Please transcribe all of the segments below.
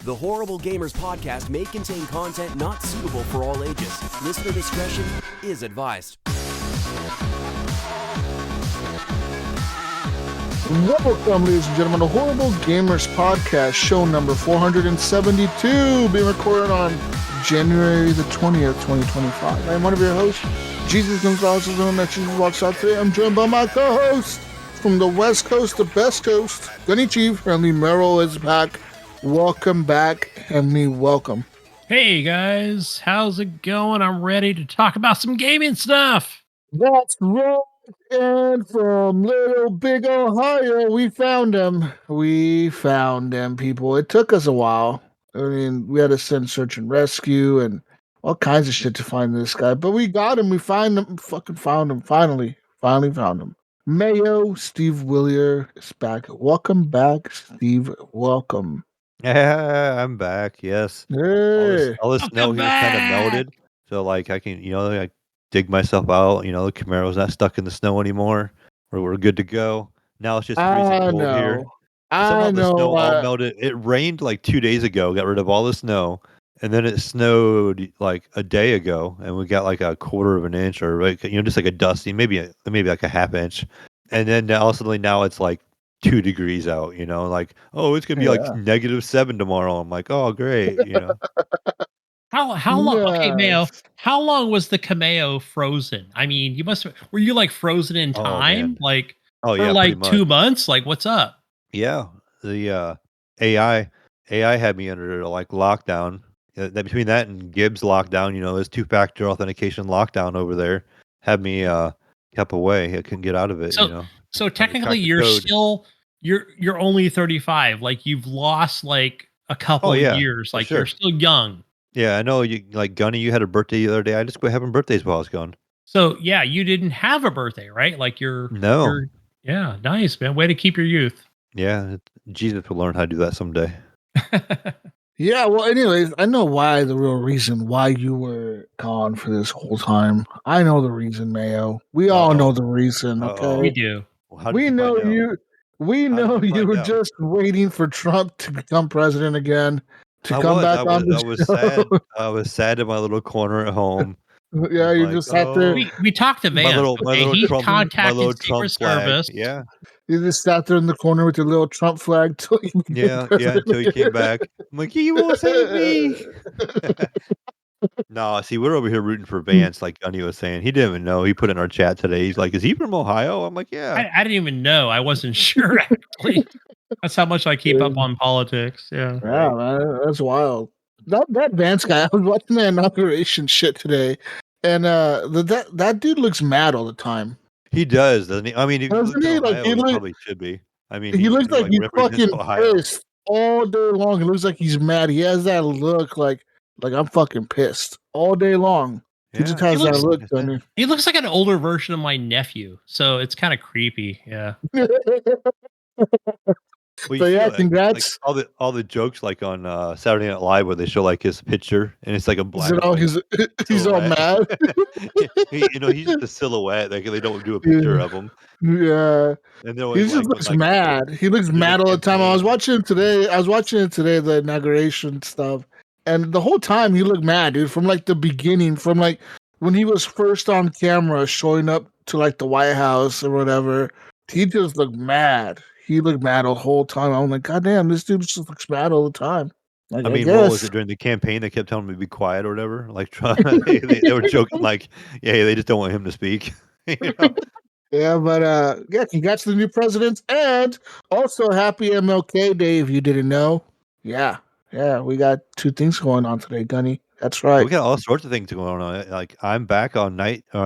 The Horrible Gamers podcast may contain content not suitable for all ages. Listener discretion is advised. Welcome, ladies and gentlemen, to Horrible Gamers podcast, show number 472, being recorded on January the 20th, 2025. I'm one of your hosts, Jesus Gonzalez, known as Jesus Walks Out today. I'm joined by my co-host from the West Coast, the best coast, Gunny Chief, Henry Merrill is back. Welcome back, Henry, welcome. Hey guys, how's it going? I'm ready to talk about some gaming stuff. That's right. And from little big Ohio, we found him. We found him, people. It took us a while. I mean, we had to send search and rescue and all kinds of shit to find this guy. But we got him. We found him. Fucking found him. Finally found him. Mayo, Steve Willier is back. Welcome back, Steve. Welcome. Yeah, I'm back. Yes. Hey. All this snow Welcome here kind of back! melted, so like I can, like dig myself out. The Camaro's not stuck in the snow anymore. We're good to go. Now it's just freezing I cold here. know. Somehow I the know. snow all melted. It rained like 2 days ago, got rid of all the snow, and then it snowed like a day ago, and we got like a quarter of an inch, or like, just like a dusty, maybe like a half inch, and then now suddenly now it's like 2 degrees out. Like, oh, it's gonna be like -7 tomorrow. I'm like, oh, great. How long? Okay, Mayo. Yes. How long was the Cameo frozen? I mean, were you like frozen in Oh, time, man. like Oh for yeah, like pretty 2 much. months? Like, what's up? Yeah, the AI had me under like lockdown. Between that and Gibbs lockdown, this two-factor authentication lockdown over there had me kept away. I couldn't get out of it. So Trying to technically, crack the you're code. still you're only 35. Like you've lost like a couple Oh yeah, years. for Like you're sure. still young. Yeah, I know. You like Gunny. You had a birthday the other day. I just quit having birthdays while I was gone. So yeah, you didn't have a birthday, right? Like No. yeah, nice man. Way to keep your youth. Yeah, Jesus will learn how to do that someday. Yeah, well, anyways, I know the real reason why you were gone for this whole time. I know the reason, Mayo. We all know the reason, We okay? do. Well, how did We you know find out? you we How did know you you find were out? just waiting for Trump to become president again, to I come was, back I on was, the I was sad. show. I was sad in my little corner at home. I Yeah, was you like, just sat there. oh, We talked to my Vance. Okay, he's little contacted Trump Secret flag. Service. Yeah, You just sat there in the corner with your little Trump flag till you became yeah. president Until he came again. back, I'm like, he won't save me. No, see, we're over here rooting for Vance, like Gunny was saying. He didn't even know. He put in our chat today. He's like, is he from Ohio? I'm like, yeah. I didn't even know. I wasn't sure actually. That's how much I keep up on politics. Yeah. Yeah, man, that's wild. That Vance guy, I was watching the inauguration shit today, and that dude looks mad all the time, He does, doesn't he? I mean, if you doesn't lived in he? Like Ohio, he probably should be. I mean, he looks he like like he's represents fucking Ohio. pissed all day long. He looks like he's mad. He has that look like I'm fucking pissed all day long. He just Yeah, has that look, like I doesn't said. He looks like an older version of my nephew. So it's kind of creepy. Yeah. he? Well, So you see, yeah, like congrats. all the jokes, like on Saturday Night Live, where they show like his picture, and it's like a Is black it and all white he's all silhouette. mad? Yeah, he's just a silhouette. Like they don't do a picture Yeah. of him, Yeah. and they're He always just like when looks like mad. He looks during the mad all the time. I was campaign. watching it today. The inauguration stuff. And the whole time he looked mad, dude, from like the beginning, from like when he was first on camera showing up to like the White House or whatever. He just looked mad. He looked mad the whole time. I'm like, God damn, this dude just looks mad all the time. Like, I I mean, what was guess. it during the campaign? They kept telling him to be quiet or whatever. Like they were joking, like, yeah, they just don't want him to speak. you know? Yeah, but yeah, congrats to the new president, and also happy MLK Day if you didn't know. Yeah, we got two things going on today, Gunny. That's right. We got all sorts of things going on. Like I'm back on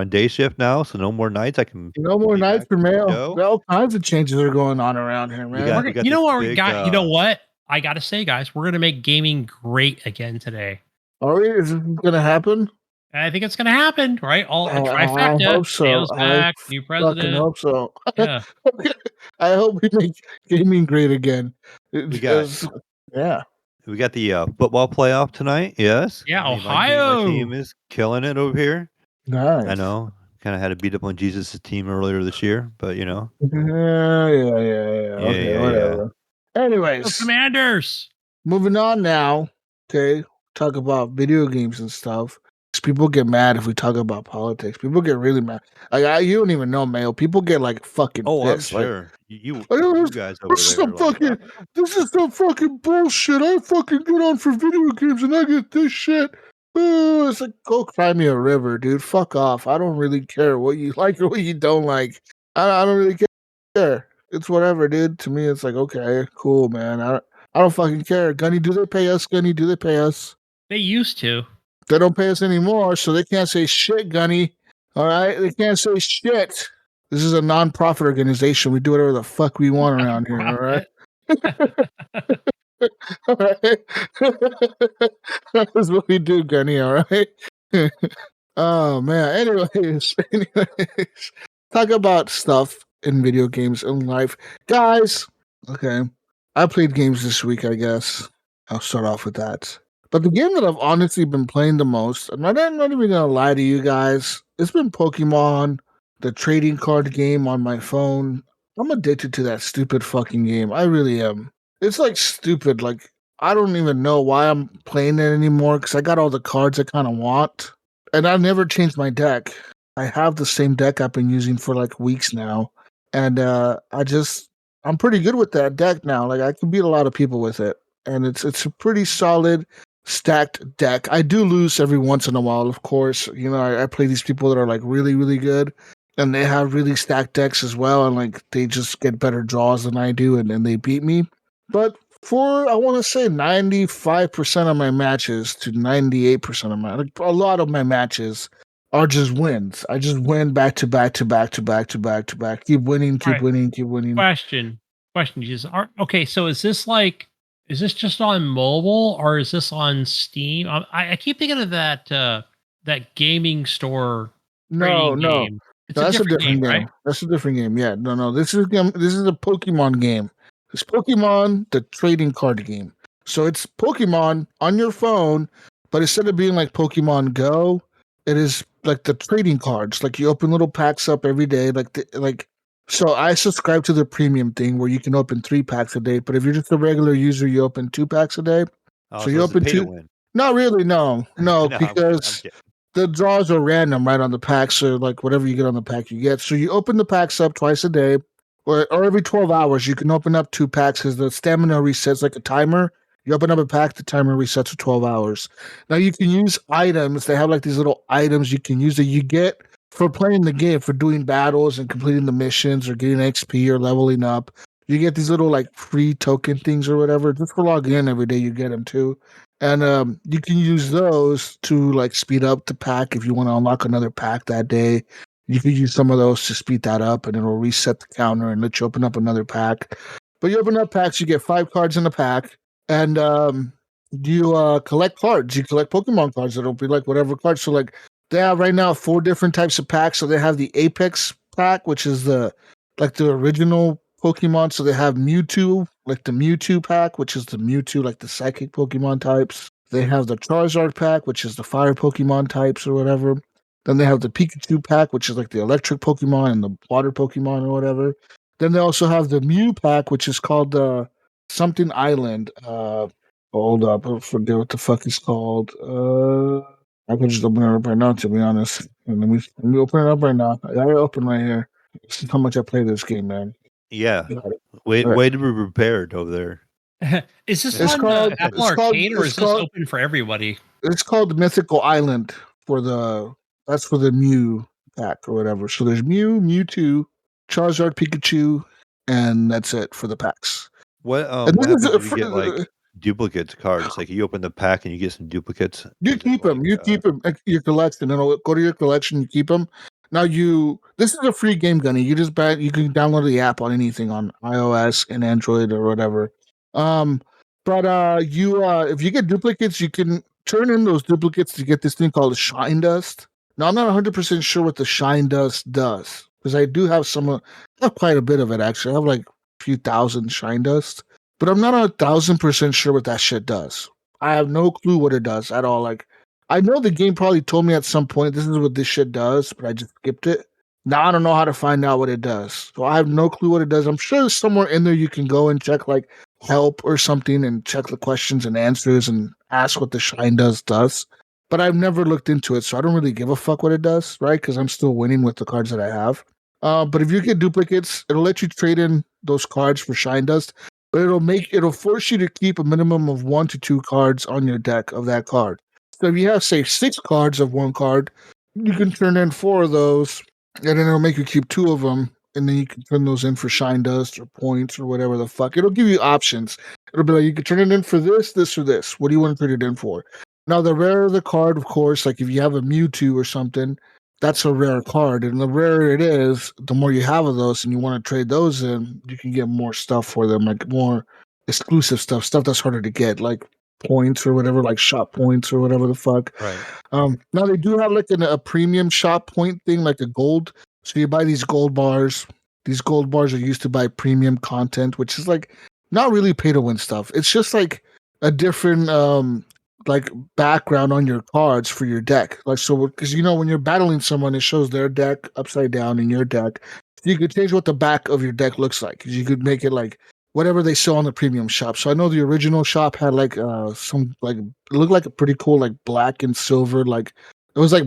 day shift now, so no more nights. I can No more be nights back for to the mail. show. All kinds of changes are going on around here, We man. got You know this what we big. got? You know what? I gotta say, guys, we're gonna make gaming great again today. Are we? Is this gonna happen? And I think it's gonna happen, right? All a I trifecta. hope so. Mayo's I back, new fucking president. hope so. Yeah. I hope we make gaming great again. We got Yeah. we got the football playoff tonight. Yes, Yeah, I mean my Ohio. team is killing it over here. Nice. I know. Kind of had to beat up on Jesus' team earlier this year, but Yeah. yeah, Okay, yeah, yeah. whatever. Go Anyways, Commanders. moving on now. Okay, talk about video games and stuff. 'Cause people get mad if we talk about politics. People get really mad. You don't even know, Mayo. People get like fucking Oh, I'm pissed. Like, sure. I don't know, You guys over there are like, "Ah." this is some fucking bullshit. I fucking get on for video games and I get this shit. Oh, it's like, go cry me a river, dude. Fuck off. I don't really care what you like or what you don't like. I don't really care. It's whatever, dude. To me, it's like, okay, cool, man. I don't fucking care. Gunny, do they pay us? Gunny, do they pay us? They used to. They don't pay us anymore, so they can't say shit, Gunny. All right? They can't say shit. This is a non-profit organization. We do whatever the fuck we want around here, all right? All right? That's what we do, Gunny, all right? Oh, man. Anyways, talk about stuff in video games in life. Guys, okay, I played games this week, I guess. I'll start off with that. But the game that I've honestly been playing the most, I'm not even going to lie to you guys, it's been Pokemon, the trading card game on my phone. I'm addicted to that stupid fucking game. I really am. It's like stupid. Like, I don't even know why I'm playing it anymore because I got all the cards I kind of want. And I've never changed my deck. I have the same deck I've been using for like weeks now. And I'm pretty good with that deck now. Like, I can beat a lot of people with it. And it's a pretty solid stacked deck. I do lose every once in a while, of course. You know, I play these people that are like really, really good, and they have really stacked decks as well, and like they just get better draws than I do, and they beat me. But for I want to say 95% of my matches to 98% of like a lot of my matches are just wins. I just win back to back to back to back to back to back. Keep winning, keep Alright. winning, keep winning. Question. Okay, so is this just on mobile or is this on Steam? I keep thinking of that gaming store No, trading no. game. It's a That's a different game, different right? game. That's a different game. Yeah, no. This is a Pokemon game. It's Pokemon, the trading card game. So it's Pokemon on your phone, but instead of being like Pokemon Go, it is like the trading cards. Like you open little packs up every day. So I subscribe to the premium thing where you can open 3 packs a day. But if you're just a regular user, you open 2 packs a day. Oh, So so you it's a open pay to two. win. Not really, no, No, I'm kidding. I'm because kidding. the draws are random right on the pack. So like whatever you get on the pack, you get. So you open the packs up twice a day, or every 12 hours. You can open up 2 packs because the stamina resets like a timer. You open up a pack, the timer resets for 12 hours. Now you can use items. They have like these little items you can use that you get for playing the game, for doing battles and completing the missions or getting XP or leveling up. You get these little like free token things or whatever. Just for logging in every day, you get them too. And you can use those to like speed up the pack if you want to unlock another pack that day. You can use some of those to speed that up, and it'll reset the counter and let you open up another pack. But you open up packs, you get 5 cards in a pack, and you collect cards. You collect Pokemon cards. It'll be like whatever cards. So like they have right now 4 different types of packs. So they have the Apex pack, which is the original Pokemon. So they have Mewtwo, like the Mewtwo pack, which is the Mewtwo, like the psychic Pokemon types. They have the Charizard pack, which is the fire Pokemon types or whatever. Then they have the Pikachu pack, which is like the electric Pokemon and the water Pokemon or whatever. Then they also have the Mew pack, which is called something Island. Hold up, I forget what the fuck it's called. I could just open it up right now, to be honest. And let me open it up right now. I got it open right here. This is how much I play this game, man. Yeah. Got it. Wait, All right. way to be prepared over there. Is this It's on called- Apple it's called- Arcade or it's is this called- open for everybody? It's called Mythical Island that's for the Mew pack or whatever. So there's Mew, Mewtwo, Charizard, Pikachu, and that's it for the packs. What And this happens is if you get like duplicate cards? Like you open the pack and you get some duplicates. You Is it keep them. like, You keep them. Your collection. It'll go to your collection. You keep them. Now this is a free game, Gunny. You just buy. You can download the app on anything on iOS and Android or whatever. But if you get duplicates, you can turn in those duplicates to get this thing called Shine Dust. Now I'm not 100% sure what the Shine Dust does because I do have I have quite a bit of it actually. I have like a few thousand Shine Dust, but I'm not 1,000% sure what that shit does. I have no clue what it does at all. Like, I know the game probably told me at some point this is what this shit does, but I just skipped it. Now I don't know how to find out what it does. So I have no clue what it does. I'm sure somewhere in there you can go and check like help or something and check the questions and answers and ask what the shine does. But I've never looked into it, so I don't really give a fuck what it does, right? Because I'm still winning with the cards that I have. But if you get duplicates, it'll let you trade in those cards for shine dust, but it'll force you to keep a minimum of 1 to 2 cards on your deck of that card. So if you have, say, 6 cards of one card, you can turn in 4 of those, and then it'll make you keep 2 of them, and then you can turn those in for shine dust or points or whatever the fuck. It'll give you options. It'll be like, you can turn it in for this, this, or this. What do you want to turn it in for? Now, the rarer the card, of course, like if you have a Mewtwo or something, that's a rare card. And the rarer it is, the more you have of those and you want to trade those in, you can get more stuff for them, like more exclusive stuff that's harder to get, like points or whatever, like shop points or whatever the fuck. Right. Now they do have like a premium shop point thing, like a gold. So you buy these gold bars. These gold bars are used to buy premium content, which is like not really pay to win stuff. It's just like a different like background on your cards for your deck. Like so, because when you're battling someone, it shows their deck upside down in your deck. You could change what the back of your deck looks like. You could make it like whatever they sell on the premium shop. So I know the original shop had like some like it looked like a pretty cool like black and silver, like it was like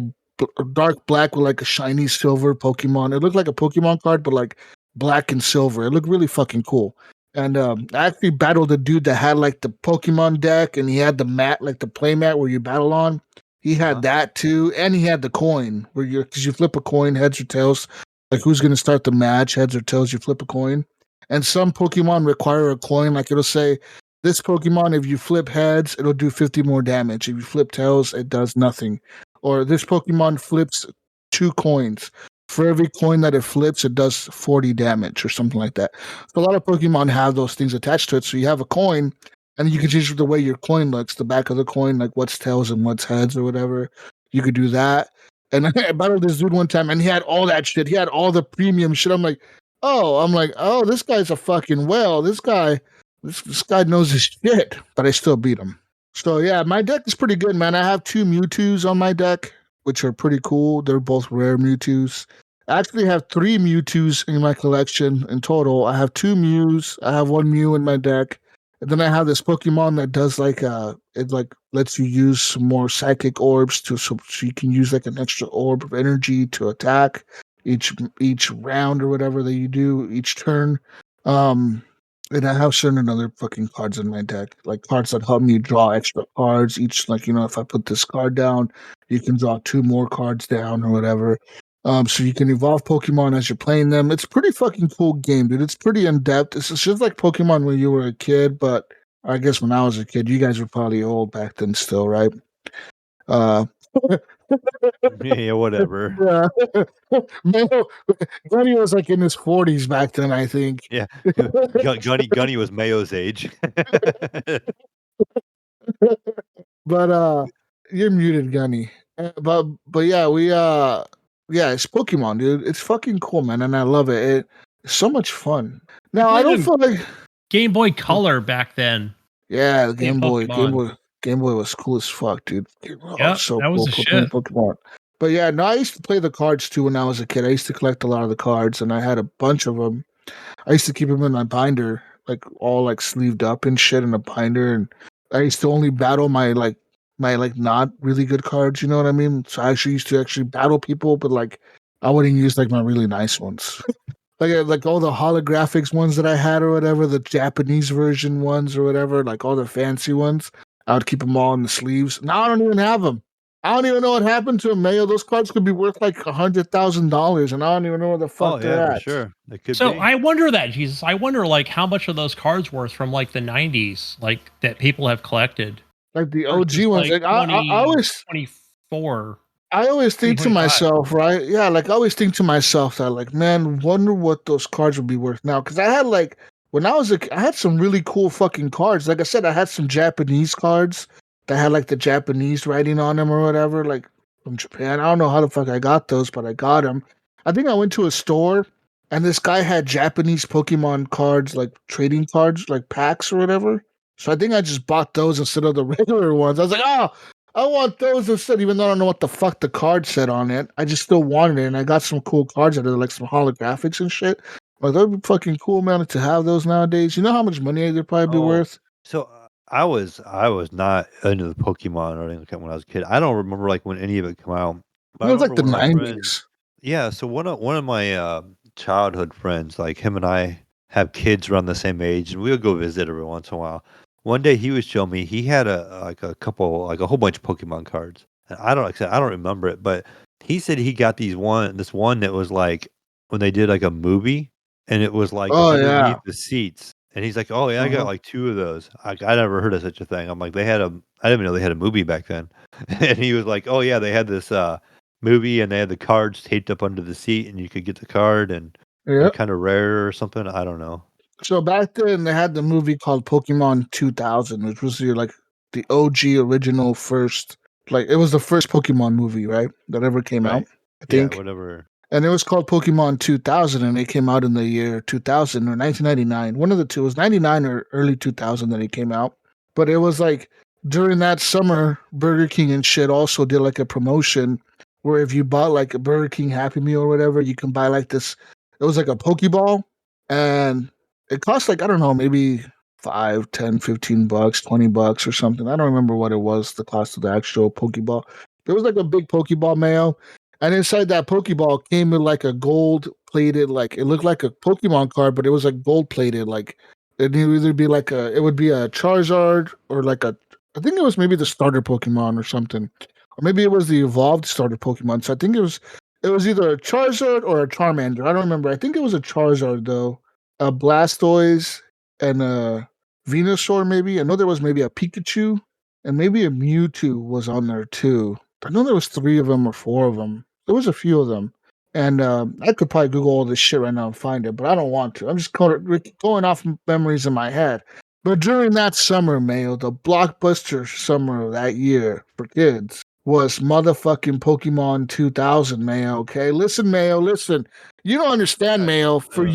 dark black with like a shiny silver Pokemon. It looked like a Pokemon card, but like black and silver. It looked really fucking cool. And I actually battled a dude that had like the Pokemon deck, and he had the mat, like the play mat where you battle on. He had that too, and he had the coin where because you flip a coin, heads or tails. Like who's gonna start the match, heads or tails? You flip a coin. And some Pokemon require a coin. Like it'll say, this Pokemon, if you flip heads, it'll do 50 more damage. If you flip tails, it does nothing. Or this Pokemon flips 2 coins. For every coin that it flips, it does 40 damage or something like that. So a lot of Pokemon have those things attached to it. So you have a coin, and you can change the way your coin looks, the back of the coin, like what's tails and what's heads or whatever. You could do that. And I battled this dude one time, and he had all that shit. He had all the premium shit. I'm like, oh, this guy's a fucking whale. This guy knows his shit. But I still beat him. So yeah, my deck is pretty good, man. I have 2 Mewtwo's on my deck, which are pretty cool. They're both rare Mewtwo's. I actually have 3 Mewtwo's in my collection in total. I have 2 Mews. I have 1 Mew in my deck. And then I have this Pokemon that does like it like lets you use some more psychic orbs so you can use like an extra orb of energy to attack each round or whatever that you do each turn. And I have certain other fucking cards in my deck, like cards that help me draw extra cards. Each, like, if I put this card down, you can draw 2 more cards down or whatever. So you can evolve Pokemon as you're playing them. It's a pretty fucking cool game, dude. It's pretty in depth. It's just like Pokemon when you were a kid, but I guess when I was a kid, you guys were probably old back then still, right? Yeah, whatever. Yeah. Gunny was like in his 40s back then, I think. Yeah. Gunny was Mayo's age. But you're muted, Gunny. But yeah, it's Pokemon, dude. It's fucking cool, man, and I love it. It's so much fun. Now I don't feel like Game Boy Color back then. yeah, the Game Boy was cool as fuck, dude. Yeah, so that was cool the shit. Pokemon. But yeah, no, I used to play the cards too when I was a kid. I used to collect a lot of the cards, and I had a bunch of them. I used to keep them in my binder, like all like sleeved up and shit in a binder. And I used to only battle my not really good cards. You know what I mean? So I actually used to battle people, but like I wouldn't use like my really nice ones. like all the holographics ones that I had or whatever, the Japanese version ones or whatever, like all the fancy ones. I would keep them all in the sleeves. Now I don't even have them. I don't even know what happened to them, Mayo. Those cards could be worth like $100,000, and I don't even know where the fuck they're at. For sure. They could So be. I wonder I wonder like how much are those cards worth from like the 90s, like that people have collected. Like the OG ones. Like, I always 24. I always think to 2025. myself, right? Yeah, like I always think to myself that, like, man, wonder what those cards would be worth now. Because I had like when I was I had some really cool fucking cards. Like I said, I had some Japanese cards that had like the Japanese writing on them or whatever, like from Japan. I don't know how the fuck I got those, but I got them. I think I went to a store and this guy had Japanese Pokemon cards, like trading cards, like packs or whatever. So I think I just bought those instead of the regular ones. I was like, oh, I want those instead, even though I don't know what the fuck the card said on it. I just still wanted it, and I got some cool cards out of it, like some holographics and shit. Like that'd be fucking cool, man, to have those nowadays. You know how much money they'd probably be worth? So I was not into the Pokemon or anything like that when I was a kid. I don't remember like when any of it came out, but It I was like remember the one of my friends. 90s. Yeah, so one of my childhood friends, like him and I have kids around the same age, and we'll go visit every once in a while. One day he was showing me he had a whole bunch of Pokemon cards, and I don't remember it, but he said he got this one that was like when they did like a movie, and it was like Oh underneath yeah. the seats, and he's like, "Oh yeah, I got Uh-huh. like two of those." I never heard of such a thing. I'm like, I didn't even know they had a movie back then, and he was like, "Oh yeah, they had this movie and they had the cards taped up under the seat and you could get the card and they're Yep. kind of rare or something. I don't know. So back then they had the movie called Pokemon 2000, which was like the OG original first, like it was the first Pokemon movie, right? That ever came out, Right. I Yeah, think. whatever. And it was called Pokemon 2000, and it came out in the year 2000 or 1999. One of the two. It was 99 or early 2000 that it came out. But it was like during that summer, Burger King and shit also did like a promotion where if you bought like a Burger King Happy Meal or whatever, you can buy like this. It was like a Pokeball, and it cost like, I don't know, maybe 5, 10, 15 bucks, 20 bucks or something. I don't remember what it was, the cost of the actual Pokeball. It was like a big Pokeball mayo. And inside that Pokeball came with like a gold plated, like it looked like a Pokemon card, but it was like gold plated. Like it would either be like it would be a Charizard or like I think it was maybe the starter Pokemon or something. Or maybe it was the evolved starter Pokemon. So I think it was either a Charizard or a Charmander. I don't remember. I think it was a Charizard though. A Blastoise and a Venusaur maybe. I know there was maybe a Pikachu and maybe a Mewtwo was on there too. I know there was 3 of them or 4 of them. There was a few of them. And I could probably Google all this shit right now and find it, but I don't want to. I'm just going off memories in my head. But during that summer, Mayo, the blockbuster summer of that year for kids was motherfucking Pokemon 2000, Mayo. Okay, listen, Mayo, listen. You don't understand, Yes. Mayo. I'm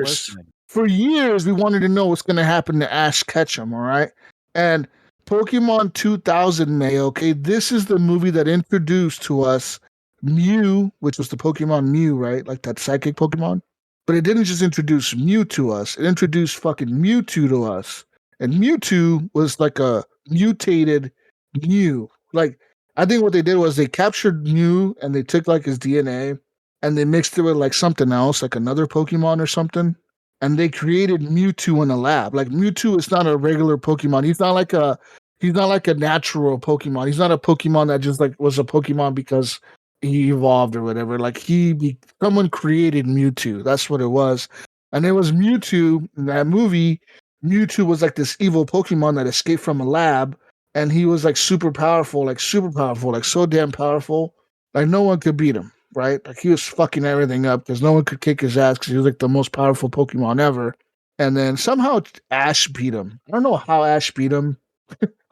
listening. For years, we wanted to know what's going to happen to Ash Ketchum. All right, and Pokemon 2000, Mayo. Okay, this is the movie that introduced to us Mew, which was the Pokemon Mew, right? Like that psychic Pokemon. But it didn't just introduce Mew to us, it introduced fucking Mewtwo to us. And Mewtwo was like a mutated Mew. Like, I think what they did was they captured Mew and they took like his DNA and they mixed it with like something else, like another Pokemon or something. And they created Mewtwo in a lab. Like Mewtwo is not a regular Pokemon. He's not like a natural Pokemon. He's not a Pokemon that just like was a Pokemon because he evolved or whatever. Like someone created Mewtwo. That's what it was. And it was Mewtwo in that movie. Mewtwo was like this evil Pokemon that escaped from a lab, and he was like super powerful, like so damn powerful. Like no one could beat him, right? Like he was fucking everything up because no one could kick his ass because he was like the most powerful Pokemon ever. And then somehow Ash beat him. I don't know how Ash beat him.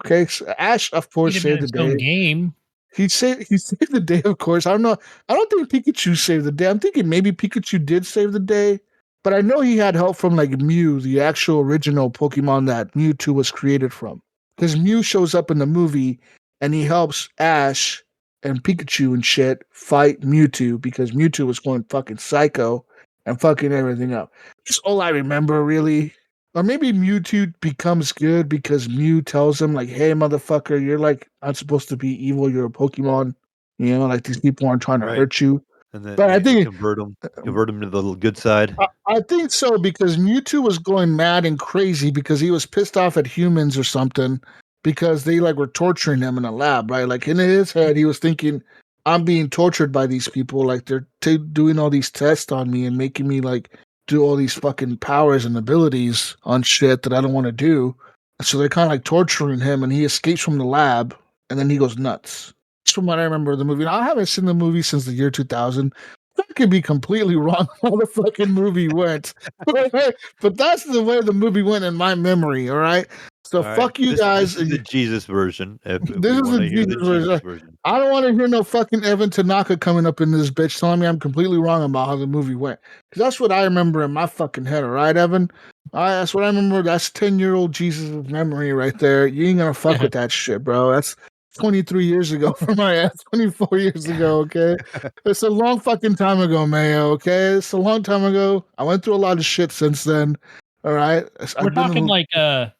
Okay, so Ash, of course, He'd have been saved the its own day. game. He saved the day, of course. I don't know. I don't think Pikachu saved the day. I'm thinking maybe Pikachu did save the day, but I know he had help from like Mew, the actual original Pokemon that Mewtwo was created from. Because Mew shows up in the movie and he helps Ash and Pikachu and shit fight Mewtwo because Mewtwo was going fucking psycho and fucking everything up. That's all I remember, really. Or maybe Mewtwo becomes good because Mew tells him, like, hey, motherfucker, you're like not supposed to be evil. You're a Pokemon. You know, like these people aren't trying to Right. hurt you. And then But I they think convert them to the good side. I think so because Mewtwo was going mad and crazy because he was pissed off at humans or something because they like were torturing him in a lab, right? Like in his head, he was thinking, "I'm being tortured by these people. Like they're doing all these tests on me and making me like do all these fucking powers and abilities on shit that I don't want to do." So they're kind of like torturing him, and he escapes from the lab, and then he goes nuts. That's from what I remember of the movie. Now, I haven't seen the movie since the year 2000. That could be completely wrong how the fucking movie went. But that's the way the movie went in my memory, all right? So All right. fuck you This guys. is the Jesus version. If This we is want a to hear Jesus the Jesus version. version. I don't want to hear no fucking Evan Tanaka coming up in this bitch telling me I'm completely wrong about how the movie went. Because that's what I remember in my fucking head, all right, Evan? All right, that's what I remember. That's 10-year-old Jesus' memory right there. You ain't gonna fuck with that shit, bro. That's 23 years ago from my ass, 24 years ago, okay? It's a long fucking time ago, Mayo, okay? It's a long time ago. I went through a lot of shit since then, all right? We're I've been talking like the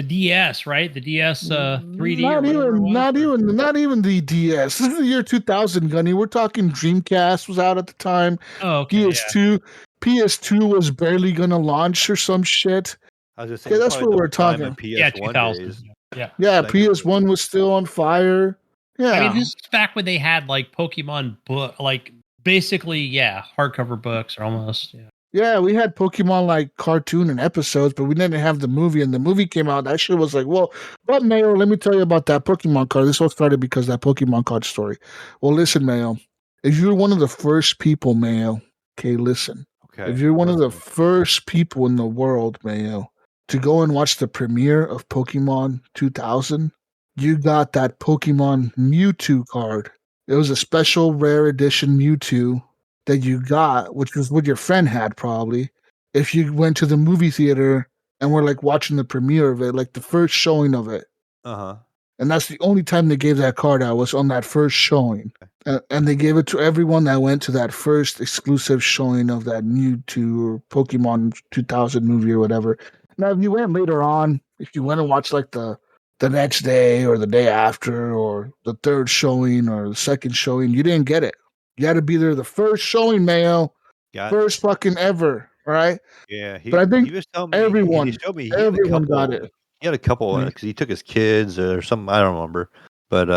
DS, right? The DS 3D or whatever it was. not even the DS. This is the year 2000, Gunny. We're talking Dreamcast was out at the time. Oh, okay. PS2 was barely gonna launch or some shit. I was just Okay, saying, that's what we're talking. Yeah, PS1 2000. days. Yeah. Yeah, Like it was- PS1 was still on fire. Yeah. I mean, this is back when they had like Pokemon book, like basically, yeah, hardcover books or almost. Yeah. Yeah, we had Pokemon like cartoon and episodes, but we didn't have the movie. And the movie came out. That shit was like, well, but Mayo, let me tell you about that Pokemon card. This all started because of that Pokemon card story. Well, listen, Mayo, if you're one of the first people, Mayo, okay, listen. Okay. If you're one of the first people in the world, Mayo, to go and watch the premiere of Pokemon 2000, you got that Pokemon Mewtwo card. It was a special rare edition Mewtwo that you got, which was what your friend had probably, if you went to the movie theater and were like watching the premiere of it, like the first showing of it. Uh-huh. And that's the only time they gave that card out was on that first showing. And they gave it to everyone that went to that first exclusive showing of that Mewtwo or Pokemon 2000 movie or whatever. Now, if you went later on, if you went and watched like the next day or the day after or the third showing or the second showing, you didn't get it. You had to be there the first showing, Mayo. First fucking ever, right? Yeah, but I think he was telling me everyone, he showed me he had a everyone couple. got it. He had a couple Yeah. because he took his kids or something. I don't remember, but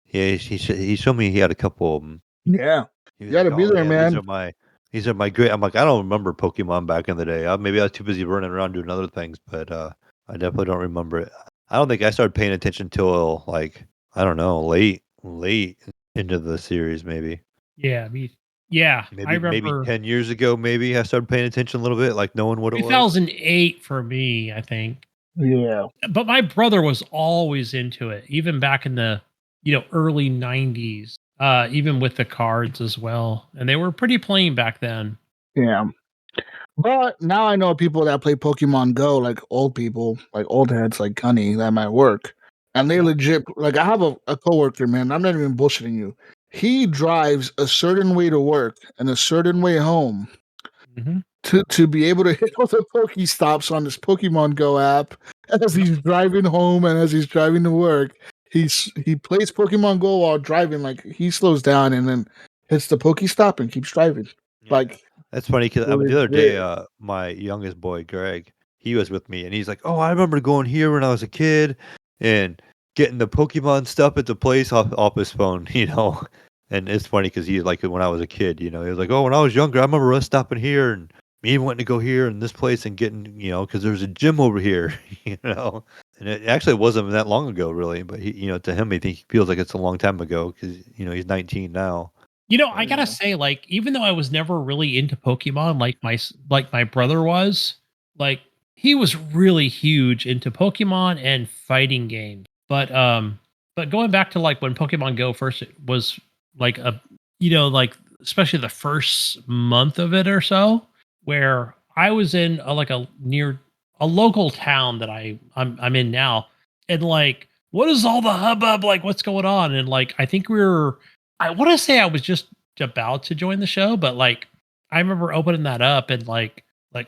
yeah, he showed me he had a couple of them. Yeah, He you was got to like, be "Oh there, yeah, man. these are my great." I'm like, I don't remember Pokemon back in the day. Maybe I was too busy running around doing other things, but I definitely don't remember it. I don't think I started paying attention till like I don't know, late into the series, maybe. Yeah. Yeah. I Maybe remember 10 years ago, maybe I started paying attention a little bit, like knowing what it was. 2008 for me, I think. Yeah. But my brother was always into it, even back in the early 90s, even with the cards as well. And they were pretty plain back then. Yeah. But now I know people that play Pokemon Go, like old people, like old heads like Gunny that might work. And they legit, like I have a coworker, man, I'm not even bullshitting you. He drives a certain way to work and a certain way home Mhm. to be able to hit all the Pokestops on this Pokemon Go app as he's driving home and as he's driving to work. He plays Pokemon Go while driving, like he slows down and then hits the Pokestop and keeps driving. Yeah. Like That's funny because the other legit. day, my youngest boy, Greg, he was with me and he's like, "Oh, I remember going here when I was a kid and getting the Pokemon stuff at the place off his phone, you know." And it's funny because he's like, when I was a kid, you know, he was like, "Oh, when I was younger, I remember us stopping here and me wanting to go here and this place and getting, you know, because there's a gym over here, you know." And it actually wasn't that long ago, really. But he, you know, to him, he feels like it's a long time ago because you know he's 19 now. I gotta say, like, even though I was never really into Pokemon, like my brother was, like he was really huge into Pokemon and fighting games. But going back to like when Pokemon Go first was like like especially the first month of it or so, where I was in near a local town that I'm in now, and like, what is all the hubbub? Like, what's going on? And like, I want to say I was just about to join the show, but like I remember opening that up and like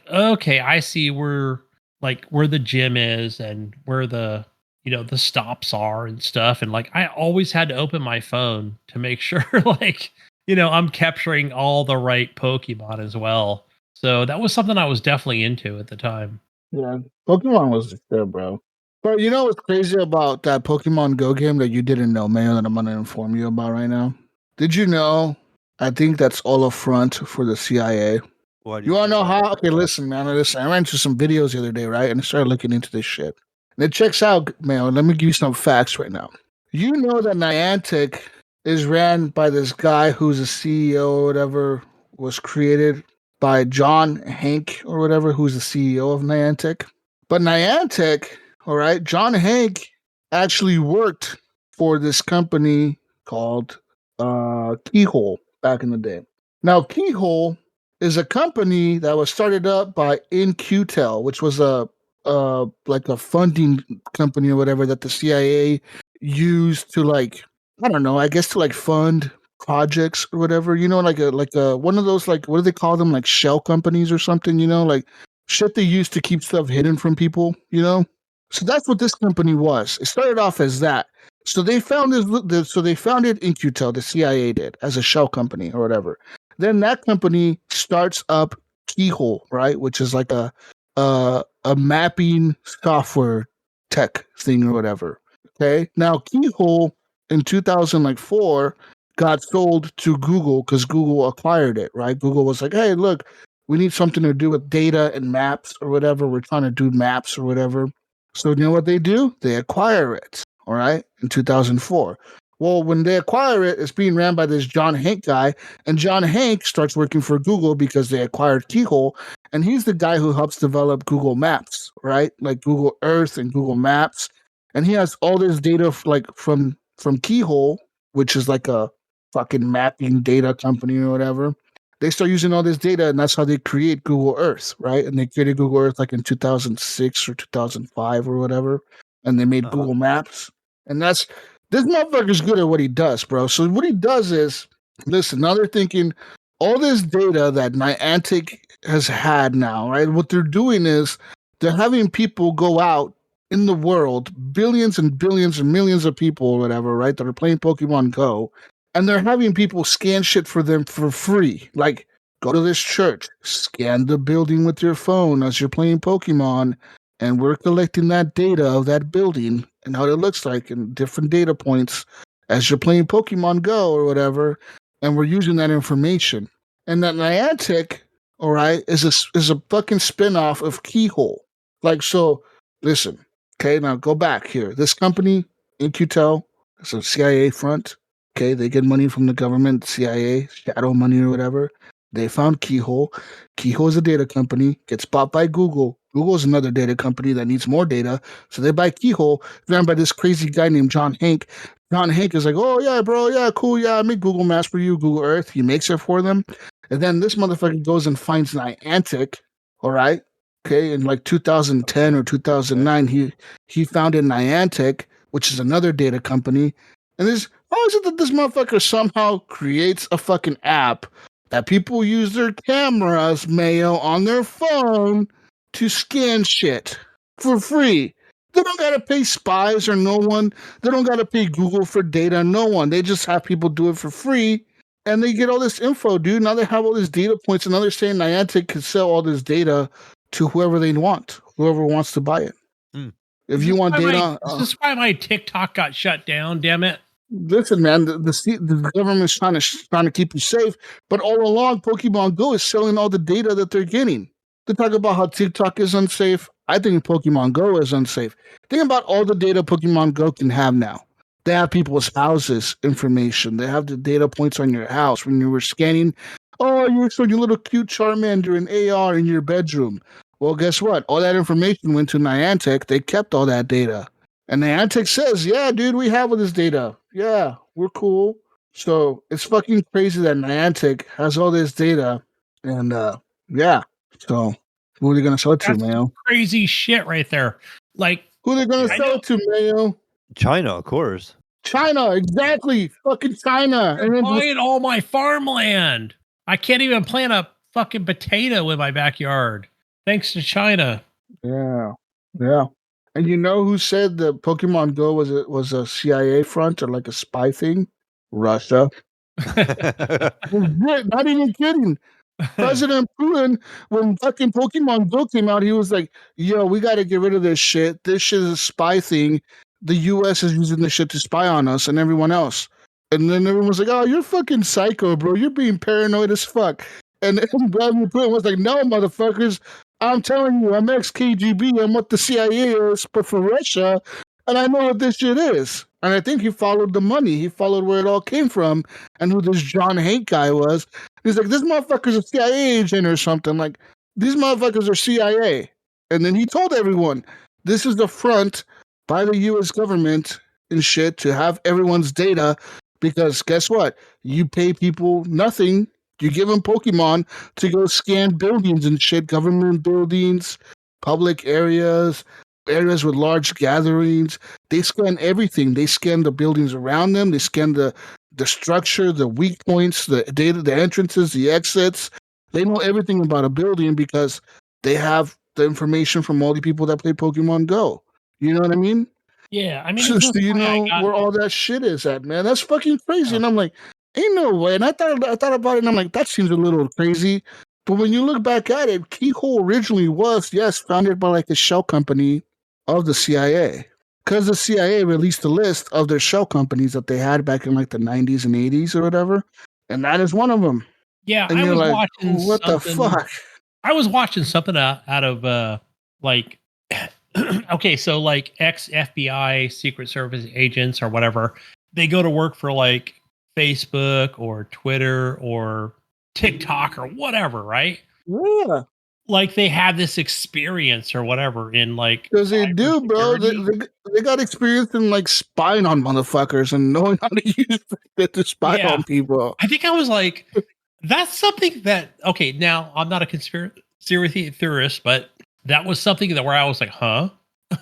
okay, I see where the gym is and where the the stops are and stuff, and like I always had to open my phone to make sure like I'm capturing all the right Pokemon as well. So that was something I was definitely into at the time. Yeah, Pokemon was there, bro. But you know what's crazy about that Pokemon Go game that you didn't know, man, that I'm gonna inform you about right now? Did you know? I think that's all a front for the CIA. Why do You you wanna say know that? how? Okay, listen, man. Listen, I ran into some videos the other day, right? And I started looking into this shit. And it checks out, man. Let me give you some facts right now. You know that Niantic is ran by this guy who's a CEO or whatever, was created by John Hank or whatever, who's the CEO of Niantic. But Niantic, all right, John Hank actually worked for this company called Keyhole back in the day. Now, Keyhole is a company that was started up by InQtel, which was a like a funding company or whatever that the CIA used to like, I don't know, I guess to like fund projects or whatever, like a one of those, like, what do they call them, like shell companies or something, like shit they used to keep stuff hidden from people, so that's what this company was. It started off as that. So they found so they found it in QTEL, the CIA did, as a shell company or whatever. Then that company starts up Keyhole, right, which is like a mapping software tech thing or whatever. Okay, now Keyhole in 2004 got sold to Google because Google acquired it, right? Google was like, hey, look, we need something to do with data and maps or whatever. We're trying to do maps or whatever. So you know what they do? They acquire it, all right, in 2004. Well, when they acquire it, it's being ran by this John Hank guy, and John Hank starts working for Google because they acquired Keyhole, and he's the guy who helps develop Google Maps, right? Like Google Earth and Google Maps, and he has all this data like from Keyhole, which is like a fucking mapping data company or whatever. They start using all this data, and that's how they create Google Earth, right? And they created Google Earth like in 2006 or 2005 or whatever, and they made Google Maps, and that's this motherfucker's good at what he does, bro. So what he does is, listen, now they're thinking all this data that Niantic has had now, right? What they're doing is they're having people go out in the world, billions and billions and millions of people or whatever, right, that are playing Pokemon Go, and they're having people scan shit for them for free. Like, go to this church, scan the building with your phone as you're playing Pokemon, and we're collecting that data of that building and how it looks like and different data points as you're playing Pokemon Go or whatever, and we're using that information. And that Niantic, all right, is a fucking spinoff of Keyhole. Like, so, listen, okay, now go back here. This company, In-Q-Tel, it's a CIA front. Okay, they get money from the government, CIA, shadow money or whatever. They found Keyhole. Keyhole is a data company, gets bought by Google. Google is another data company that needs more data. So they buy Keyhole, ran by this crazy guy named John Hank. John Hank is like, oh, yeah, bro, yeah, cool, yeah, I make Google Maps for you, Google Earth. He makes it for them. And then this motherfucker goes and finds Niantic, all right? Okay, in like 2010 or 2009, he founded Niantic, which is another data company. And how is it that this motherfucker somehow creates a fucking app that people use their cameras, Mayo, on their phone to scan shit for free? They don't gotta pay spies or no one. They don't gotta pay Google for data, no one. They just have people do it for free, and they get all this info, dude. Now they have all these data points, and now they're saying Niantic can sell all this data to whoever they want, whoever wants to buy it. If you want data, this is why my TikTok got shut down. Damn it! Listen, man, the government's trying to keep you safe, but all along, Pokemon Go is selling all the data that they're getting. They talk about how TikTok is unsafe. I think Pokemon Go is unsafe. Think about all the data Pokemon Go can have now. They have people's houses information. They have the data points on your house when you were scanning. Oh, you're showing your little cute Charmander in AR in your bedroom. Well, guess what? All that information went to Niantic. They kept all that data. And Niantic says, yeah, dude, we have all this data. Yeah, we're cool. So it's fucking crazy that Niantic has all this data. And yeah. So who are they going to sell it to, Mayo? Crazy shit right there. Like, who are they going to sell it to, Mayo? China, of course. China, exactly. Fucking China. And then buying all my farmland. I can't even plant a fucking potato in my backyard. Thanks to China. Yeah. Yeah. And you know who said that Pokemon Go was a CIA front or like a spy thing? Russia. Not even kidding. President Putin, when fucking Pokemon Go came out, he was like, yo, we got to get rid of this shit. This shit is a spy thing. The U.S. is using this shit to spy on us and everyone else. And then everyone was like, oh, you're fucking psycho, bro. You're being paranoid as fuck. And President Putin was like, no, motherfuckers. I'm telling you, I'm ex-KGB. I'm what the CIA is, but for Russia, and I know what this shit is. And I think he followed the money. He followed where it all came from and who this John Hank guy was. He's like, this motherfucker's a CIA agent or something. Like, these motherfuckers are CIA. And then he told everyone, this is the front by the U.S. government and shit to have everyone's data because guess what? You pay people nothing. You give them Pokemon to go scan buildings and shit, government buildings, public areas, areas with large gatherings. They scan everything. They scan the buildings around them. They scan the structure, the weak points, the data, the entrances, the exits. They know everything about a building because they have the information from all the people that play Pokemon Go. You know what I mean? Yeah, I mean, So, there's no so you way I know got. where all that shit is at, man. That's fucking crazy. Oh, And I'm like, ain't no way. And I thought about it, and I'm like, that seems a little crazy. But when you look back at it, Keyhole originally was, yes, founded by like a shell company of the CIA. Because the CIA released a list of their shell companies that they had back in like the 90s and 80s or whatever. And that is one of them. yeah, And I you're was like, watching what the something. fuck? I was watching something out of like okay, so like ex FBI Secret Service agents or whatever, they go to work for like Facebook or Twitter or TikTok or whatever, right? Yeah. Like they have this experience or whatever in like Because they do, bro. cybersecurity. They got experience in like spying on motherfuckers and knowing how to use it to spy Yeah. on people. I think I was like, that's something that okay, now I'm not a conspiracy theorist, but that was something that where I was like, huh?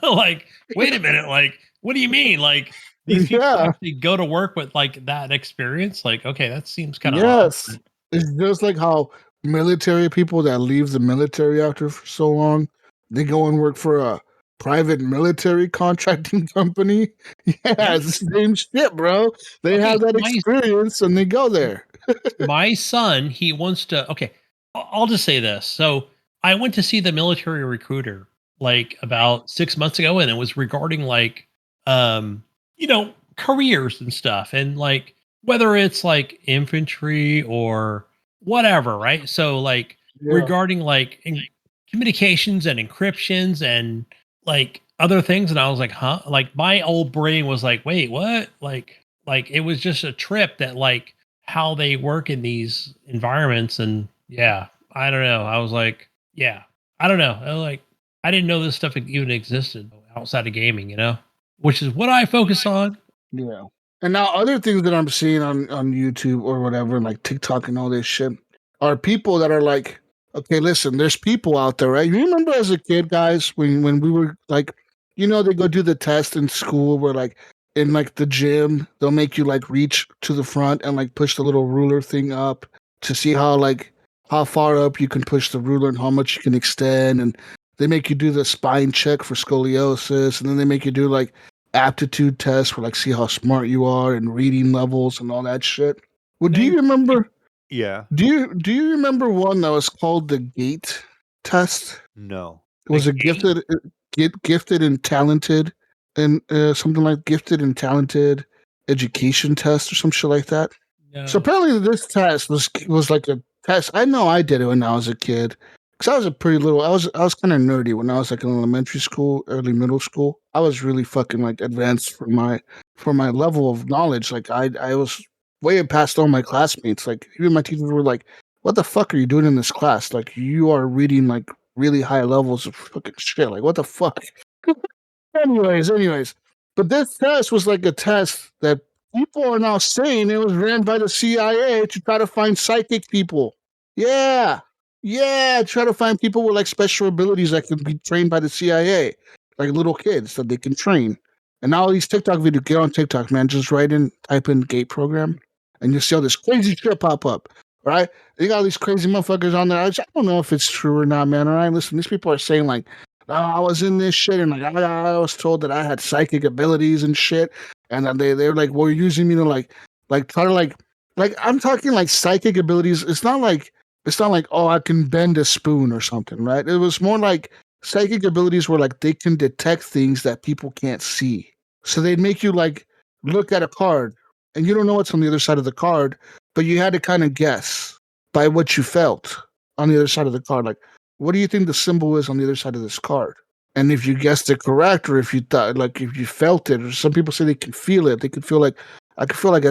Like, wait a minute, like, what do you mean? Like these people Yeah. actually go to work with like that experience? Like, okay, that seems kind of odd. Yes. It's just like how military people that leave the military after for so long, they go and work for a private military contracting company. Yeah, Yeah. it's the same shit, bro. They Okay, have that my experience and they go there. my son, he wants to okay, I'll just say this. So I went to see the military recruiter like about 6 months ago, and it was regarding like you know, careers and stuff, and like whether it's like infantry or whatever, right? So like Yeah. regarding like communications and encryptions and like other things, and I was like, huh? Like my old brain was like, wait, what? Like it was just a trip that like how they work in these environments. And yeah, I don't know. I was like, yeah, I don't know. I didn't know this stuff even existed outside of gaming, you know, which is what I focus on. Yeah. And now other things that I'm seeing on YouTube or whatever, like TikTok and all this shit, are people that are like, okay, listen, there's people out there, right? You remember as a kid, guys, when we were like, you know, they go do the test in school where like in like the gym, they'll make you like reach to the front and like push the little ruler thing up to see how far up you can push the ruler and how much you can extend. And they make you do the spine check for scoliosis, and then they make you do like aptitude tests for like see how smart you are and reading levels and all that shit. Well, do They, you remember? Yeah. Do you remember one that was called the GATE test? No. It was the a game, gifted and talented, and something like gifted and talented education test or some shit like that. So no, apparently, this test was like a test. I know I did it when I was a kid because I was a pretty little. I was kind of nerdy when I was like in elementary school, early middle school. I was really fucking like advanced for my level of knowledge. Like I was way past all my classmates. Like even my teachers were like, "What the fuck are you doing in this class? Like you are reading like really high levels of fucking shit. Like what the fuck?" Anyways, but this test was like a test that people are now saying it was ran by the CIA to try to find psychic people. Yeah, yeah, try to find people with like special abilities that can be trained by the CIA, like little kids that they can train. And now all these TikTok videos, get on TikTok, man, just type in gate program, and you see all this crazy shit pop up. Right? They got all these crazy motherfuckers on there. I don't know if it's true or not, man. All right, listen, these people are saying like, "Oh, I was in this shit, and like I was told that I had psychic abilities and shit, and then they're like, well, you're using me to like try to like I'm talking like psychic abilities. It's not like oh I can bend a spoon or something, right? It was more like psychic abilities where like they can detect things that people can't see. So they'd make you like look at a card, and you don't know what's on the other side of the card, but you had to kind of guess by what you felt on the other side of the card, like what do you think the symbol is on the other side of this card? And if you guessed it correct, or if you thought, like, if you felt it, or some people say they can feel it, they can feel like, I can feel like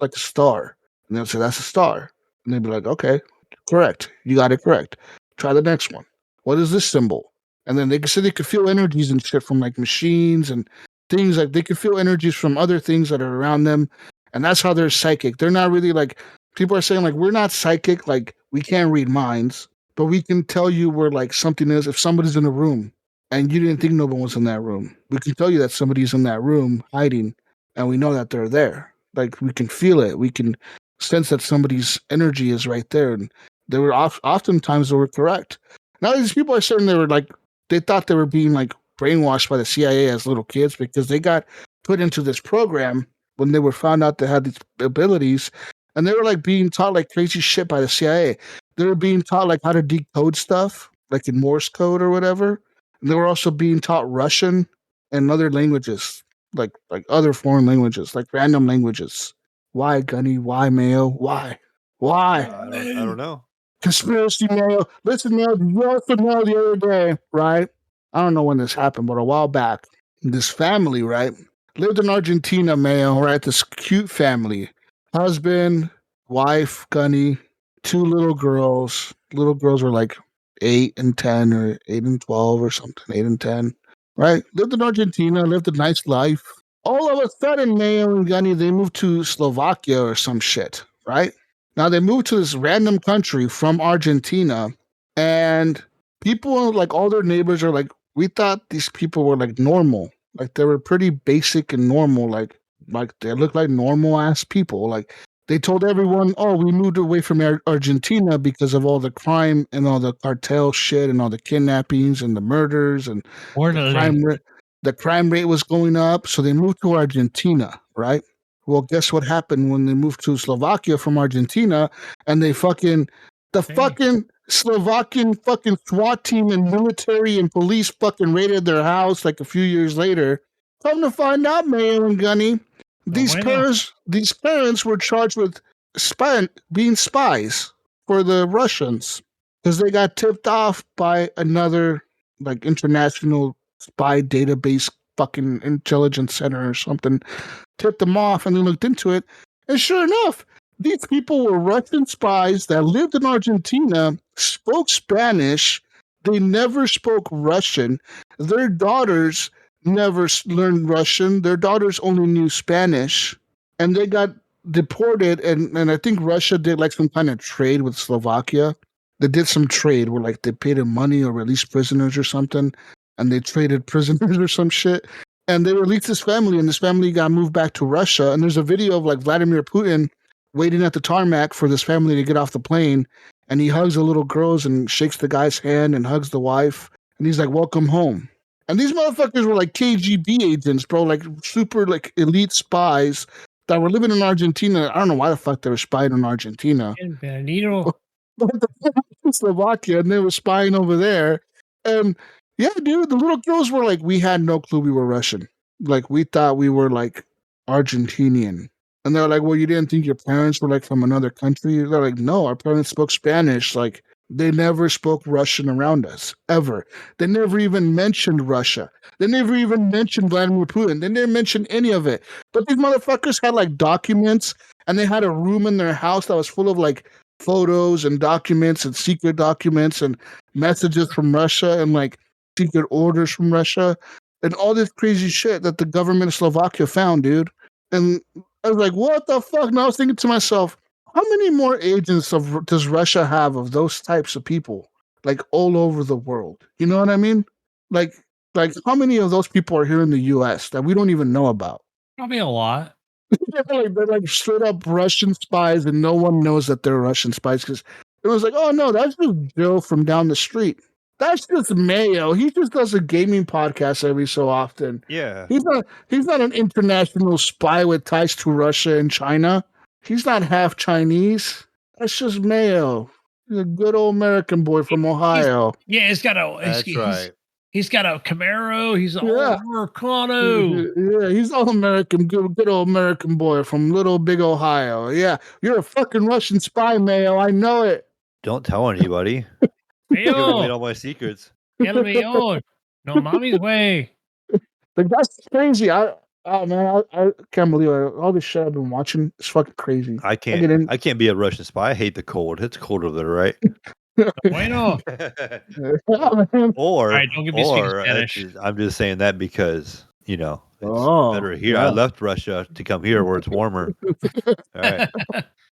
like a star. And they'll say, that's a star. And they'd be like, okay, correct. You got it correct. Try the next one. What is this symbol? And then they could say they could feel energies and shit from like machines and things like they could feel energies from other things that are around them. And that's how they're psychic. They're not really like, people are saying, like, we're not psychic. Like, we can't read minds, but we can tell you where like something is if somebody's in a room and you didn't think no one was in that room. We can tell you that somebody's in that room hiding, and we know that they're there. Like we can feel it. We can sense that somebody's energy is right there. And they were oftentimes they were correct. Now these people are saying they thought they were being like brainwashed by the CIA as little kids because they got put into this program when they were found out they had these abilities, and they were like being taught like crazy shit by the CIA. They were being taught like how to decode stuff, like in Morse code or whatever. And they were also being taught Russian and other languages, like other foreign languages, like random languages. Why, Gunny? Why, Mayo? Why? Why? I don't know. Conspiracy, Mayo. Listen, Mayo, you also know the other day, right? I don't know when this happened, but a while back, this family, right, lived in Argentina, Mayo, right? This cute family. Husband, wife, Gunny, two little girls. Little girls were like 8 and 10 or 8 and 12 or something, 8 and 10, right? Lived in Argentina, lived a nice life. All of a sudden, Mayo and Gunny, they moved to Slovakia or some shit, right? Now they moved to this random country from Argentina, and people, like all their neighbors, are like, we thought these people were like normal, like they were pretty basic and normal, like they look like normal ass people. Like they told everyone, oh, we moved away from Argentina because of all the crime and all the cartel shit and all the kidnappings and the murders and the crime rate was going up, so they moved to Argentina, right? Well, guess what happened when they moved to Slovakia from Argentina, and they fucking Slovakian fucking SWAT team and military and police fucking raided their house like a few years later. Come to find out, Mayo and Gunny, these parents were charged with being spies for the Russians because they got tipped off by another like international spy database fucking intelligence center or something, tipped them off, and they looked into it. And sure enough, these people were Russian spies that lived in Argentina, spoke Spanish. They never spoke Russian. Their daughters never learned Russian. Their daughters only knew Spanish. And they got deported. And I think Russia did like some kind of trade with Slovakia. They did some trade where like they paid them money or released prisoners or something. And they traded prisoners or some shit. And they released this family, and this family got moved back to Russia. And there's a video of like Vladimir Putin waiting at the tarmac for this family to get off the plane. And he hugs the little girls and shakes the guy's hand and hugs the wife. And he's like, welcome home. And these motherfuckers were like KGB agents, bro, like super like elite spies that were living in Argentina. I don't know why the fuck they were spying in Argentina. Slovakia, and they were spying over there. And yeah, dude, the little girls were like, we had no clue we were Russian. Like, we thought we were like Argentinian. And they're like, well, you didn't think your parents were like from another country? They're like, no, our parents spoke Spanish. Like, they never spoke Russian around us, ever. They never even mentioned Russia. They never even mentioned Vladimir Putin. They didn't mention any of it. But these motherfuckers had like documents, and they had a room in their house that was full of like photos and documents and secret documents and messages from Russia and like secret orders from Russia and all this crazy shit that the government of Slovakia found, dude. And I was like, what the fuck? And I was thinking to myself, how many more agents does Russia have of those types of people, like all over the world? You know what I mean? Like how many of those people are here in the U.S. that we don't even know about? Probably a lot. They're like straight up Russian spies, and no one knows that they're Russian spies because it was like, oh no, that's just Joe from down the street. That's just Mayo. He just does a gaming podcast every so often. Yeah. He's not an international spy with ties to Russia and China. He's not half Chinese. That's just Mayo. He's a good old American boy from Ohio. He's got a Camaro. He's all Americano. Yeah, he's all American, good old American boy from little big Ohio. Yeah, you're a fucking Russian spy, Mayo. I know it. Don't tell anybody. You're gonna read all my secrets. No mommy's way. Like, that's crazy. I can't believe it. All this shit I've been watching is fucking crazy. I can't be a Russian spy. I hate the cold. It's cold over there, right? Bueno. Or don't give me Spanish. I'm just saying that because it's better here. Yeah. I left Russia to come here where it's warmer. All right.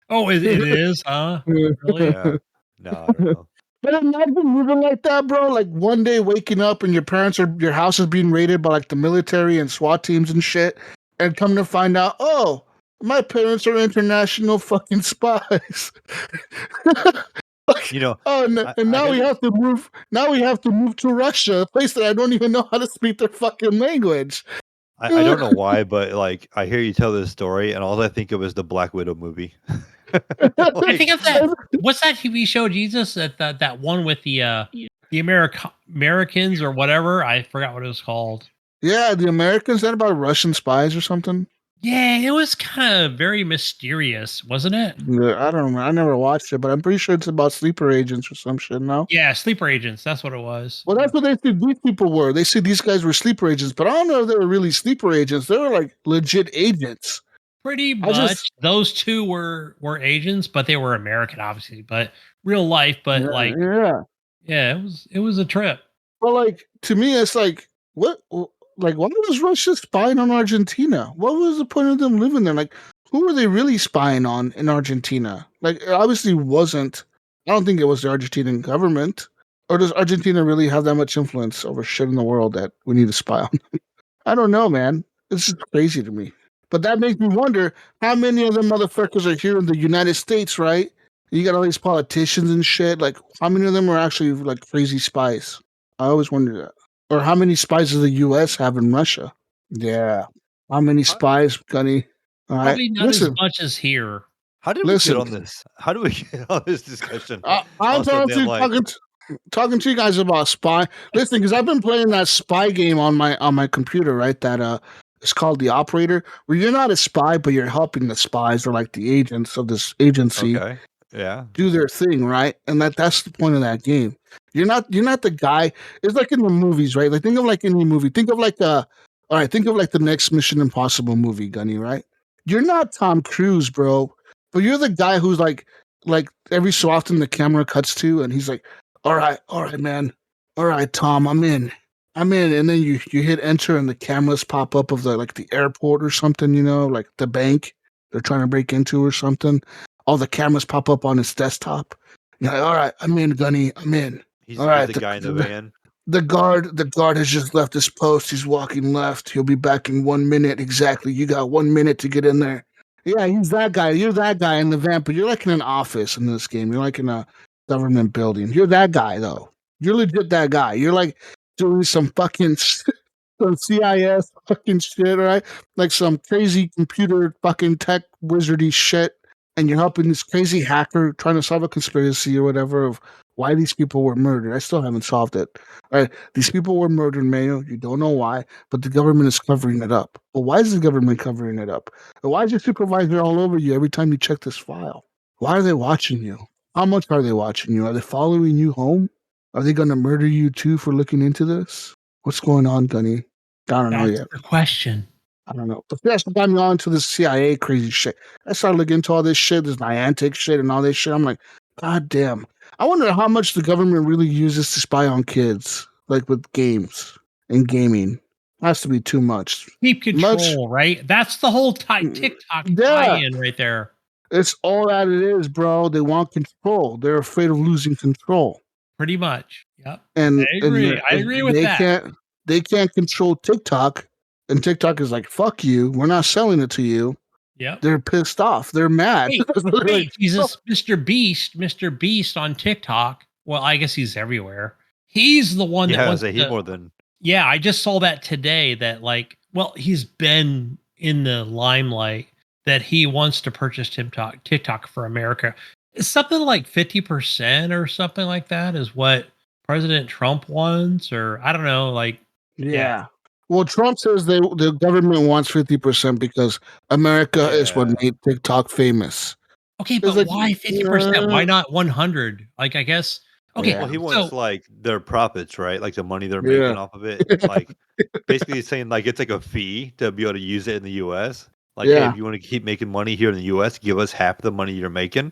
Oh, it is, huh? Really? Yeah. No, I don't know. But imagine living like that, bro. Like one day waking up and your house is being raided by like the military and SWAT teams and shit, and come to find out, oh, my parents are international fucking spies. Like, You know, oh, and I now we got have to move. Now we have to move to Russia, a place that I don't even know how to speak their fucking language. I don't know why, but like I hear you tell this story, and all I think of is the Black Widow movie. I Like, think of that. What's that TV show, Jesus? That one with the Americans or whatever. I forgot what it was called. Yeah, the Americans. That about Russian spies or something? Yeah, it was kind of very mysterious, wasn't it? Yeah, I don't know. I never watched it, but I'm pretty sure it's about sleeper agents or some shit. No. Yeah, sleeper agents. That's what it was. Well, that's what they said these people were. They said these guys were sleeper agents, but I don't know if they were really sleeper agents. They were like legit agents. Pretty I much. just, Those two were agents, but they were American, obviously, but real life. But like, yeah. yeah, it was a trip. But like to me, it's like what? Like, why was Russia spying on Argentina? What was the point of them living there? Like, who were they really spying on in Argentina? Like, it obviously wasn't. I don't think it was the Argentinian government. Or does Argentina really have that much influence over shit in the world that we need to spy on? I don't know, man. It's just crazy to me. But that makes me wonder how many of them motherfuckers are here in the United States, right? You got all these politicians and shit. Like, how many of them are actually like crazy spies? I always wonder that. Or how many spies does the U.S. have in Russia? Yeah. How many how, spies, Gunny? All right. Probably not as Listen, much as here. how did we get listen. on this? How do we get on this discussion? I'm On something like, talking to you guys about spy. Listen, because I've been playing that spy game on my computer, right? That it's called the Operator, where you're not a spy, but you're helping the spies or like the agents of this agency okay, yeah, do their thing, right? And that's the point of that game. You're not the guy. It's like in the movies, right? Like think of like any movie. Think of like all right, think of like the next Mission Impossible movie, Gunny, right? You're not Tom Cruise, bro, but you're the guy who's like every so often the camera cuts to and he's like, all right, man. All right, Tom, I'm in. I'm in. And then you hit enter and the cameras pop up of the like the airport or something, like the bank they're trying to break into or something. All the cameras pop up on his desktop. You're like, all right, I'm in, Gunny. I'm in. All he's right, the guy in the the, van. the guard has just left his post. He's walking left. He'll be back in 1 minute exactly. You got 1 minute to get in there. Yeah, he's that guy. You're that guy in the van, but you're like in an office in this game. You're like in a government building. You're that guy though. You're legit that guy. You're like doing some fucking some CIS fucking shit, right? Like some crazy computer fucking tech wizardy shit, and you're helping this crazy hacker trying to solve a conspiracy or whatever of why these people were murdered. I still haven't solved it. Right? These people were murdered, Mayo. You don't know why, but the government is covering it up. But why is the government covering it up? And why is your supervisor all over you every time you check this file? Why are they watching you? How much are they watching you? Are they following you home? Are they going to murder you too for looking into this? What's going on, Gunny? I don't know That's yet. the question. I don't know. But that's what got me on to this CIA crazy shit. I started looking into all this shit, this Niantic shit and all this shit. I'm like, God damn. I wonder how much the government really uses to spy on kids, like with games and gaming. Has to be too much. Keep control, right? That's the whole TikTok Yeah. tie-in right there. It's all that it is, bro. They want control. They're afraid of losing control. Pretty much. Yep. And I agree. I agree with that. They can't control TikTok, and TikTok is like, "Fuck you. We're not selling it to you." Yep. They're pissed off. They're mad. Wait, Jesus, Mr. Beast on TikTok. Well, I guess he's everywhere. He's the one that Yeah, wants he's to, more than. yeah, I just saw that today that like, well, he's been in the limelight that he wants to purchase TikTok for America. It's something like 50% or something like that is what President Trump wants, or I don't know, like Yeah. Well, Trump says the government wants 50% because America is what made TikTok famous. okay, It's but like, why 50%? Why not 100? Like, I guess okay. Yeah. Well, he wants So like their profits, right? Like the money they're making off of it. Like basically saying like it's like a fee to be able to use it in the US. Like, hey, if you want to keep making money here in the US, give us half the money you're making.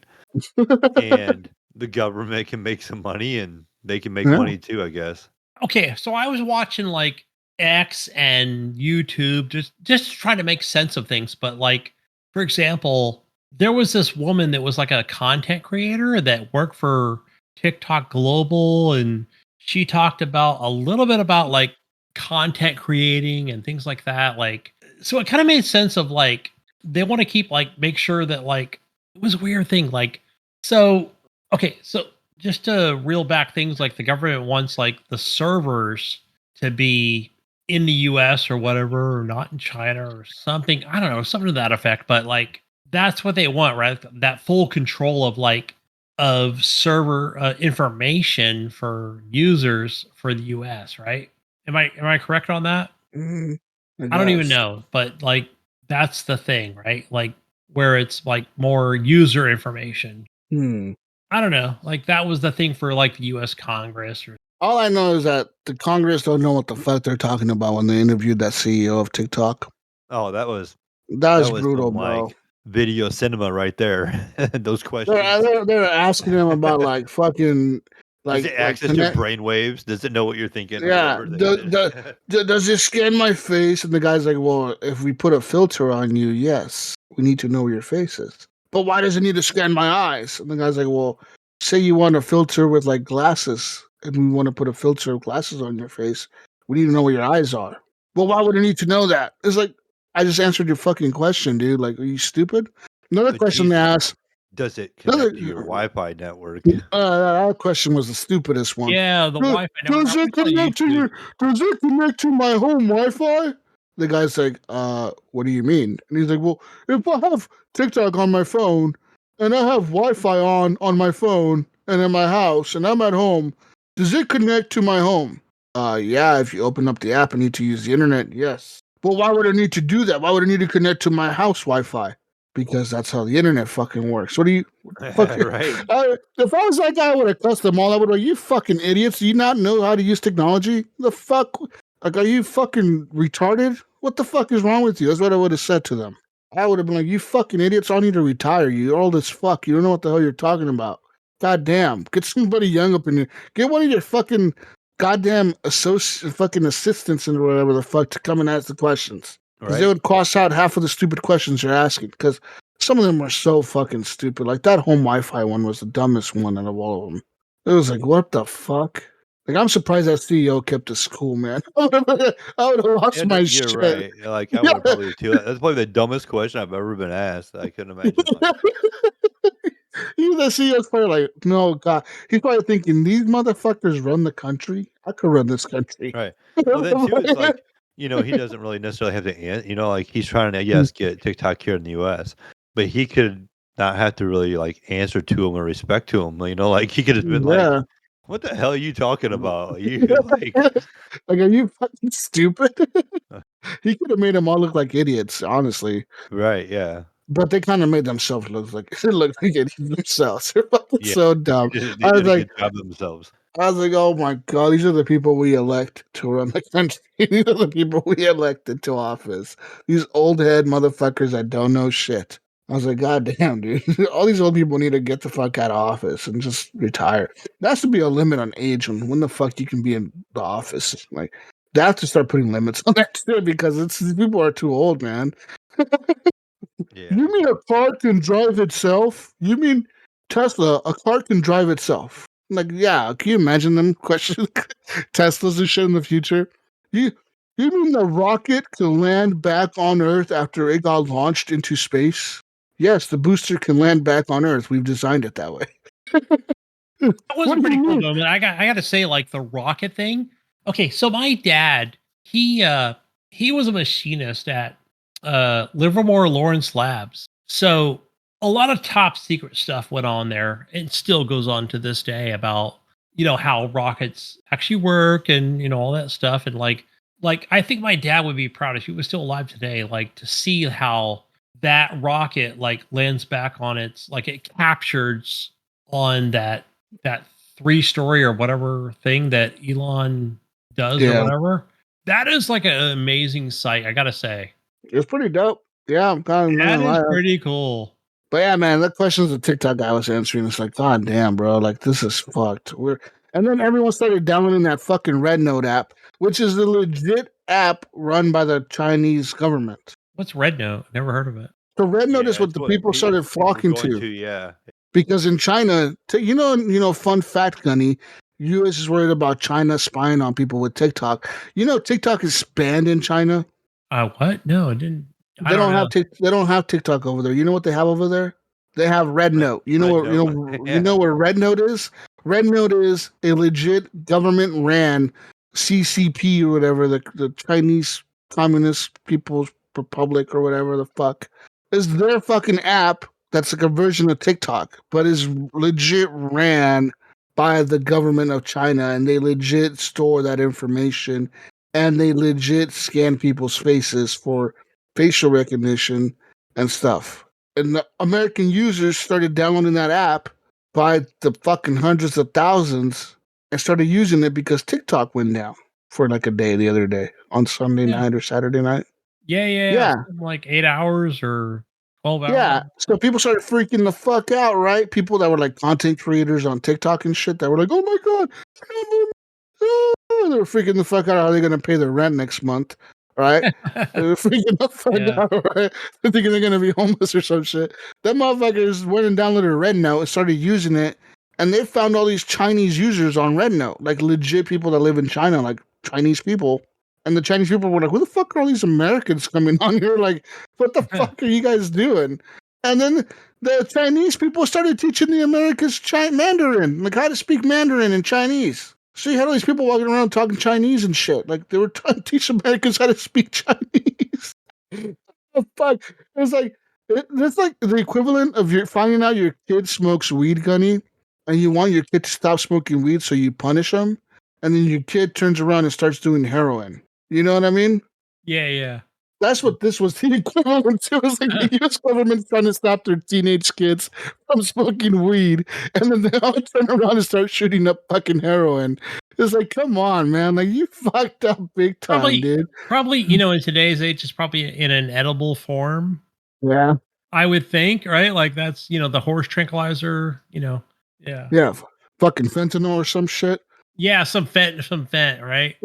And the government can make some money and they can make money too, I guess. okay, so I was watching like X and YouTube just trying to make sense of things, but like for example, there was this woman that was like a content creator that worked for TikTok Global, and she talked about a little bit about like content creating and things like that. Like, so it kind of made sense of like they want to keep like make sure that like it was a weird thing. Like, so okay, so just to reel back things, like the government wants like the servers to be in the US or whatever, or not in China or something. I don't know, something to that effect. But like that's what they want, right? That full control of like of server information for users for the US, right? Am I correct on that? Mm, I I don't even guess. know, but like that's the thing, right? Like where it's like more user information. Hmm. I don't know. Like that was the thing for like the US Congress or All I know is that the Congress don't know what the fuck they're talking about when they interviewed that CEO of TikTok. Oh, that was That that was was brutal, some bro. like video cinema right there. Those They're, questions. they're, they're asking him about like fucking Does it like access your connect. brain waves? Does it know what you're thinking or Yeah, whatever? They said. does it scan my face? And the guy's like, well, if we put a filter on you, yes, we need to know where your face is. But why does it need to scan my eyes? And the guy's like, well, say you want a filter with like glasses, and we want to put a filter of glasses on your face. We need to know where your eyes are. Well, why would it need to know that? It's like, I just answered your fucking question, dude. Like, are you stupid? Another But question they Jesus, asked. does it Another, connect to your Wi-Fi network? that question was the stupidest one. yeah, the Does, Wi-Fi network. does I'm it telling you, connect to dude. your? Does it connect to my home Wi-Fi? The guy's like, what do you mean? And he's like, well, if I have TikTok on my phone and I have Wi-Fi on my phone and in my house and I'm at home, does it connect to my home? Yeah. If you open up the app and need to use the internet, yes. Well, why would I need to do that? Why would I need to connect to my house Wi-Fi? Because that's how the internet fucking works. What do you fucking? Right. If I was that guy, I would have cussed them all. I would have, you fucking idiots. Do you not know how to use technology? The fuck? Like, are you fucking retarded? What the fuck is wrong with you? That's what I would have said to them. I would have been like, you fucking idiots. I need to retire you. You're old as fuck. You don't know what the hell you're talking about. God damn. Get somebody young up in here. Get one of your fucking goddamn fucking assistants and whatever the fuck to come and ask the questions. Because they Right. would cross out half of the stupid questions you're asking. Because some of them are so fucking stupid. Like that home Wi-Fi one was the dumbest one out of all of them. It was like, what the fuck? Like, I'm surprised that CEO kept his cool, man. I would have lost Yeah, no, my you're shit. right. Like I would have probably too. That's probably the dumbest question I've ever been asked. I couldn't imagine like He's the CEO's probably like, no, God. He's probably thinking, these motherfuckers run the country. I could run this country. right. Well, then too, it's like he doesn't really necessarily have to like he's trying to get TikTok here in the U.S., but he could not have to really like answer to him or respect to him. Like he could have been like, Yeah. "What the hell are you talking about? You like Like, are you fucking stupid? uh, He could have made them all look like idiots, honestly. right? Yeah, But they kind of made themselves look like idiots themselves. They're fucking yeah." so dumb. They I was did a like, good job themselves. oh my god, these are the people we elect to run the country. These are the people we elected to office. These old head motherfuckers that don't know shit. I was like, God damn, dude. All these old people need to get the fuck out of office and just retire. There has to be a limit on age when the fuck you can be in the office. Like, they have to start putting limits on that too because these people are too old, man. Yeah, You mean a car can drive itself? You mean Tesla, a car can drive itself? Like, yeah, can you imagine them questioning Teslas and shit in the future? You you mean the rocket can land back on Earth after it got launched into space? Yes, the booster can land back on Earth. We've designed it that way. That was What do you pretty cool mean? though. Man, I got to say, like the rocket thing. Okay, so my dad, he was a machinist at Livermore Lawrence Labs. So a lot of top secret stuff went on there. It still goes on to this day about how rockets actually work and all that stuff. And like I think my dad would be proud if he was still alive today, like to see how that rocket like lands back on its like it captures on that 3-story or whatever thing that Elon does or Yeah, whatever. That is like an amazing sight, I gotta say. it's pretty dope. Yeah, I'm kind of not That gonna is lie. pretty cool. But yeah, man, the questions the TikTok guy was answering, it's like, God damn, bro, like this is fucked. And then everyone started downloading that fucking Red Note app, which is the legit app run by the Chinese government. What's Red Note? Never heard of it. So Red Note yeah. is what That's the what people started people were flocking going to. to. Yeah, Because in China, fun fact, Gunny, U.S. is worried about China spying on people with TikTok. You know, TikTok is banned in China. What? No, it didn't. I They don't don't know. have they don't have TikTok over there. You know what they have over there? They have Red Note. You know Red what Note. you know where Red Note is? Red Note is a legit government ran CCP or whatever, the Chinese Communist People's Republic or whatever the fuck. Is their fucking app that's like a version of TikTok, but is legit ran by the government of China, and they legit store that information, and they legit scan people's faces for facial recognition and stuff. And the American users started downloading that app by the fucking hundreds of thousands and started using it because TikTok went down for like a day the other day on Sunday Yeah. night or Saturday night. Yeah. Something like 8 hours or 12 hours. Yeah. So people started freaking the fuck out, right? People that were like content creators on TikTok and shit that were like, oh my God. They were freaking the fuck out. How are they going to pay their rent next month? Right? They're freaking the fuck Yeah. out, right? They're thinking they're going to be homeless or some shit. That motherfuckers went and downloaded Red Note and started using it. And they found all these Chinese users on Red Note, like legit people that live in China, like Chinese people. And the Chinese people were like, who the fuck are all these Americans coming on here? Like, what the fuck are you guys doing? And then the Chinese people started teaching the Americans Mandarin, like how to speak Mandarin in Chinese. So you had all these people walking around talking Chinese and shit. Like they were trying to teach Americans how to speak Chinese. The fuck? It's like it's like the equivalent of your finding out your kid smokes weed, Gunny, and you want your kid to stop smoking weed, so you punish him, and then your kid turns around and starts doing heroin. You know what I mean? Yeah. That's what this was the equivalent to. It was like the U.S. government trying to stop their teenage kids from smoking weed, and then they all turn around and start shooting up fucking heroin. It's like, come on, man! Like you fucked up big time, dude. Probably, in today's age, it's probably in an edible form. Yeah, I would think, right? Like that's, the horse tranquilizer, Yeah. yeah, fucking fentanyl or some shit. Yeah, some fent, right?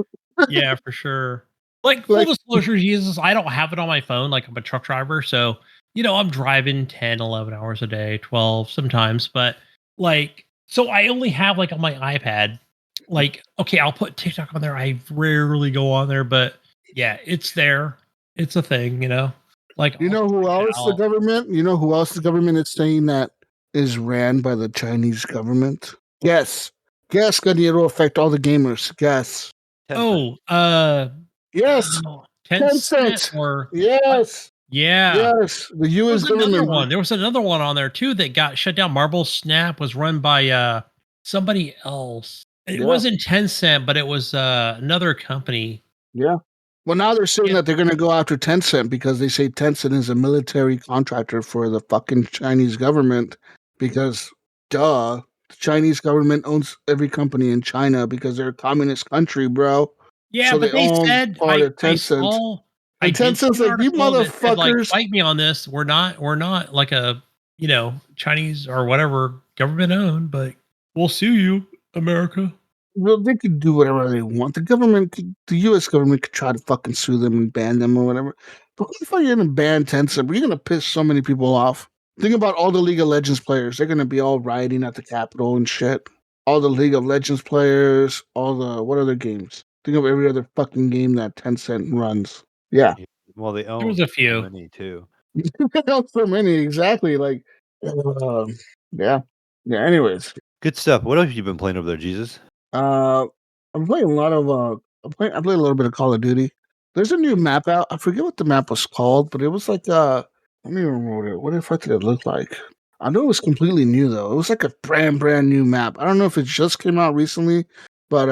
Yeah, for sure. Like full Like, disclosure, Jesus, I don't have it on my phone. Like I'm a truck driver, so I'm driving 10, 11 hours a day, 12 sometimes, but like so I only have like on my iPad, like, okay, I'll put TikTok on there. I rarely go on there, but yeah, it's there. It's a thing. Like you I'll know who check it else the out. government? You know who else the government is saying that is ran by the Chinese government? Guess, guess, gonna it'll affect all the gamers. Guess. Oh, Yes, 10 cent Tencent. or what? Yes. Yeah. Yes, the There U.S. was another government. one. There was another one on there too that got shut down. Marble Snap was run by somebody else. It Yeah, wasn't Tencent, but it was another company. yeah. Well, now they're saying Yeah. that they're going to go after Tencent because they say Tencent is a military contractor for the fucking Chinese government. Because, duh, the Chinese government owns every company in China because they're a communist country, bro. Yeah, So but they they own said part of Tencent. I And did see Tencent's an like, you article that said like motherfuckers. fight me on this. We're not like a Chinese or whatever government owned, but we'll sue you, America. Well, they could do whatever they want. The U.S. government could try to fucking sue them and ban them or whatever. But what if you're going to ban Tencent? We're going to piss so many people off. Think about all the League of Legends players. They're going to be all rioting at the Capitol and shit. All the League of Legends players, what other games? Think of every other fucking game that Tencent runs. Yeah. Well, they There was own a so few. many too. So many, exactly. Like, yeah. Yeah, anyways. Good stuff. What else have you been playing over there, Jesus? Uh, I'm playing a lot of I played a little bit of Call of Duty. There's a new map out. I forget what the map was called, but it was like let me remember what the fuck did it look like? I know it was completely new though. It was like a brand new map. I don't know if it just came out recently, but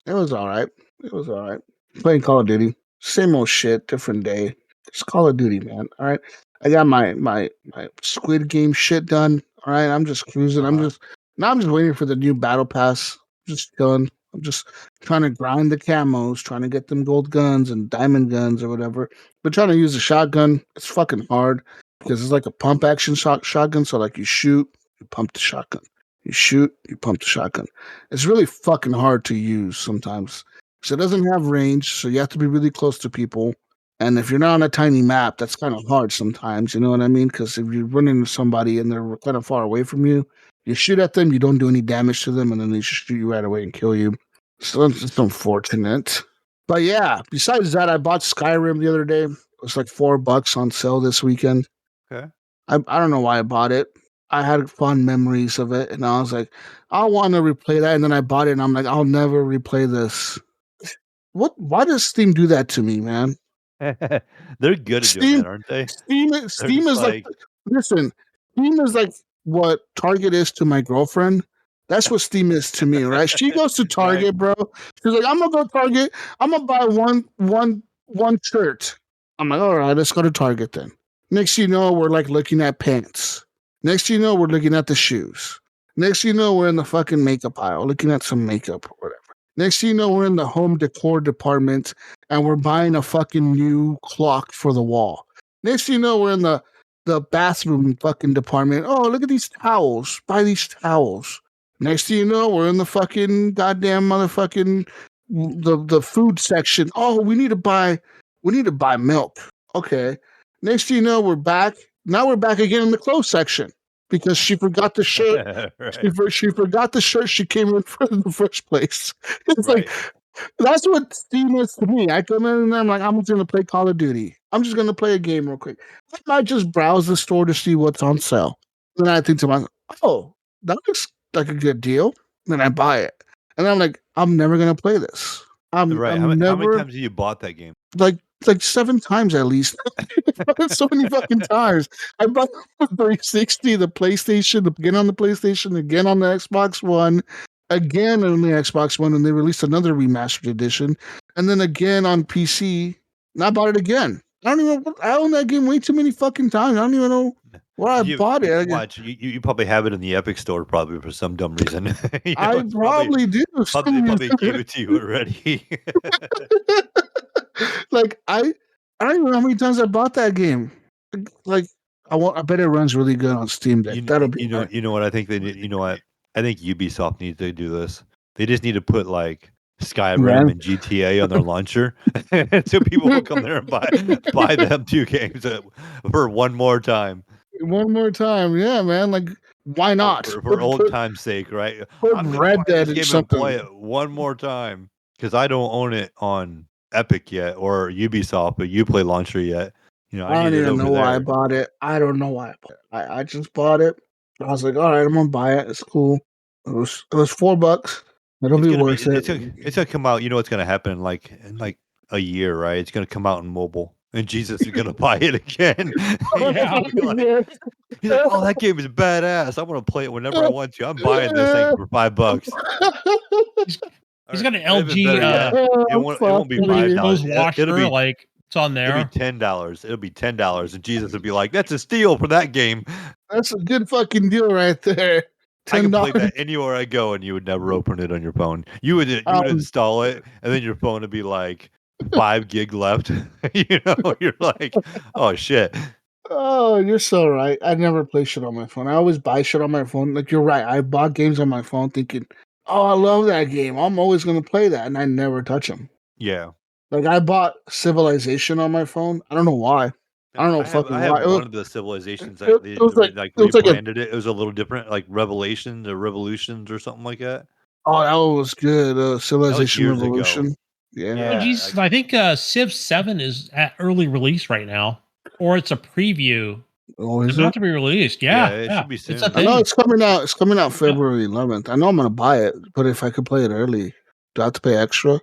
it was all right. It was all right. Playing Call of Duty, same old shit, different day. It's Call of Duty, man. All right. I got my Squid Game shit done. All right. I'm just cruising. Uh-huh. I'm just waiting for the new battle pass. Just chilling. I'm just trying to grind the camos, trying to get them gold guns and diamond guns or whatever. But trying to use a shotgun, it's fucking hard because it's like a pump action shotgun. So like you shoot, you pump the shotgun. You shoot, you pump the shotgun. It's really fucking hard to use sometimes. So it doesn't have range, so you have to be really close to people. And if you're not on a tiny map, that's kind of hard sometimes. You know what I mean? Because if you run into somebody and they're kind of far away from you, you shoot at them, you don't do any damage to them, and then they just shoot you right away and kill you. So it's unfortunate. But yeah, besides that, I bought Skyrim the other day. It was like $4 on sale this weekend. Okay. I don't know why I bought it. I had fond memories of it, and I was like, I want to replay that. And then I bought it, and I'm like, I'll never replay this. What? Why does Steam do that to me, man? They're good at doing Steam, that, aren't they? They're Steam just is like, listen, Steam is like what Target is to my girlfriend. That's what Steam is to me, right? She goes to Target, bro. She's like, I'm gonna go to Target. I'm gonna buy one shirt. I'm like, all right, let's go to Target then. Next you know, we're like looking at pants. Next you know, we're looking at the shoes. Next you know, we're in the fucking makeup aisle, looking at some makeup or whatever. Next you know, we're in the home decor department and we're buying a fucking new clock for the wall. Next you know, we're in the bathroom fucking department. Oh, look at these towels. Buy these towels. Next thing you know, we're in the fucking goddamn motherfucking the food section. Oh, we need to buy milk. Okay. Next thing you know, we're back. Now we're back again in the clothes section because she forgot the shirt. Right. She forgot the shirt she came in for in the first place. It's Right. like that's what Steam is to me. I come in and I'm like, I'm just gonna play Call of Duty. I'm just gonna play a game real quick. I might just browse the store to see what's on sale. Then I think to myself, oh, that looks like a good deal. Then I buy it. And I'm like, I'm never gonna play this. Right. I'm How many never times have you bought that game? like 7 times at least. I bought it so many fucking times. I bought the 360, the PlayStation, again on the PlayStation, again on the Xbox One, again on the Xbox One, and they released another remastered edition, and then again on PC. And I bought it again. I don't even. I own that game way too many fucking times. I don't even know where I bought it. Watch, you probably have it in the Epic Store probably for some dumb reason. I It's probably do. they probably gave it to you already. Like I don't even know how many times I bought that game. Like I bet it runs really good on Steam Deck. That'll be right. You know what I think they need. You know what I think Ubisoft needs to do this. They just need to put like Skyrim Right. and GTA on their launcher, so people will come there and buy them 2 games for one more time. One more time, yeah, man. Like, why not? For old time's sake, right? Put I'm gonna Red buy Dead this or game and play something. it one more time because I don't own it on Epic yet or Ubisoft, but Uplay launcher yet. You know, I I need don't it even over know why I there. bought it. I don't know why I bought it. I just bought it. I was like, all right, I'm gonna buy it. It's cool. It was $4. It'll It's be gonna be worth it. it's gonna come out. You know what's gonna happen in like a year, right? It's gonna come out in mobile, and Jesus is gonna buy it again. Yeah. He's like, oh, that game is badass. I want to play it whenever I want to. I'm buying this thing for $5. He's got an Or even LG better yet, it won't be LG $5. clothes washer, It'll be like it's on there. $10. It'll be $10, and Jesus would be like, "That's a steal for that game. That's a good fucking deal right there. I can play $10. that anywhere I go." And you would never open it on your phone. You would Um, install it, and then your phone would be like 5 gig left. You're like, "Oh shit." oh, you're so right. I never play shit on my phone. I always buy shit on my phone. Like you're right. I bought games on my phone thinking, oh, I love that game. I'm always gonna play that, and I never touch them. Yeah, Like I bought Civilization on my phone. I don't know why. I don't know I fucking have why. one of the civilizations that It was like like it was like a rebranded it. It was a little different, like Revelations or Revolutions or something like that. oh that one was good. That was Civilization years ago. Revolution. Oh, Yeah. Jesus, I think Civ 7 is at early release right now, or it's a preview. Oh, It's is it? about to be released. Yeah, Yeah, it yeah. should be It's a soon. I know thing. it's coming out. It's coming out Yeah. February 11th. I know I'm gonna buy it, but if I could play it early, do I have to pay extra?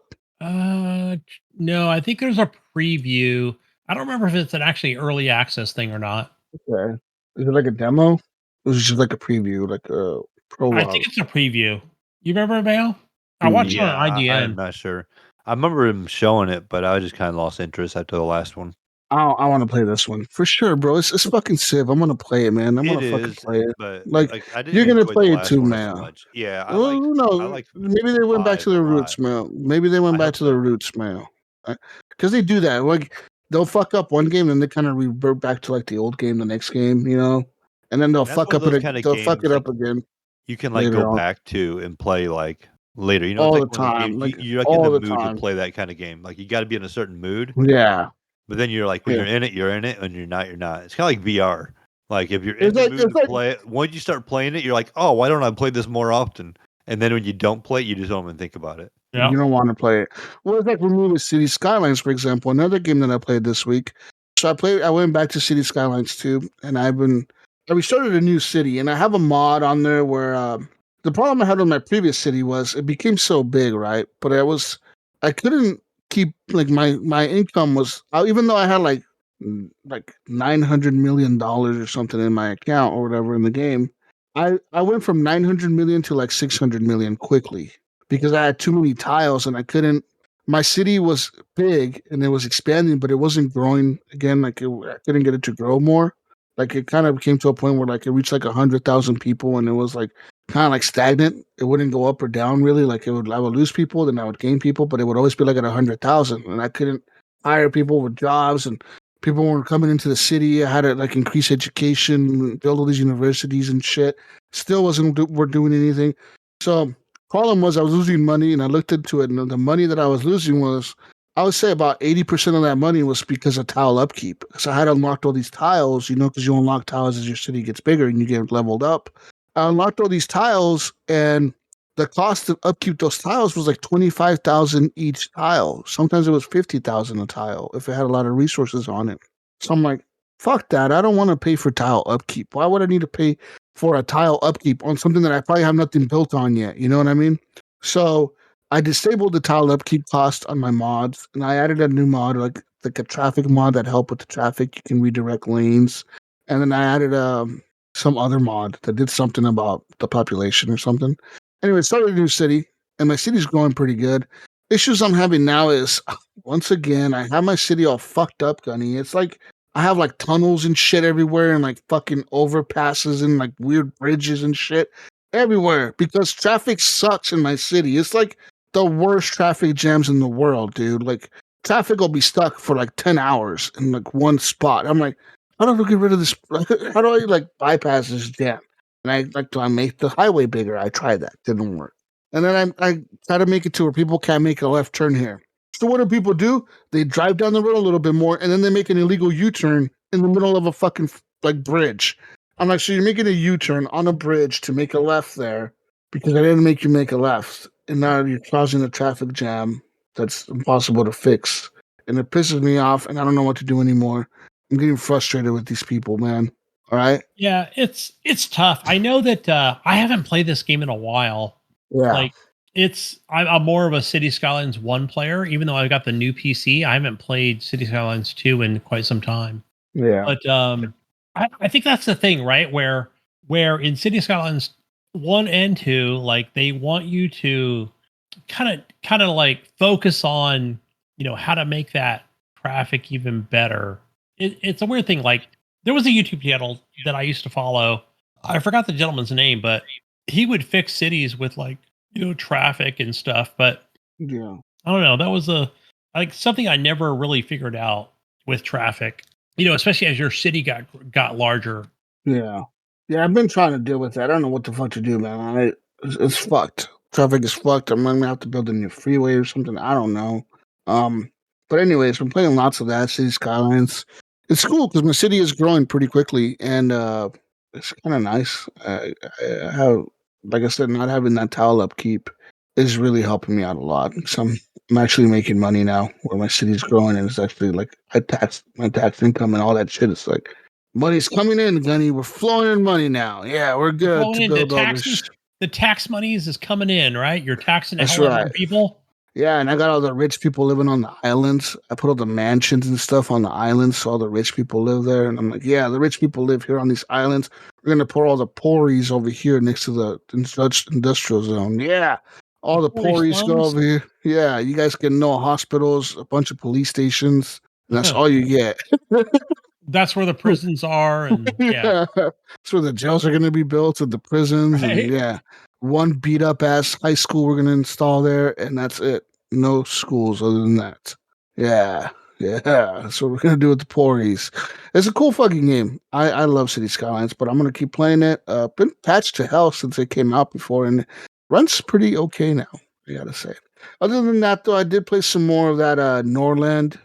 No, I think there's a preview. I don't remember if it's an actually early access thing or not. Okay. Is it like a demo? Or is it just like a preview, like a I prologue? think it's a preview. You remember, Mayo? I watched it Yeah, on I'm IGN. not sure. I remember him showing it, but I just kind of lost interest after the last one. I want to play this one for sure, bro. It's fucking Civ. I'm gonna play it, man. I'm It gonna fucking is, play it. but Like like I didn't you're gonna enjoy the play it last too, one as man. much. Yeah, Well, I no, like maybe they went back to 5 a their lot. roots, man. Maybe they went I back hope to their so. roots, man. Because they do that. Like they'll fuck up one game and they kind of revert back to like the old game, the next game, and then they'll And that's fuck one of up those it. kind of They'll fuck games it like up again you can like go later on, back to and play like later. You know, it's all like the one of those time, games like you're like in all the the mood to time. play that kind of game. Like you got to be in a certain mood. Yeah, But then you're like, when Yeah. you're in it, you're in it. When you're not, you're not. It's kind of like VR. Like if you're in It's the like mood it's to like play it, once you start playing it, you're like, oh, why don't I play this more often? And then when you don't play it, you just don't even think about it. Yeah. you don't want to play it. Well, it's like with me with City Skylines, for example, another game that I played this week. So I went back to City Skylines 2, and I restarted a new city, and I have a mod on there where the problem I had with my previous city was it became so big, right? But I couldn't keep like my income was even though I had like $900 million or something in my account or whatever in the game. I went from 900 million to like 600 million quickly because I had too many tiles and I couldn't. My city was big and it was expanding, but it wasn't growing again. I couldn't get it to grow more. Like it kind of came to a point where like it reached like 100,000 people and it was like kind of like stagnant. It wouldn't go up or down really. Like I would lose people, then I would gain people, but it would always be like at 100,000, and I couldn't hire people with jobs and people weren't coming into the city. I had to like increase education, build all these universities and shit. Still we're doing anything. So problem was I was losing money, and I looked into it, and the money that I was losing was I would say about 80% of that money was because of tile upkeep. So I had unlocked all these tiles, because you unlock tiles as your city gets bigger and you get leveled up. I unlocked all these tiles, and the cost to upkeep those tiles was like 25,000 each tile. Sometimes it was 50,000 a tile if it had a lot of resources on it. So I'm like, fuck that. I don't want to pay for tile upkeep. Why would I need to pay for a tile upkeep on something that I probably have nothing built on yet? You know what I mean? So I disabled the tile upkeep cost on my mods, and I added a new mod, like a traffic mod that helped with the traffic. You can redirect lanes, and then I added some other mod that did something about the population or something. Anyway, started a new city, and my city's growing pretty good. Issues I'm having now is once again I have my city all fucked up, Gunny. It's like I have like tunnels and shit everywhere, and like fucking overpasses and like weird bridges and shit everywhere because traffic sucks in my city. It's like the worst traffic jams in the world, dude. Like traffic will be stuck for like 10 hours in like one spot. I'm like, how do I get rid of this? How do I like bypass this jam? And do I make the highway bigger? I tried that, didn't work. And then I try to make it to where people can't make a left turn here. So what do people do? They drive down the road a little bit more, and then they make an illegal U-turn in the middle of a fucking like bridge. I'm like, so you're making a U-turn on a bridge to make a left there because I didn't make you make a left, and now you're causing a traffic jam that's impossible to fix, and it pisses me off, and I don't know what to do anymore. I'm getting frustrated with these people, man. All right. Yeah, it's tough. I know that I haven't played this game in a while. Yeah. Like I'm more of a City Skylines 1 player, even though I've got the new PC. I haven't played City Skylines 2 in quite some time. Yeah. But I think that's the thing, right? Where in City Skylines 1 and 2, like they want you to kind of like focus on, how to make that traffic even better. It's a weird thing. Like there was a YouTube channel that I used to follow. I forgot the gentleman's name, but he would fix cities with like, traffic and stuff. But Yeah. I don't know. That was something I never really figured out with traffic. Especially as your city got larger. Yeah. Yeah, I've been trying to deal with that. I don't know what the fuck to do, man. It's fucked. Traffic is fucked. I'm gonna have to build a new freeway or something. I don't know. But anyways, I'm playing lots of that, City Skylines. It's cool because my city is growing pretty quickly, and it's kind of nice. I have, like I said, not having that tile upkeep is really helping me out a lot. So I'm actually making money now, where my city's growing, and it's actually like my tax income and all that shit. It's like money's coming in, Gunny. We're flowing in money now. Yeah, we're good Flowing to in, the build all taxes, this. the tax monies is coming in, right? You're taxing the That's hell out of right. them people. Yeah, and I got all the rich people living on the islands. I put all the mansions and stuff on the islands, so all the rich people live there. And I'm like, yeah, the rich people live here on these islands. We're gonna pour all the pories over here next to the industrial zone. Yeah, all the Tory pories go slums. over here. Yeah, you guys get no hospitals, a bunch of police stations, and that's all you get. That's where the prisons are, and yeah, Yeah, that's where the jails are gonna be built and the prisons, and right. yeah, one beat up ass high school we're gonna install there, and that's it. No schools other than that. Yeah, yeah, that's what we're gonna do with the Pories. It's a cool fucking game. I love City Skylines, but I'm gonna keep playing it. Been patched to hell since it came out before, and it runs pretty okay now. I gotta say. Other than that, though, I did play some more of that Norland.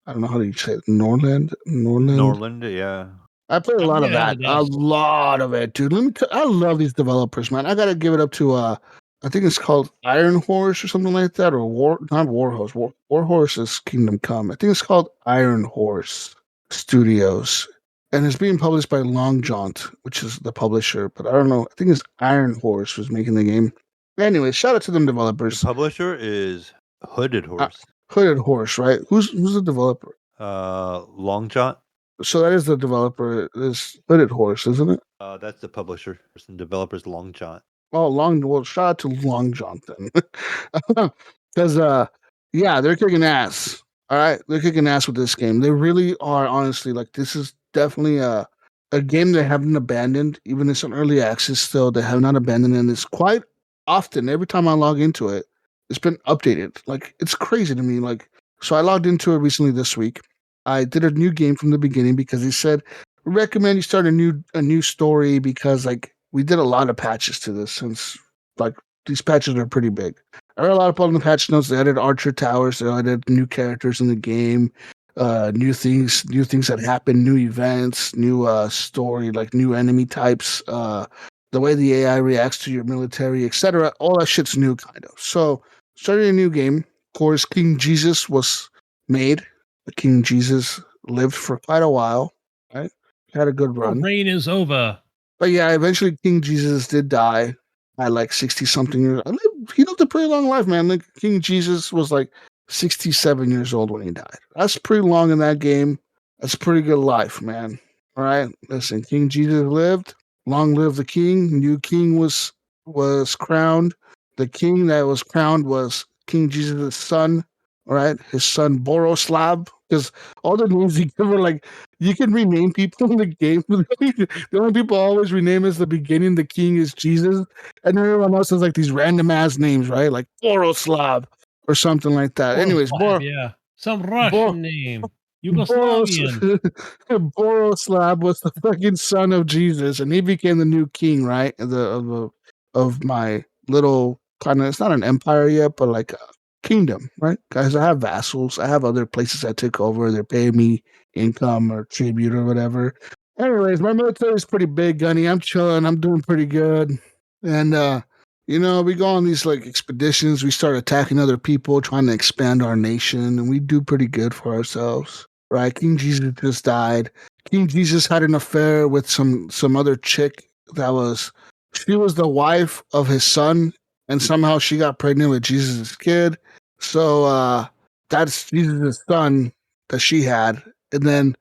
I don't know how do you say it. Norland. Norland, yeah. I played a I'm lot of gonna have that. a A guess. lot of it, dude. I love these developers, man. I gotta give it up to I think it's called Iron Horse or something like that, or not War Horse. War Horse is Kingdom Come. I think it's called Iron Horse Studios. And it's being published by Long Jaunt, which is the publisher, but I don't know. I think it's Iron Horse who's making the game. Anyway, shout out to them The developers. publisher is Hooded Horse. Hooded Horse, right? Who's the developer? Long John. So that is the developer. Is Hooded Horse, isn't it? That's the publisher. And developer's Long John. Oh, well, shout out to Long John then. Because, yeah, they're kicking ass. All right. They're kicking ass with this game. They really are, honestly. Like, this is definitely a game they haven't abandoned. Even it's an early access still, they have not abandoned it. And it's quite often, every time I log into it, it's been updated. Like, it's crazy to me. Like, so I logged into it recently this week. I did a new game from the beginning because he said, recommend you start a new story because, like, we did a lot of patches to this since, like, these patches are pretty big. I read a lot on the patch notes. They added Archer Towers. They added new characters in the game, new things that happen, new events, new story, like new enemy types, the way the AI reacts to your military, etc. All that shit's new, kind of. So, starting a new game. Of course, King Jesus was made. The King Jesus lived for quite a while, right? Had a good The run. reign is over. But yeah, eventually King Jesus did die at like 60 something years. He lived a pretty long life, man. Like King Jesus was like 67 years old when he died. That's pretty long in that game. That's a pretty good life, man. All right. Listen, King Jesus lived. Long live the king. New king was crowned. The king that was crowned was King Jesus' son. All right. His son Boroslav. Because all the names he give are like you can rename people in the game. The only people always rename is the beginning. The king is Jesus, and then everyone else has like these random ass names, right? Like Boroslav or something like that. Anyways, Boroslav, yeah. Some Bor- Russian name. Boros Yugoslavian. Boroslav was the fucking son of Jesus, and he became the new king, right? Of my little kind of, it's not an empire yet, but like a kingdom, right? Guys, I have vassals. I have other places I took over. They're paying me income or tribute or whatever. Anyways, my military is pretty big, Gunny. I'm chilling. I'm doing pretty good, and we go on these like expeditions. We start attacking other people, trying to expand our nation, and we do pretty good for ourselves. Right? King Jesus just died. King Jesus had an affair with some other chick she was the wife of his son, and somehow she got pregnant with Jesus' kid. So that's Jesus' son that she had. And then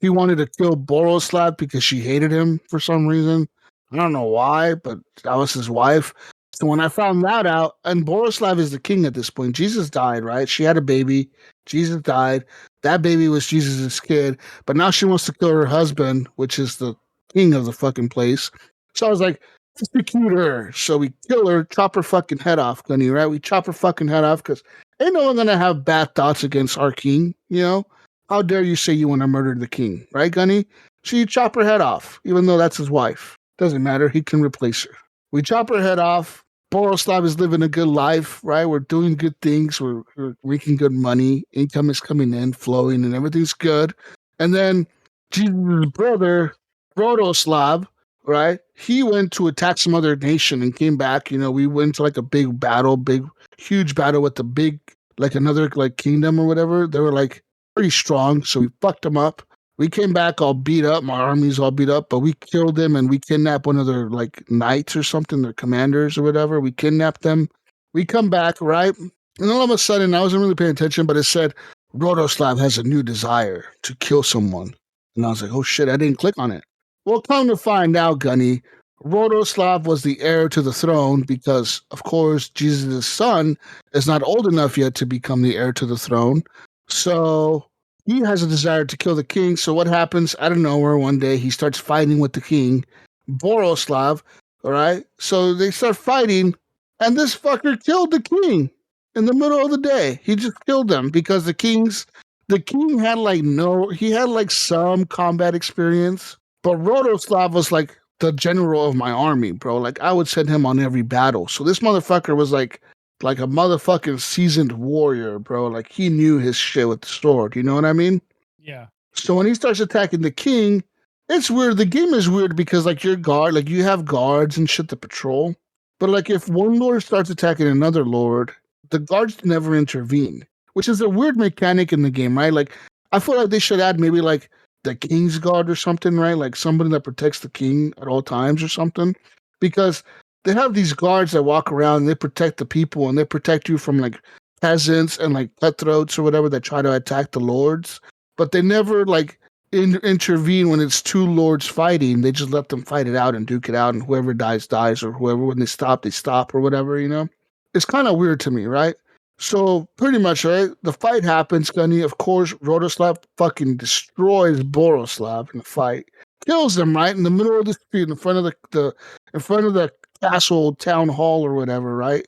she wanted to kill Boroslav because she hated him for some reason. I don't know why, but that was his wife. So when I found that out, and Borislav is the king at this point. Jesus died, right? She had a baby. Jesus died. That baby was Jesus' kid. But now she wants to kill her husband, which is the king of the fucking place. So I was like, execute her. So we kill her, chop her fucking head off, Gunny, right? We chop her fucking head off because ain't no one gonna have bad thoughts against our king, you know? How dare you say you want to murder the king, right, Gunny? So you chop her head off, even though that's his wife. Doesn't matter. He can replace her. We chop her head off. Boroslav is living a good life, right? We're doing good things. We're making good money. Income is coming in, flowing, and everything's good. And then Jesus' brother, Rodoslav, right? He went to attack some other nation and came back. We went to like a huge battle with the big, like another like kingdom or whatever. They were like pretty strong, so we fucked them up. We came back all beat up. My army's all beat up, but we killed them and we kidnapped one of their like knights or something, their commanders or whatever. We kidnapped them. We come back, right? And all of a sudden, I wasn't really paying attention, but it said Rodoslav has a new desire to kill someone. And I was like, oh shit, I didn't click on it. Well, come to find out, Gunny, Rodoslav was the heir to the throne because, of course, Jesus' son is not old enough yet to become the heir to the throne. So he has a desire to kill the king. So what happens? Out of nowhere, one day he starts fighting with the king, Boroslav. All right. So they start fighting, and this fucker killed the king in the middle of the day. He just killed them because the king had he had like some combat experience, but Rodoslav was like the general of my army, bro. Like I would send him on every battle. So this motherfucker was like like a motherfucking seasoned warrior, bro. Like he knew his shit with the sword. You know what I mean? Yeah. So when he starts attacking the king, it's weird. The game is weird because like your guard, like you have guards and shit to patrol. But like if one lord starts attacking another lord, the guards never intervene, which is a weird mechanic in the game, right? Like I feel like they should add maybe like the king's guard or something, right? Like somebody that protects the king at all times or something. Because they have these guards that walk around and they protect the people and they protect you from like peasants and like cutthroats or whatever that try to attack the lords. But they never like intervene when it's two lords fighting. They just let them fight it out and duke it out, and whoever dies dies, or whoever when they stop or whatever. You know, it's kind of weird to me, right? So pretty much, right? The fight happens. Gunny, of course, Rodoslav fucking destroys Borislav in the fight, kills him right in the middle of the street, in front of the in front of the castle, town hall, or whatever, right?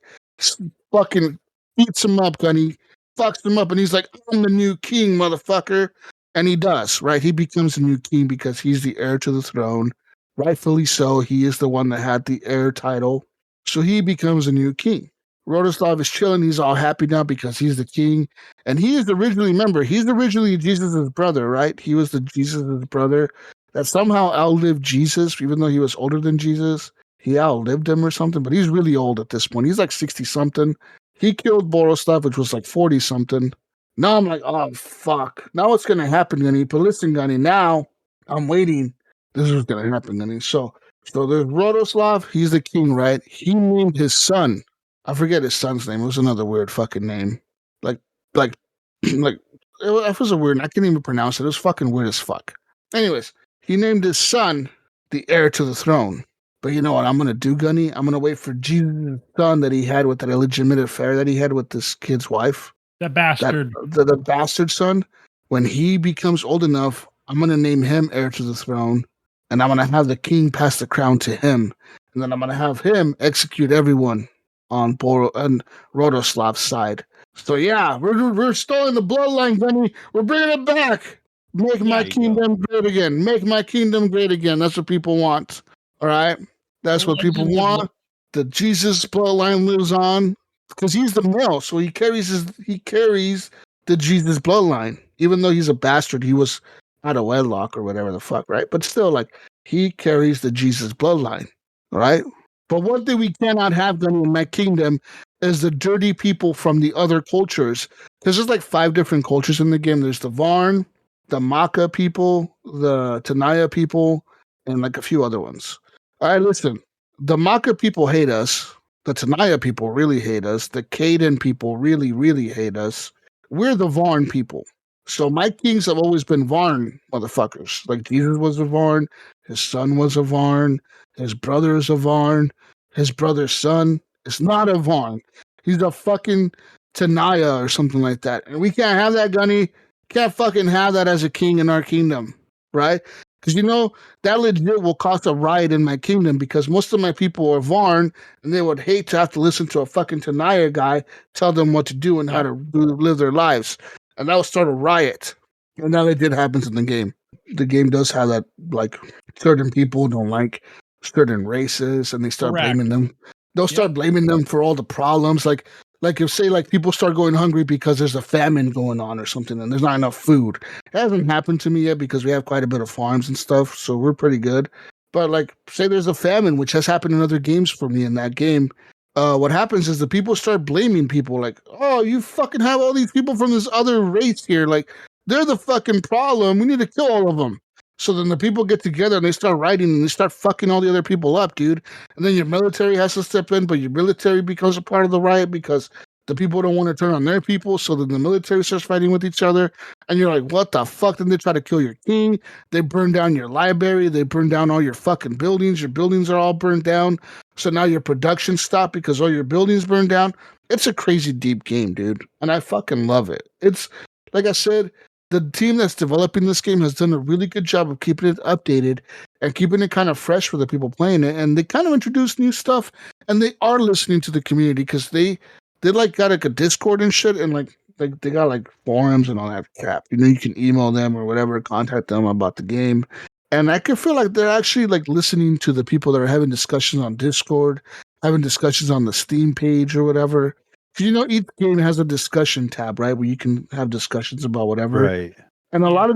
Fucking beats him up, Gunny, fucks him up, and he's like, "I'm the new king, motherfucker." And he does, right? He becomes a new king because he's the heir to the throne. Rightfully so. He is the one that had the heir title. So he becomes a new king. Rodoslav is chilling. He's all happy now because he's the king. And he is originally, remember, he's originally Jesus' brother, right? He was the Jesus' brother that somehow outlived Jesus, even though he was older than Jesus. He outlived him or something, but he's really old at this point. He's like 60 something. He killed Borislav, which was like 40 something. Now I'm like, oh fuck. Now what's gonna happen, Gunny? But listen, Gunny, now I'm waiting. This is what's gonna happen, Gunny. So there's Rodoslav, he's the king, right? He named his son. I forget his son's name. It was another weird fucking name. Like like it was a weird, I can't even pronounce it. It was fucking weird as fuck. Anyways, he named his son the heir to the throne. But you know what I'm gonna do, Gunny? I'm gonna wait for Jesus' son that he had with that illegitimate affair that he had with this kid's wife. That bastard. The bastard son, when he becomes old enough, I'm going to name him heir to the throne, and I'm going to have the king pass the crown to him, and then I'm going to have him execute everyone on Rodoslav's side. So yeah, we're still in the bloodline, Gunny. We're bringing it back. Make my kingdom great again. Make my kingdom great again. That's what people want. All right? That's what people want. The Jesus bloodline lives on. Because he's the male, so he carries the Jesus bloodline. Even though he's a bastard, he was out of wedlock or whatever the fuck, right? But still, like he carries the Jesus bloodline, right? But one thing we cannot have done in my kingdom is the dirty people from the other cultures. Because there's like 5 different cultures in the game. There's the Varn, the Maka people, the Tanaya people, and like a few other ones. All right, listen. The Maka people hate us. The Tanaya people really hate us. The Kaden people really, really hate us. We're the Varn people. So my kings have always been Varn motherfuckers. Like Jesus was a Varn, his son was a Varn, his brother is a Varn, his brother's son is not a Varn. He's a fucking Tanaya or something like that. And we can't have that, Gunny. Can't fucking have that as a king in our kingdom, right? Because you know, that legit will cause a riot in my kingdom because most of my people are Varn and they would hate to have to listen to a fucking Tanaya guy tell them what to do and how to live their lives. And that will start a riot. And now that did happens in the game. The game does have that, like, certain people don't like certain races and they start blaming them. They'll start blaming them for all the problems. Like if say like people start going hungry because there's a famine going on or something and there's not enough food. It hasn't happened to me yet because we have quite a bit of farms and stuff, so we're pretty good. But like say there's a famine, which has happened in other games for me in that game. What happens is the people start blaming people like, oh, you fucking have all these people from this other race here. Like they're the fucking problem. We need to kill all of them. So then the people get together and they start writing and they start fucking all the other people up, dude. And then your military has to step in, but your military becomes a part of the riot because the people don't want to turn on their people. So then the military starts fighting with each other. And you're like, what the fuck? Then they try to kill your king. They burn down your library. They burn down all your fucking buildings. Your buildings are all burned down. So now your production stopped because all your buildings burned down. It's a crazy deep game, dude. And I fucking love it. It's, like I said, the team that's developing this game has done a really good job of keeping it updated and keeping it kind of fresh for the people playing it. And they kind of introduced new stuff and they are listening to the community because they like got like a Discord and shit and like they got like forums and all that crap. You know, you can email them or whatever, contact them about the game. And I can feel like they're actually like listening to the people that are having discussions on Discord, having discussions on the Steam page or whatever. each game has a discussion tab, right, where you can have discussions about whatever. Right. And a Yeah. lot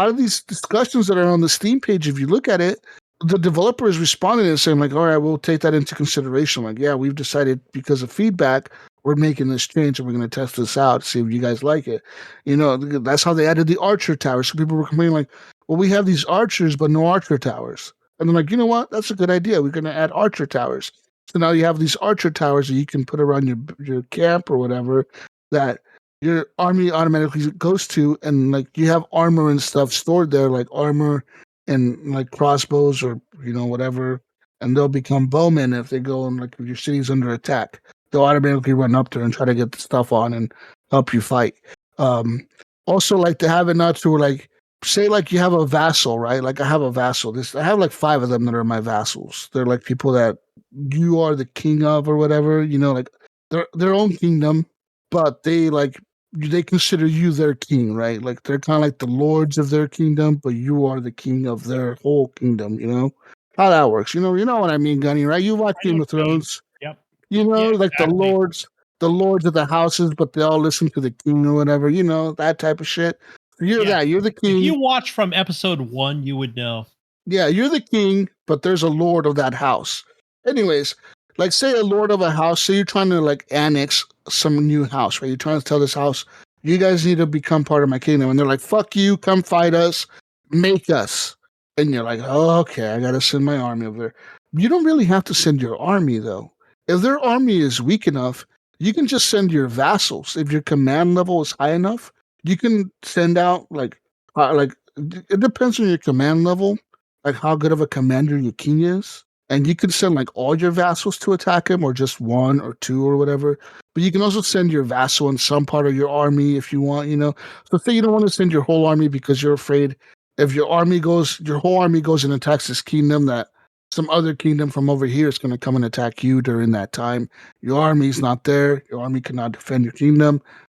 of these discussions that are on the Steam page, if you look at it, the developer is responding and saying like, "All right, we'll take that into consideration. Like, yeah, we've decided because of feedback, we're making this change and we're going to test this out, see if you guys like it." That's how they added the archer towers. So people were complaining like, "Well, we have these archers, but no archer towers." And I'm like, you know what? That's a good idea. We're going to add archer towers. So now you have these archer towers that you can put around your camp or whatever that your army automatically goes to, and like you have armor and stuff stored there, like armor and like crossbows or whatever, and they'll become bowmen if they go and like if your city's under attack. They'll automatically run up there and try to get the stuff on and help you fight. Um, Also, like to have it not to like say like you have a vassal, right? Like I have a vassal. I have like 5 of them that are my vassals. They're like people that you are the king of or whatever. Like their own kingdom, but they consider you their king, right? Like they're kind of like the lords of their kingdom, but you are the king of their whole kingdom. How that works. You know what I mean, Gunny, right? You watch I know Game what of you mean. Thrones. Yep. Yeah, Like exactly. the lords of the houses, but they all listen to the king or whatever. That type of shit. You're Yeah. that. You're the If king. you watch from episode 1, you would know. Yeah, you're the king, but there's a lord of that house. Anyways, like say a lord of a house, say you're trying to like annex some new house, right? You're trying to tell this house, you guys need to become part of my kingdom. And they're like, fuck you, come fight us, make us. And you're like, oh, okay, I gotta send my army over there. You don't really have to send your army though. If their army is weak enough, you can just send your vassals. If your command level is high enough, you can send out it depends on your command level, like how good of a commander your king is. And you can send like all your vassals to attack him or just 1 or 2 or whatever. But you can also send your vassal in some part of your army if you want. So say you don't want to send your whole army because you're afraid if your whole army goes and attacks this kingdom that some other kingdom from over here is going to come and attack you during that time. Your army's not there. Your army cannot defend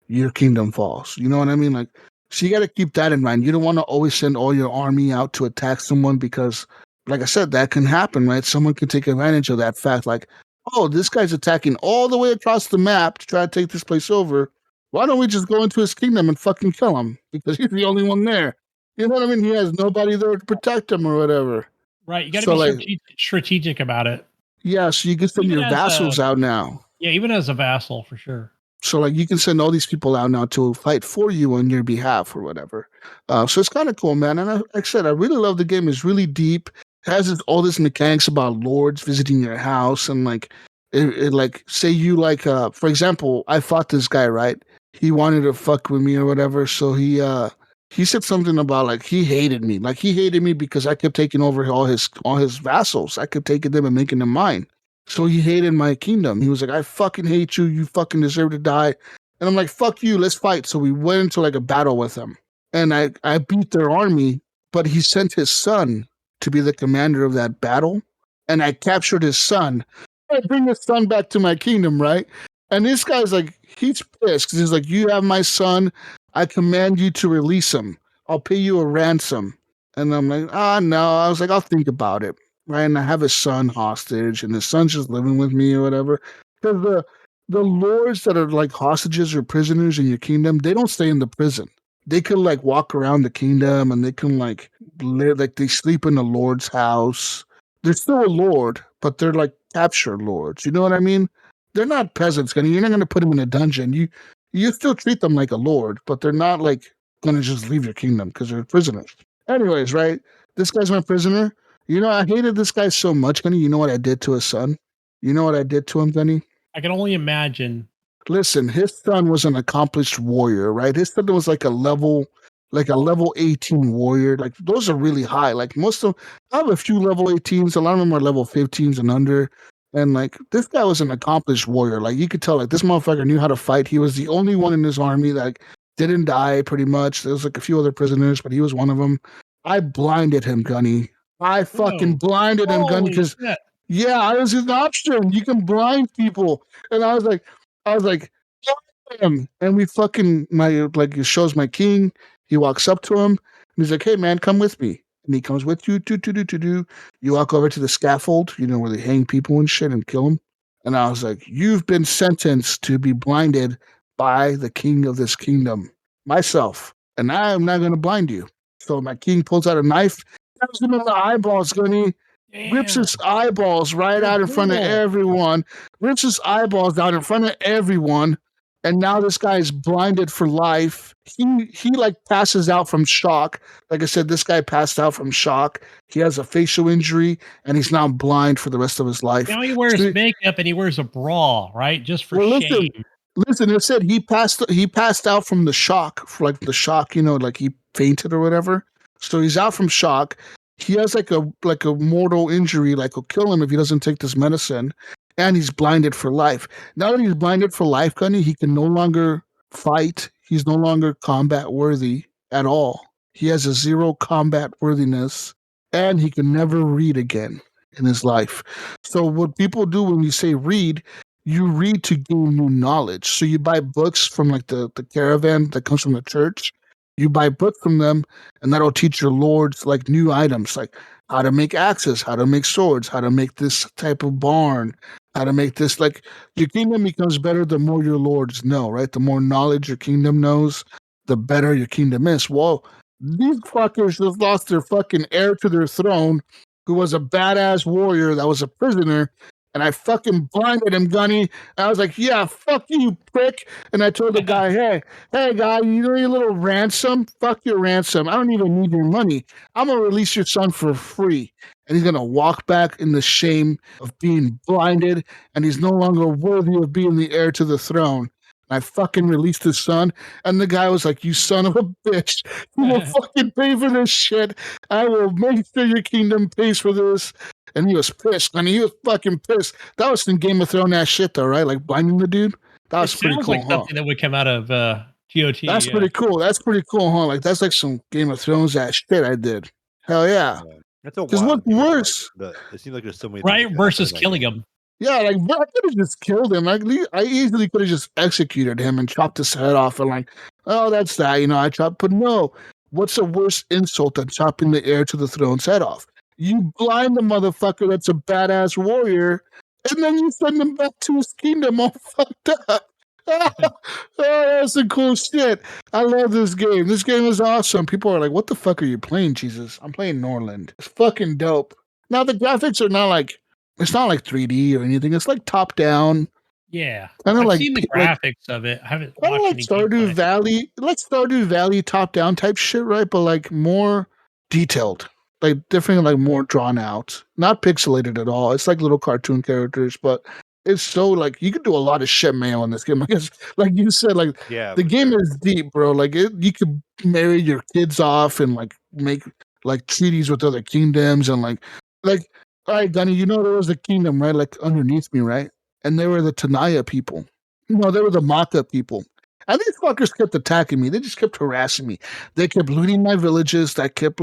your kingdom falls. You know what I mean? Like, so you got to keep that in mind. You don't want to always send all your army out to attack someone because, like I said, that can happen, right? Someone can take advantage of that fact. Like, oh, this guy's attacking all the way across the map to try to take this place over. Why don't we just go into his kingdom and fucking kill him? Because he's the only one there. You know what I mean? He has nobody there to protect him or whatever. Right. You got to So, be like, strategic about it. yeah, so you can send Even your as a vassals out now. Yeah, even as a vassal for sure. So like you can send all these people out now to fight for you on your behalf or whatever. So it's kind of cool, man. And like I said, I really love the game. It's really deep. It has all this mechanics about lords visiting your house and like it like say you like for example, I fought this guy, right? He wanted to fuck with me or whatever. So he said something about like he hated me. Like he hated me because I kept taking over all his vassals. I kept taking them and making them mine. So he hated my kingdom. He was like, I fucking hate you. You fucking deserve to die. And I'm like, fuck you. Let's fight. So we went into like a battle with him. And I beat their army, but he sent his son to be the commander of that battle. And I captured his son. I bring his son back to my kingdom, right? And this guy's like, he's pissed because he's like, you have my son. I command you to release him. I'll pay you a ransom. And I'm like, no. I was like, I'll think about it, right? And I have his son hostage, and his son's just living with me or whatever. Because the lords that are like hostages or prisoners in your kingdom, they don't stay in the prison. They can like walk around the kingdom, and they can like live, like they sleep in the lord's house. They're still a lord, but they're like captured lords. You know what I mean? They're not peasants. You're not going to put them in a dungeon. You still treat them like a lord, but they're not like going to just leave your kingdom because they're prisoners. Anyways, right? This guy's my prisoner. I hated this guy so much, Gunny. You know what I did to his son? You know what I did to him, Gunny? I can only imagine. Listen, his son was an accomplished warrior, right? His son was like a level 18 warrior. Like those are really high. Like I have a few level 18s. A lot of them are level 15s and under. And like this guy was an accomplished warrior. Like you could tell, like this motherfucker knew how to fight. He was the only one in his army that didn't die. Pretty much, there was like a few other prisoners, but he was one of them. I blinded him, Gunny. I fucking Whoa. blinded him, Gunny, Holy because shit. yeah, I was an option. You can blind people, and I was like, him. And we fucking it shows my king. He walks up to him and he's like, "Hey man, come with me." And he comes with you. Do. You walk over to the scaffold, where they hang people and shit and kill them. And I was like, you've been sentenced to be blinded by the king of this kingdom, myself. And I am not going to blind you. So my king pulls out a knife, stabs him in the eyeballs, Gunny, rips Damn. his eyeballs right You're out in front of brutal. everyone, rips his eyeballs out in front of everyone. And now this guy is blinded for life. He like passes out from shock. Like I said, this guy passed out from shock. He has a facial injury and he's now blind for the rest of his life. Now he wears So- makeup and he wears a bra, right? Just for well, shame. listen. It said he passed out from the shock, like the shock, like he fainted or whatever. So he's out from shock. He has like a mortal injury, like will kill him if he doesn't take this medicine, and he's blinded for life. Now that he's blinded for life, Gunny, he can no longer fight. He's no longer combat worthy at all. He has a 0 combat worthiness, and he can never read again in his life. So what people do when you say read, you read to gain new knowledge. So you buy books from like the caravan that comes from the church. You buy books from them, and that'll teach your lords like new items, like how to make axes, how to make swords, how to make this type of barn, how to make this. Like your kingdom becomes better the more your lords know, right? The more knowledge your kingdom knows, the better your kingdom is. Well, these fuckers just lost their fucking heir to their throne, who was a badass warrior that was a prisoner. And I fucking blinded him, Gunny. And I was like, yeah, fuck you, prick. And I told the guy, hey, guy, you know your little ransom? Fuck your ransom. I don't even need your money. I'm going to release your son for free. And he's going to walk back in the shame of being blinded. And he's no longer worthy of being the heir to the throne. And I fucking released his son. And the guy was like, you son of a bitch. You will fucking pay for this shit. I will make sure your kingdom pays for this. And he was pissed. I mean, he was fucking pissed. That was some Game of Thrones ass shit, though, right? Like blinding the dude. That was pretty sounds cool, like huh? something that would come out of GOT. That's pretty cool. That's pretty cool, huh? Like that's like some Game of Thrones ass shit I did. Hell yeah. That's a Because wild what's worse? but it seems like there's so many Right? things that Versus happen in that killing game. him. Yeah, like bro, I could have just killed him. Like I easily could have just executed him and chopped his head off and like, oh, that's that. I chopped. But no, what's a worse insult than chopping the heir to the throne's head off? You blind the motherfucker that's a badass warrior, and then you send him back to his kingdom all fucked up. Oh, that's some cool shit. I love this game. This game is awesome. People are like, what the fuck are you playing, Jesus? I'm playing Norland. It's fucking dope. Now, the graphics are not like, it's not like 3D or anything. It's like top down. Yeah. Kind of I've like seen the graphics of it. I haven't kind of watched like any Stardew gameplay. Valley, like Stardew Valley top down type shit, right? But like more detailed, like definitely like more drawn out, not pixelated at all. It's like little cartoon characters, but it's so like you can do a lot of shit, Mayo, in this game. I guess, like you said, like Yeah, the for game sure. is deep, bro. Like you could marry your kids off and like make like treaties with other kingdoms and like all right, Gunny, there was a kingdom right like underneath me, right? And they were the Tanaya people. No, they were the Maka people. And these fuckers kept attacking me. They just kept harassing me. They kept looting my villages. They kept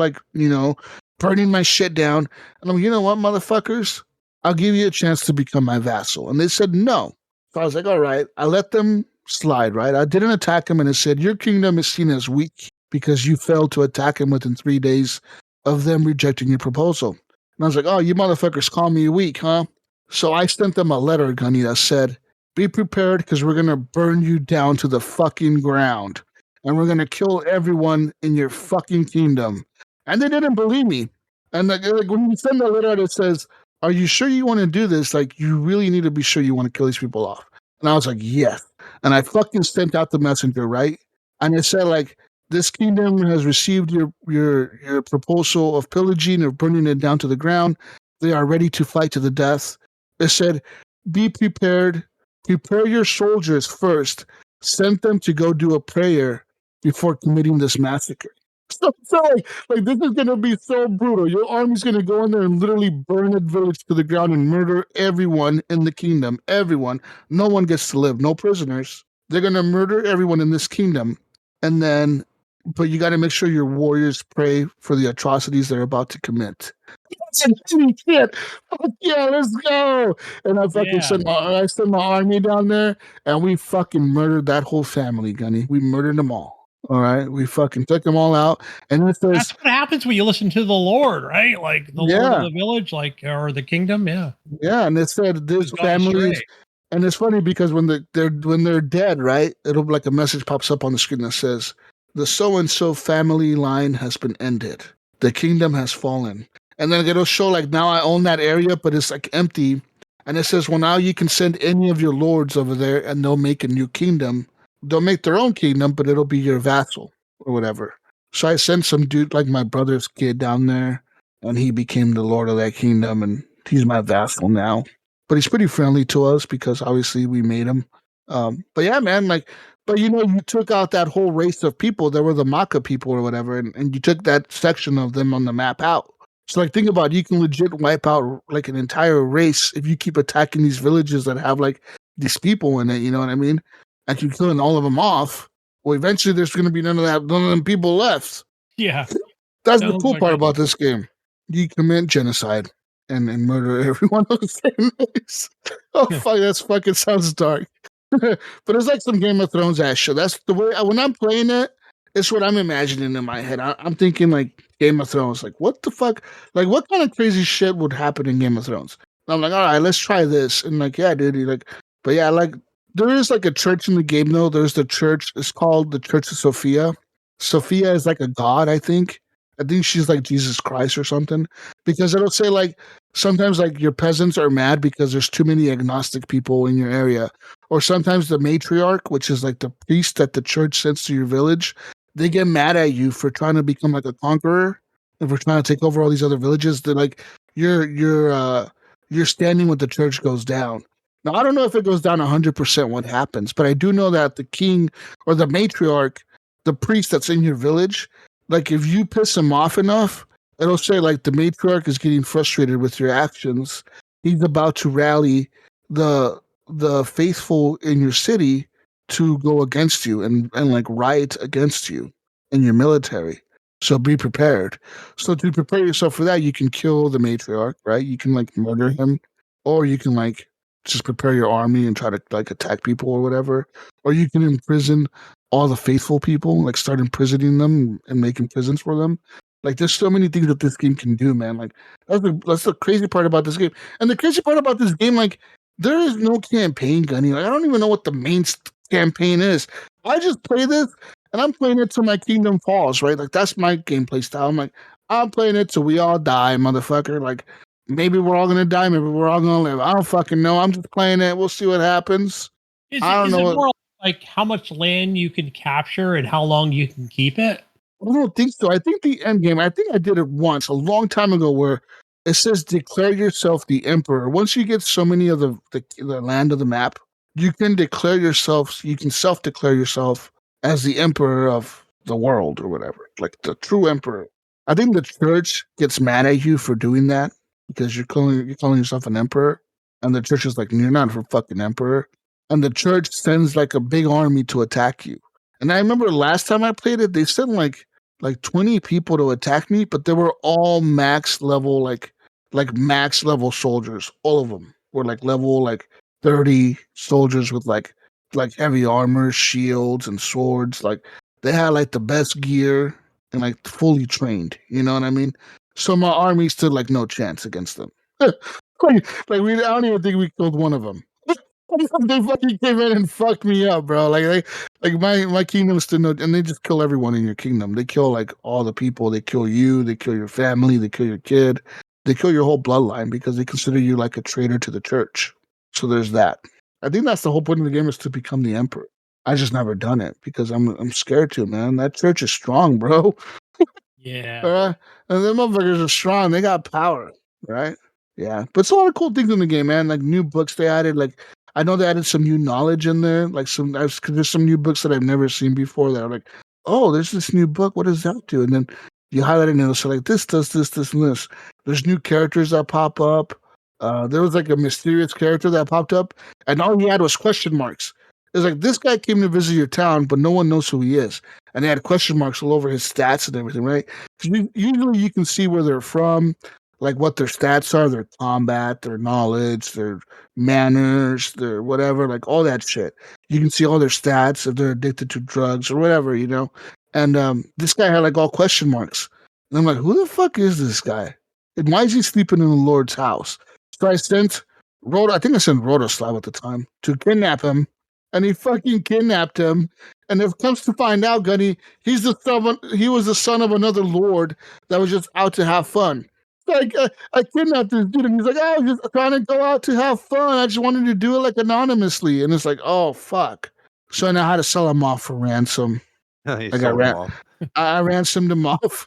burning my shit down. And I'm, you know what, motherfuckers? I'll give you a chance to become my vassal. And they said no. So I was like, all right. I let them slide, right? I didn't attack them, and it said, your kingdom is seen as weak because you failed to attack him within 3 days of them rejecting your proposal. And I was like, oh, you motherfuckers call me weak, huh? So I sent them a letter, Gunny, that said, be prepared because we're going to burn you down to the fucking ground. And we're going to kill everyone in your fucking kingdom. And they didn't believe me. And like when you send a letter that says, are you sure you want to do this? Like, you really need to be sure you want to kill these people off. And I was like, yes. And I fucking sent out the messenger, right? And it said, like, this kingdom has received your proposal of pillaging or burning it down to the ground. They are ready to fight to the death. It said, be prepared. Prepare your soldiers first. Send them to go do a prayer before committing this massacre. So like this is going to be so brutal. Your army's going to go in there and literally burn a village to the ground and murder everyone in the kingdom. Everyone. No one gets to live. No prisoners. They're going to murder everyone in this kingdom. And then, but you got to make sure your warriors pray for the atrocities they're about to commit. Shit. Fuck yeah, let's go. And I fucking sent my army down there, and we fucking murdered that whole family, Gunny. We murdered them all. All right, we fucking took them all out, and it says, That's what happens when you listen to the Lord, right? Like the Lord of yeah, the village, like or the kingdom. Yeah, yeah, and it said he's there's gone families, astray. and it's funny because when they're dead, right? It'll be like a message pops up on the screen that says the so and so family line has been ended, the kingdom has fallen, and then it'll show like now I own that area, but it's like empty, and it says well now you can send any of your lords over there, and they'll make a new kingdom. They'll make their own kingdom, but it'll be your vassal or whatever. So I sent some dude like my brother's kid down there, and he became the lord of that kingdom, and he's my vassal now. But he's pretty friendly to us because obviously we made him. But yeah, man, like, but you know, you took out that whole race of people. There were the Maka people or whatever, and you took that section of them on the map out. So like, think about it, you can legit wipe out like an entire race if you keep attacking these villages that have like these people in it. You know what I mean? And keep killing all of them off. Well, eventually there's going to be none of them people left. Yeah, That's the oh cool my part about goodness. this game. You commit genocide and murder everyone on the same race. Oh fuck, that's fucking sounds dark. But it's like some Game of Thrones ass shit. That's the way when I'm playing it. It's what I'm imagining in my head. I'm thinking like Game of Thrones. Like what the fuck? Like what kind of crazy shit would happen in Game of Thrones? And I'm like, all right, let's try this. And like, yeah, dude. Like, but yeah, like there is like a church in the game though. There's the church. It's called the Church of Sophia. Sophia is like a god, I think. I think she's like Jesus Christ or something. Because it'll say like sometimes like your peasants are mad because there's too many agnostic people in your area. Or sometimes the matriarch, which is like the priest that the church sends to your village, they get mad at you for trying to become like a conqueror and for trying to take over all these other villages. They're like your standing with the church goes down. Now I don't know if it goes down 100% what happens, but I do know that the king or the matriarch, the priest that's in your village, like if you piss him off enough, it'll say like the matriarch is getting frustrated with your actions. He's about to rally the faithful in your city to go against you and like riot against you in your military. So be prepared. So to prepare yourself for that, you can kill the matriarch, right? You can like murder him, or you can like just prepare your army and try to like attack people or whatever. Or you can imprison all the faithful people, like start imprisoning them and making prisons for them. Like there's so many things that this game can do, man. Like that's the crazy part about this game. And the crazy part about this game, like there is no campaign, Gunny. Like, I don't even know what the main campaign is. I just play this, and I'm playing it till my kingdom falls, right? Like that's my gameplay style. I'm like, I'm playing it till we all die, motherfucker. Like maybe we're all gonna die, maybe we're all gonna live. I don't fucking know. I'm just playing it. We'll see what happens. I don't Is know it what. more like how much land you can capture and how long you can keep it? I don't think so. I think the end game. I think I did it once a long time ago, where it says declare yourself the emperor. Once you get so many of the land of the map, you can declare yourself. You can self declare yourself as the emperor of the world or whatever, like the true emperor. I think the church gets mad at you for doing that because you're calling yourself an emperor, and the church is like you're not a fucking emperor, and the church sends like a big army to attack you. And I remember last time I played it, they sent like 20 people to attack me, but they were all max level, like max level soldiers. All of them were like level like 30 soldiers with like heavy armor, shields, and swords. Like they had like the best gear and like fully trained. You know what I mean? So my army stood like no chance against them. like I don't even think we killed one of them. They fucking came in and fucked me up, bro. Like my kingdom stood no, and they just kill everyone in your kingdom. They kill like all the people. They kill you. They kill your family. They kill your kid. They kill your whole bloodline because they consider you like a traitor to the church. So there's that. I think that's the whole point of the game is to become the emperor. I just never done it because I'm scared to, man. That church is strong, bro. Yeah. Uh, and them motherfuckers are strong. They got power, right? Yeah, but it's a lot of cool things in the game, man. Like new books they added. Like I know they added some new knowledge in there. Like cause there's some new books that I've never seen before. That are like, oh, there's this new book. What does that do? And then you highlight it and it'll say like this does this, this, and this. There's new characters that pop up. There was like a mysterious character that popped up, and all he had was question marks. It's like this guy came to visit your town, but no one knows who he is, and they had question marks all over his stats and everything, right? Usually you can see where they're from. like what their stats are, their combat, their knowledge, their manners, their whatever, like all that shit. You can see all their stats if they're addicted to drugs or whatever, you know. And this guy had like all question marks. And I'm like, who the fuck is this guy? And why is he sleeping in the Lord's house? So I sent I think I sent Rotoslav at the time to kidnap him, and he fucking kidnapped him. And it comes to find out, Gunny, he was the son of another lord that was just out to have fun. Like I kidnapped this dude, and he's like, "Oh, I was just trying to go out to have fun. I just wanted to do it like anonymously." And it's like, "Oh fuck!" So I know how to sell him off for ransom. You I got sold him off. I ransomed him off.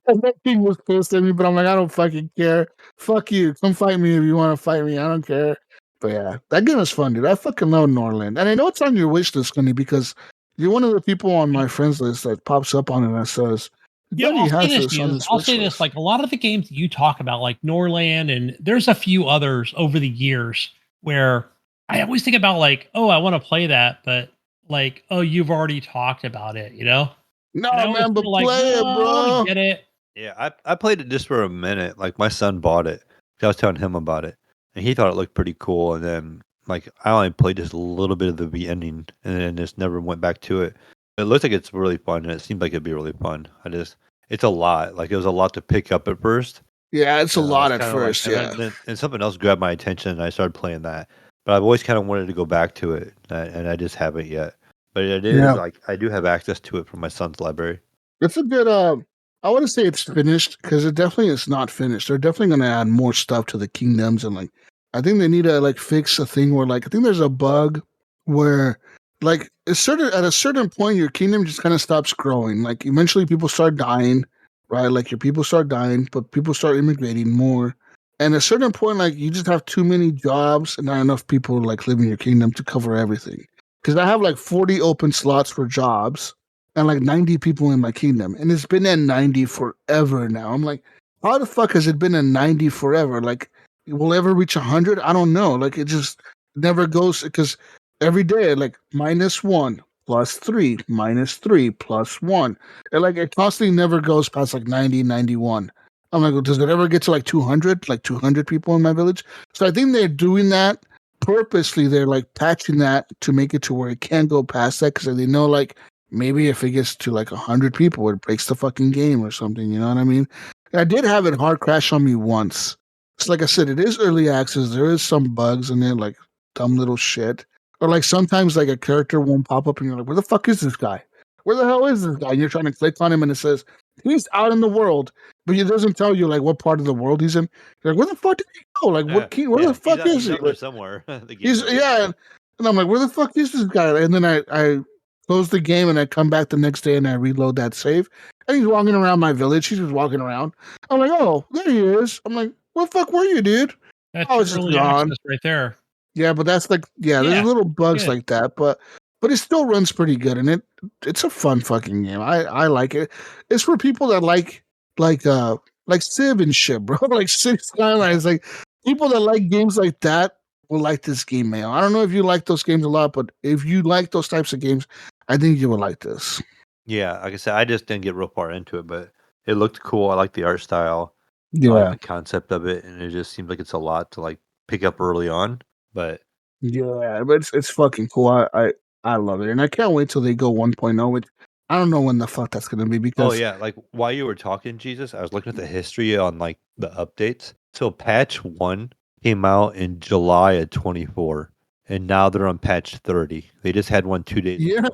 And that king was pissed at me, but I'm like, I don't fucking care. Fuck you. Come fight me if you want to fight me. I don't care. But yeah, that game is fun, dude. I fucking love Norland. And I know it's on your wish list, Gunny, because you're one of the people on my friends list that pops up on it that says, Yeah, Gunny I'll say has this, this on Jesus. his I'll wish say list. this: like a lot of the games that you talk about, like Norland, and there's a few others over the years where I always think about, like, oh, I want to play that, but like, oh, you've already talked about it, you know? No, And I always man, but feel like, play it, no, I want bro. to get it. Yeah, I played it just for a minute. Like my son bought it. I was telling him about it, and he thought it looked pretty cool. And then like I only played just a little bit of the beginning, and then just never went back to it. It looks like it's really fun, and it seems like it'd be really fun. It's a lot. Like it was a lot to pick up at first. Yeah, it's a And I was lot at kinda like, first, yeah. and something else grabbed my attention, and I started playing that. But I've always kind of wanted to go back to it, and I just haven't yet. But it is Yeah. like I do have access to it from my son's library. It's a good I want to say it's finished because it definitely is not finished. They're definitely gonna add more stuff to the kingdoms, and like I think they need to like fix a thing where like I think there's a bug where like at a certain point your kingdom just kind of stops growing. Like eventually people start dying, right? Like your people start dying, but people start immigrating more. And at a certain point, like you just have too many jobs and not enough people like live in your kingdom to cover everything. Because I have like 40 open slots for jobs and like 90 people in my kingdom. And it's been at 90 forever now. I'm like, how the fuck has it been at 90 forever? Like, will it ever reach 100? I don't know. Like, it just never goes because every day, like, -1, +3, -3, +1. And like, it constantly never goes past like 90, 91. I'm like, well, does it ever get to like 200? Like 200 people in my village? So I think they're doing that purposely. They're like patching that to make it to where it can't go past that because they know, like, maybe if it gets to like 100 people, it breaks the fucking game or something. You know what I mean? I did have it hard crash on me once. So like I said, it is early access. There is some bugs in it, like dumb little shit. Or like sometimes like a character won't pop up and you're like, where the fuck is this guy? Where the hell is this guy? And you're trying to click on him and it says, he's out in the world. But it doesn't tell you like what part of the world he's in. You're like, where the fuck did he go? Like where the fuck is he's he? out there Like, somewhere. The game he's doesn't yeah. know. And I'm like, where the fuck is this guy? And then I close the game and I come back the next day and I reload that save. And he's walking around my village. He's just walking around. I'm like, oh, there he is. I'm like, where the fuck were you, dude? That's I your was just early gone. access right there. Yeah, but that's like, yeah, Yeah, there's little bugs good. like that, but it still runs pretty good, and it's a fun fucking game. I like it. It's for people that like like Civ and shit, bro. Like City Skylines, like people that like games like that will like this game, man. I don't know if you like those games a lot, but if you like those types of games, I think you would like this. Yeah, like I said, I just didn't get real far into it, but it looked cool. I like the art style. I like Yeah, the concept of it, and it just seems like it's a lot to like pick up early on. But yeah, but it's fucking cool. I love it, and I can't wait till they go 1.0. Which I don't know when the fuck that's gonna be oh because yeah, like while you were talking, Jesus, I was looking at the history on like the updates. So patch 1 came out in July of 24, and now they're on patch 30. They just had one 2 days yeah. ago.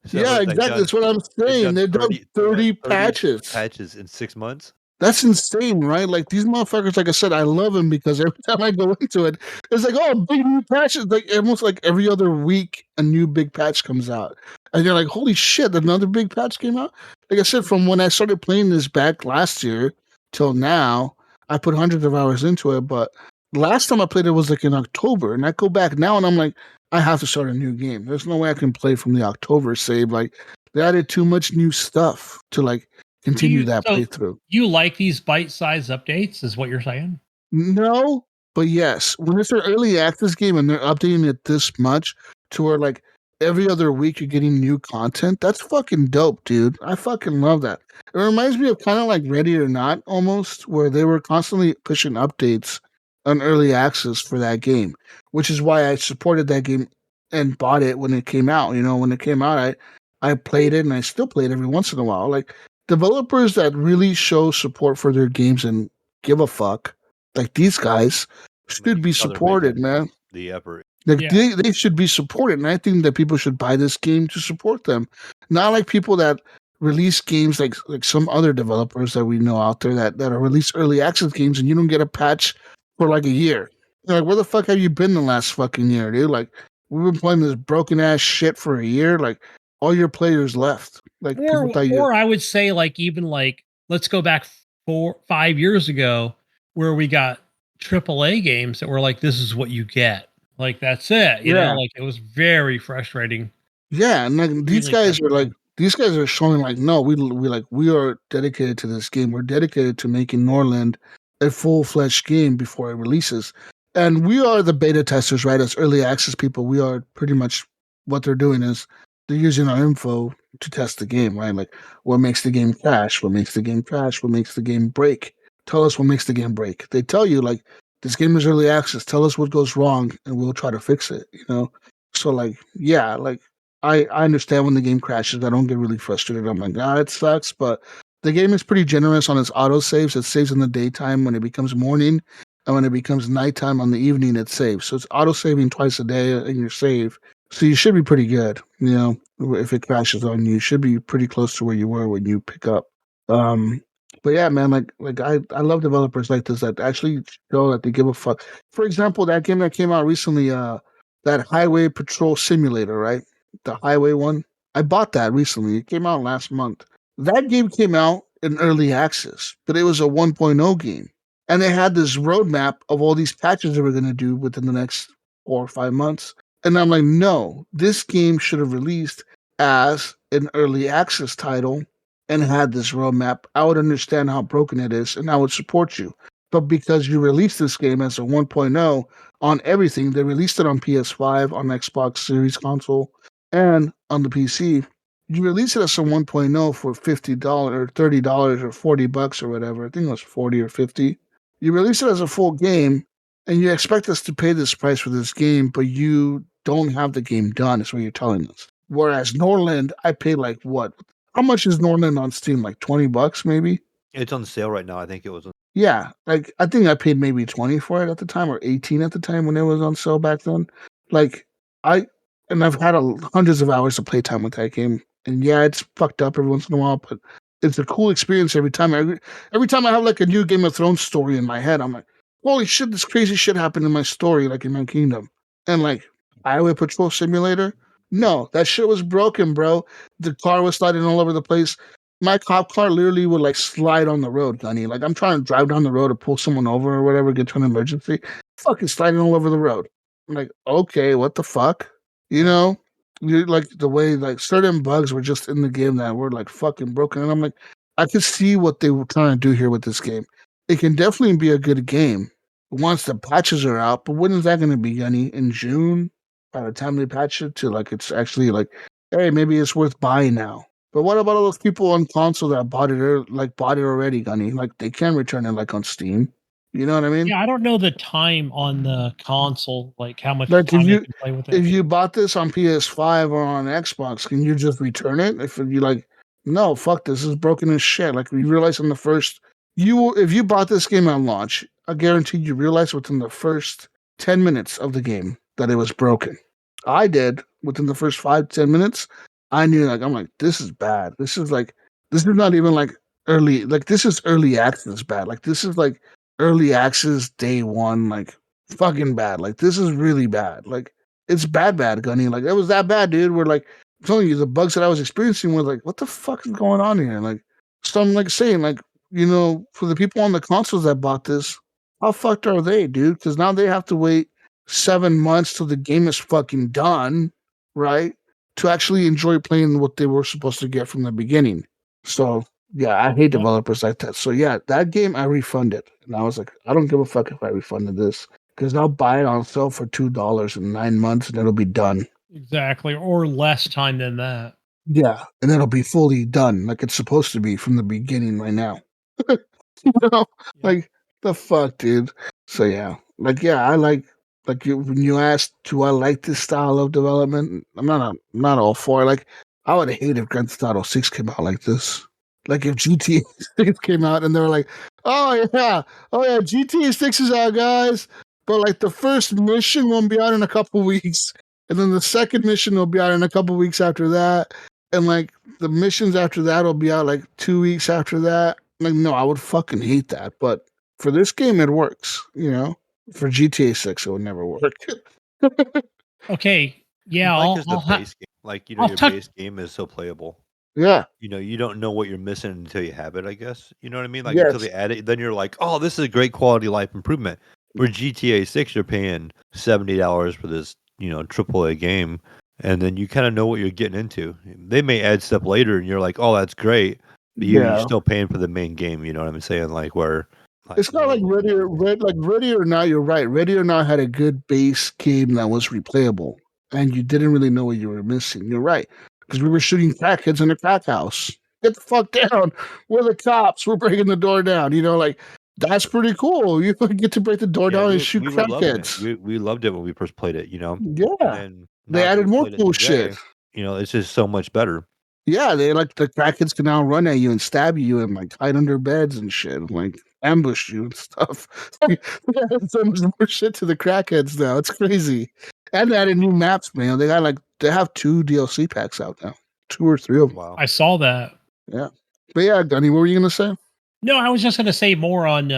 So Yeah, they've exactly. done That's what I'm they've saying. done They've done 30 30 patches. patches in 6 months. That's insane, right? Like these motherfuckers, like I said, I love them because every time I go into it, it's like, oh, big new patches. Like almost like every other week, a new big patch comes out. And you're like, holy shit, another big patch came out. Like I said, from when I started playing this back last year till now, I put hundreds of hours into it. But last time I played it was like in October. And I go back now and I'm like, I have to start a new game. There's no way I can play from the October save. Like they added too much new stuff to like continue that playthrough. You like these bite-sized updates, is what you're saying? No, but yes. When it's an early access game and they're updating it this much to where like every other week you're getting new content. That's fucking dope, dude. I fucking love that. It reminds me of kind of like Ready or Not almost, where they were constantly pushing updates on early access for that game, which is why I supported that game and bought it when it came out. You know, when it came out, I played it and I still play it every once in a while. Like developers that really show support for their games and give a fuck, like these guys, should be You know they're making supported, man. the effort. Like Yeah. they should be supported, and I think that people should buy this game to support them. Not like people that release games like some other developers that we know out there that are release early access games, and you don't get a patch for like a year. You're like, where the fuck have you been the last fucking year, dude? Like, we've been playing this broken ass shit for a year. Like, all your players left. Like, people thought you. Or I would say like even like let's go back 5 years ago where we got AAA games that were like this is what you get. Like that's it. You Yeah. know, like it was very frustrating. Yeah, and like Really frustrating. these guys are showing like no, we are dedicated to this game. We're dedicated to making Norland a full fledged game before it releases. And we are the beta testers, right? As early access people, we are pretty much what they're doing is they're using our info to test the game, right? Like what makes the game crash, what makes the game crash, what makes the game break. Tell us what makes the game break. They tell you like this game is early access. Tell us what goes wrong and we'll try to fix it, you know? So like, yeah, like I understand when the game crashes. I don't get really frustrated. I'm like, it sucks. But the game is pretty generous on its auto saves. It saves in the daytime when it becomes morning, and when it becomes nighttime on the evening, it saves. So it's auto saving twice a day in your save. So you should be pretty good. You know, if it crashes on you, you should be pretty close to where you were when you pick up. Um, but yeah, man, like I love developers like this that actually show that they give a fuck. For example, that game that came out recently, that Highway Patrol Simulator, right? The highway one. I bought that recently. It came out last month. That game came out in early access, but it was a 1.0 game. And they had this roadmap of all these patches they were going to do within the next 4 or 5 months. And I'm like, no, this game should have released as an early access title and had this roadmap. I would understand how broken it is and I would support you. But because you released this game as a 1.0 on everything, they released it on PS5, on Xbox Series console, and on the PC, you release it as a 1.0 for $50 or $30 or $40 or whatever. I think it was 40 or 50. You release it as a full game, and you expect us to pay this price for this game, but you don't have the game done. Is what you're telling us. Whereas Norland, I paid like what? How much is Norland on Steam? Like $20 maybe. It's on sale right now. I think it was. Yeah, like I think I paid maybe 20 for it at the time or 18 at the time when it was on sale back then. Like I and I've had hundreds of hours of playtime with that game. And yeah, it's fucked up every once in a while, but it's a cool experience every time. Every time I have like a new Game of Thrones story in my head, I'm like, holy shit, this crazy shit happened in my story, like in my kingdom. And like Highway Patrol Simulator, no, that shit was broken, bro. The car was sliding all over the place. My cop car literally would like slide on the road, Gunny. Like I'm trying to drive down the road to pull someone over or whatever, get to an emergency. Fucking sliding all over the road. I'm like, okay, what the fuck? You know? You like the way like certain bugs were just in the game that were like fucking broken. And I'm like, I could see what they were trying to do here with this game. It can definitely be a good game once the patches are out, but when is that gonna be, Gunny? In June? By the time they patch it to like it's actually like, hey, maybe it's worth buying now. But what about all those people on console that bought it bought it already, Gunny? Like they can return it like on Steam. You know what I mean? Yeah, I don't know the time on the console, like how much Like time they can play with it. if you bought this on PS5 or on Xbox, can you just return it? If you like, no, fuck this is broken as shit. Like we realized in the first if you bought this game on launch, I guarantee you realized within the first 10 minutes of the game that it was broken. I did within the first 5-10 minutes. I knew like I'm like, this is bad. This is not even like early like this is early access bad. Like this is like early access day one, like fucking bad. Like this is really bad. Like it's bad, Gunny. Like it was that bad, dude. We're like I'm telling you, the bugs that I was experiencing were like, what the fuck is going on here? Like, so I'm like saying, like, you know, for the people on the consoles that bought this, how fucked are they, dude? Because now they have to wait 7 months till the game is fucking done, right? To actually enjoy playing what they were supposed to get from the beginning. So yeah, I hate Yep. developers like that. So yeah, that game I refunded, and I was like, I don't give a fuck if I refunded this because I'll buy it on sale for $2 in 9 months and it'll be done. Exactly. Or less time than that. Yeah, and it'll be fully done like it's supposed to be from the beginning right now. You know, Yeah. like the fuck, dude. So yeah, like yeah, I like you when you asked, do I like this style of development? I'm not all for it. Like I would hate if Grand Theft Auto 6 came out like this. Like if GTA 6 came out and they were like, oh yeah, GTA 6 is out, guys. But like the first mission won't be out in a couple weeks, and then the second mission will be out in a couple weeks after that, and like the missions after that will be out like 2 weeks after that. Like, no, I would fucking hate that. But for this game, it works. You know, for GTA 6, it would never work. Okay. Yeah. Like as the I'll base game, like I'll your touch. base game is so playable. Yeah. You don't know what you're missing until you have it. I guess you know what I mean. Like until Yes. they add it, then you're like, oh, this is a great quality of life improvement. For GTA 6, you're paying $70 for this, AAA game, and then you kind of know what you're getting into. They may add stuff later, and you're like, oh, that's great, but you're Yeah. still paying for the main game. You know what I'm saying? Like where, It's not like Ready or Not. You're right. Ready or Not had a good base game that was replayable, and you didn't really know what you were missing. You're right, because we were shooting crackheads in a crack house. Get the fuck down! We're the cops. We're breaking the door down. You know, like that's pretty cool. You get to break the door yeah, down and we shoot we were loving it. crackheads. We loved it when we first played it. And Yeah, then they now that added we more played it cool shit. today, it's just so much better. Yeah, they like the crackheads can now run at you and stab you and like hide under beds and shit, and, like ambush you and stuff. Like, they added so much more shit to the crackheads now. It's crazy. And they added new maps, man. They have 2 DLC packs out now, 2 or 3 of them. Wow. I saw that. Yeah, but yeah, Gunny, what were you gonna say? No, I was just going to say more on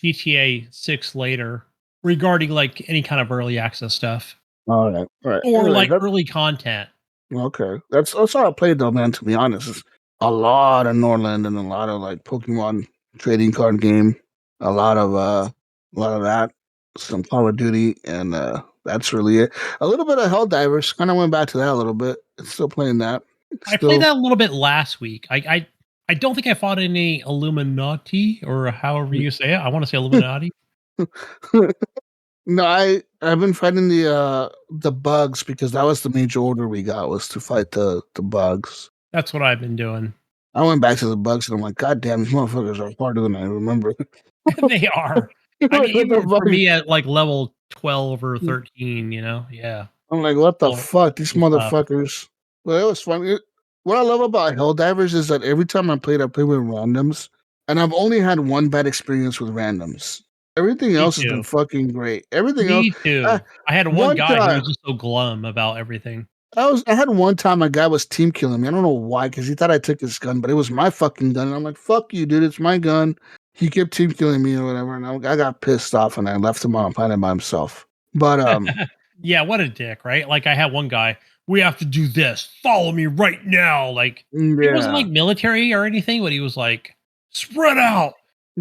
GTA 6 later regarding like any kind of early access stuff All right. or Anyway, like early content. okay. That's how I played though, man. To be honest, it's a lot of Norland and a lot of like Pokemon trading card game, a lot of that, some Call of Duty, and that's really it. A little bit of Helldivers. Kind of went back to that a little bit. Still playing that. I played Still, that a little bit last week. I don't think I fought any Illuminati or however you say it. I want to say Illuminati. no, I've been fighting the bugs because that was the major order we got was to fight the bugs. That's what I've been doing. I went back to the bugs and I'm like, God damn, these motherfuckers are harder than I remember. They are. I Like, mean, what the even for fuck? me at like level 12 or 13, yeah. I'm like, what the Oh, fuck? These it's tough. motherfuckers. Well, it was fun. What I love about Helldivers is that every time I played with randoms, and I've only had one bad experience with randoms. Everything Me else has been too. fucking great. Everything else. Me Uh, too. I had one one guy who time, was just so glum about everything. I had one time a guy was team killing me. I don't know why, because he thought I took his gun, but it was my fucking gun. And I'm like, fuck you, dude. It's my gun. He kept team killing me or whatever, and I got pissed off and I left him on a planet by himself. But Yeah, what a dick, right? Like I had one guy, we have to do this. Follow me right now. Like he wasn't yeah. like military or anything, but he was like, spread out.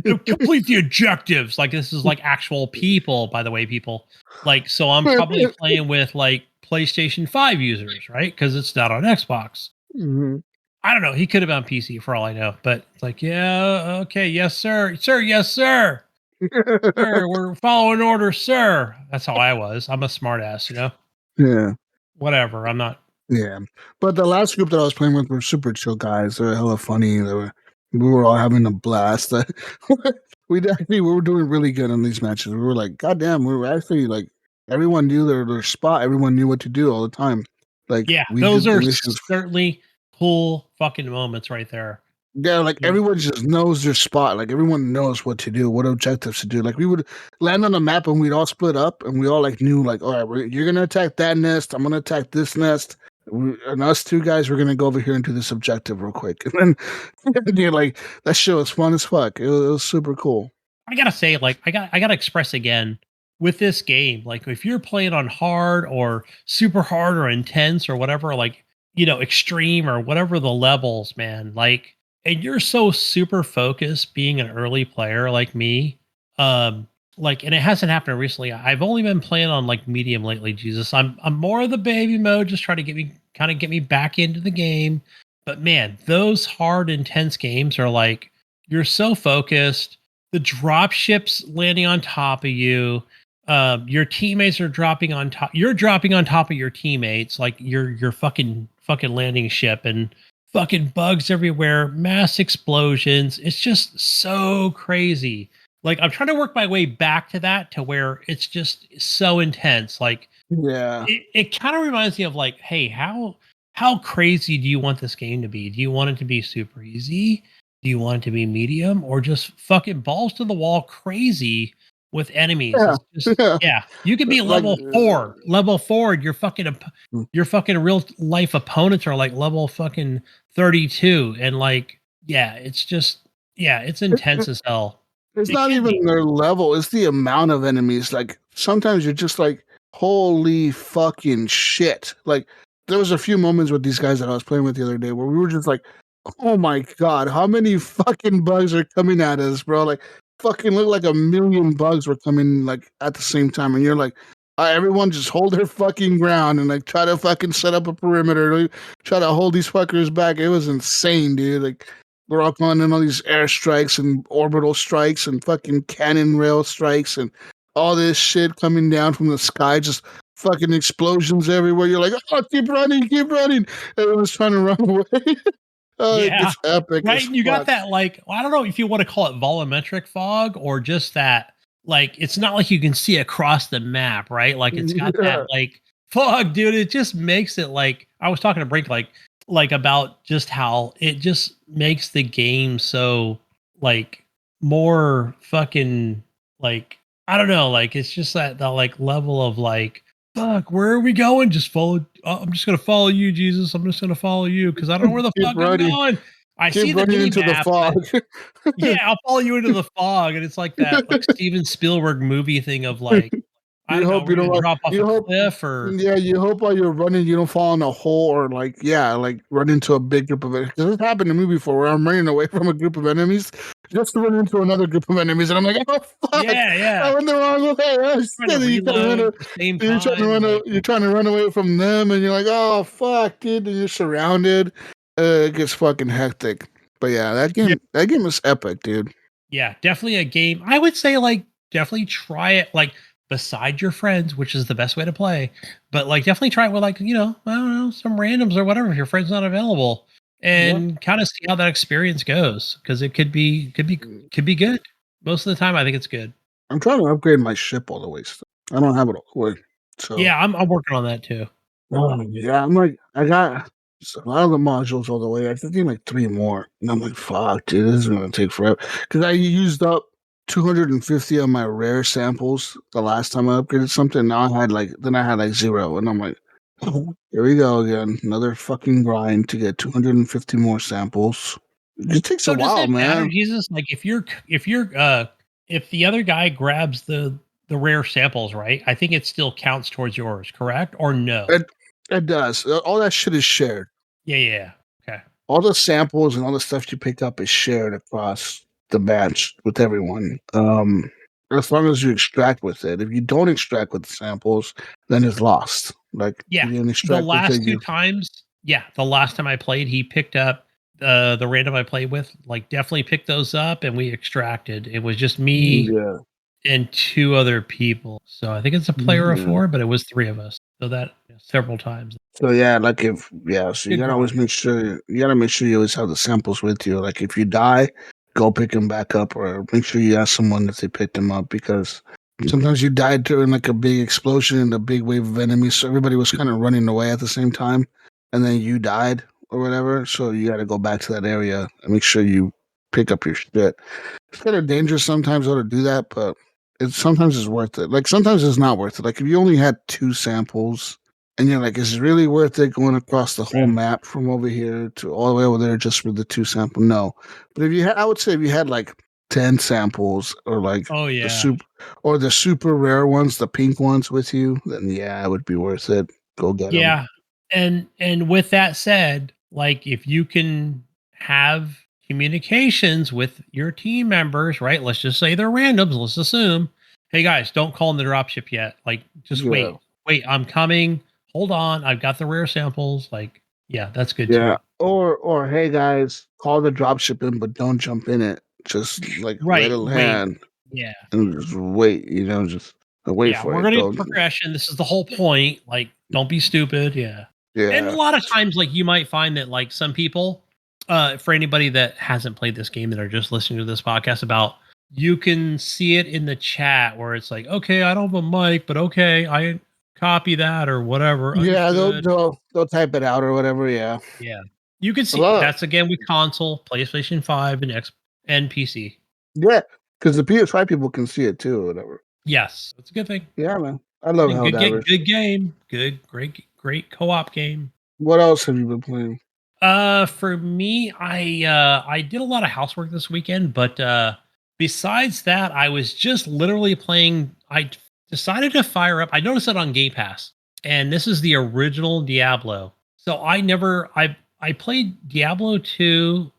Complete the objectives. Like this is like actual people, by the way, people. Like, so I'm probably playing with like PlayStation 5 users, right? Because it's not on Xbox. Mhm. I don't know. He could have been on PC for all I know, but it's like, yeah, okay, yes, sir. Sir, yes, sir. Sir, we're following orders, sir. That's how I was. I'm a smartass, Yeah. Whatever. I'm not. Yeah, but the last group that I was playing with were super chill guys. They were hella funny. We were all having a blast. We were doing really good in these matches. We were like, God damn, we were actually like, everyone knew their spot. Everyone knew what to do all the time. Like Yeah, we those did the are missions. certainly cool fucking moments right there. Yeah, like Yeah. everyone just knows their spot. Like everyone knows what to do, what objectives to do. Like we would land on a map and we'd all split up and we all like knew like, all right, you're gonna attack that nest. I'm gonna attack this nest. And us 2 guys, we're gonna go over here and do this objective real quick. And then you're like, that show was fun as fuck. It was super cool. I gotta say, like, I gotta express again with this game. Like, if you're playing on hard or super hard or intense or whatever, like, extreme or whatever the levels, man, like, and you're so super focused being an early player like me, like, and it hasn't happened recently. I've only been playing on like medium lately, Jesus. I'm more of the baby mode, just trying to get me back into the game. But man, those hard, intense games are like, you're so focused, the drop ships landing on top of you, your teammates are dropping on top. You're dropping on top of your teammates, like your fucking landing ship, and fucking bugs everywhere, mass explosions. It's just so crazy. Like I'm trying to work my way back to that to where it's just so intense. Like Yeah. it kind of reminds me of like, hey, how crazy do you want this game to be? Do you want it to be super easy? Do you want it to be medium, or just fucking balls to the wall crazy with enemies? Yeah. It's just Yeah. yeah, you could be Like, level 4. Your fucking real life opponents are like level fucking 32, and like yeah, it's just yeah, it's intense as hell. it's It not can even be. their level, it's the amount of enemies. Like sometimes you're just like, holy fucking shit. Like there was a few moments with these guys that I was playing with the other day where we were just like, oh my god, how many fucking bugs are coming at us, bro? Like fucking look like a million bugs were coming like at the same time. And you're like, everyone just hold their fucking ground and like try to fucking set up a perimeter, like, try to hold these fuckers back. It was insane, dude. Like we're all going in all these airstrikes and orbital strikes and fucking cannon rail strikes and all this shit coming down from the sky, just fucking explosions everywhere. You're like, oh, keep running, keep running. Everyone's trying to run away. Oh, it Yeah. gets epic Right. as And you got fuck. that, like, I don't know if you want to call it volumetric fog or just that, like, it's not like you can see across the map, right? Like, it's got Yeah. that, like, fog, dude. It just makes it like, I was talking to Brink, like about just how it just makes the game so, like, more fucking, like, I don't know. Like, it's just that like level of, like, fuck, where are we going? Just follow. I'm just gonna follow you, Jesus. I'm just gonna follow you because I don't know where the Keep fuck I'm running. going. I see Keep the running mini into the map, but fog. yeah, I'll follow you into the fog, and it's like that, like Steven Spielberg movie thing of like, I You don't know, hope we're you gonna don't like, drop off you a hope, cliff or yeah, you hope while you're running you don't fall in a hole or like, yeah, like run into a big group of enemies. This happened to me before where I'm running away from a group of enemies just to run into another group of enemies. And I'm like, oh, fuck, yeah, I yeah, went the wrong way. Oh, trying to shit. And you kind of reload at the same you're trying to time, like you're trying to run away from them and you're like, oh, fuck, dude. And you're surrounded. It gets fucking hectic. But yeah, yeah, that game is epic, dude. yeah, definitely a game. I would say like definitely try it like beside your friends, which is the best way to play. But like definitely try it with like, I don't know, some randoms or whatever if your friend's not available Yeah. and kind of see how that experience goes because it could be good. Most of the time I think it's good. I'm trying to upgrade my ship all the way still. I don't have it all the way. So, Yeah, I'm working on that too. yeah, I'm like, I got a lot of the modules all the way. I think like 3 more. And I'm like, fuck, dude, this is going to take forever. Because I used up 250 of my rare samples the last time I upgraded something. Now then I had like 0. And I'm like, here we go again. Another fucking grind to get 250 more samples. It takes a So does while, it matter, man. Jesus? Like if the other guy grabs the rare samples, right? I think it still counts towards yours, correct? Or no? It, it does. All that shit is shared. Yeah, yeah. Okay. All the samples and all the stuff you pick up is shared across the batch with everyone. As long as you extract with it. If you don't extract with the samples, then it's lost. Like Yeah. you didn't The extract with it, last two times, yeah, the last time I played, he picked up the random I played with, like definitely picked those up and we extracted. It was just me yeah, and two other people. So I think it's a player of yeah. 4, but it was 3 of us. So that several times. So yeah, like if so you Good gotta always grind. make sure you always have the samples with you. Like if you die, go pick them back up, or make sure you ask someone if they picked them up because sometimes you died during like a big explosion and a big wave of enemies, so everybody was kind of running away at the same time, and then you died or whatever. So you got to go back to that area and make sure you pick up your shit. It's kind of dangerous sometimes though to do that, but sometimes it's worth it. Like sometimes it's not worth it. Like if you only had 2 samples and you're like, is it really worth it going across the whole Right. map from over here to all the way over there just for the 2 sample? No. But if you had, I would say if you had like 10 samples or like Oh the yeah. super rare ones, the pink ones with you, then yeah, it would be worth it. Go get them. Yeah. And with that said, like if you can have communications with your team members, right? Let's just say they're randoms, let's assume, hey guys, don't call in the dropship yet. Like just Yeah. wait, I'm coming. Hold on, I've got the rare samples. Like, yeah, that's good Yeah. too. Or hey guys, call the dropship in, but don't jump in it. Just like let Right. it Wait. land Yeah. and just wait, just Wait Yeah, for we're it gonna though. get progression. This is the whole point. Like, don't be stupid. Yeah. And a Yeah. lot of times, like you might find that like some people, for anybody that hasn't played this game that are just listening to this podcast about, you can see it in the chat where it's like, okay, I don't have a mic, but okay, I copy that or whatever. Yeah, Understood. they'll type it out or whatever. Yeah. Yeah. You can A see lot. that's again with console, PlayStation 5 and X and PC. Yeah, because the PS5 people can see it too or whatever. Yes. That's a good thing. Yeah, man. I love Helldivers. Good game. Great co-op game. What else have you been playing? For me, I did a lot of housework this weekend, but besides that, I was just literally playing. I decided to fire up. I noticed it on Game Pass, and this is the original Diablo. So I played Diablo 2,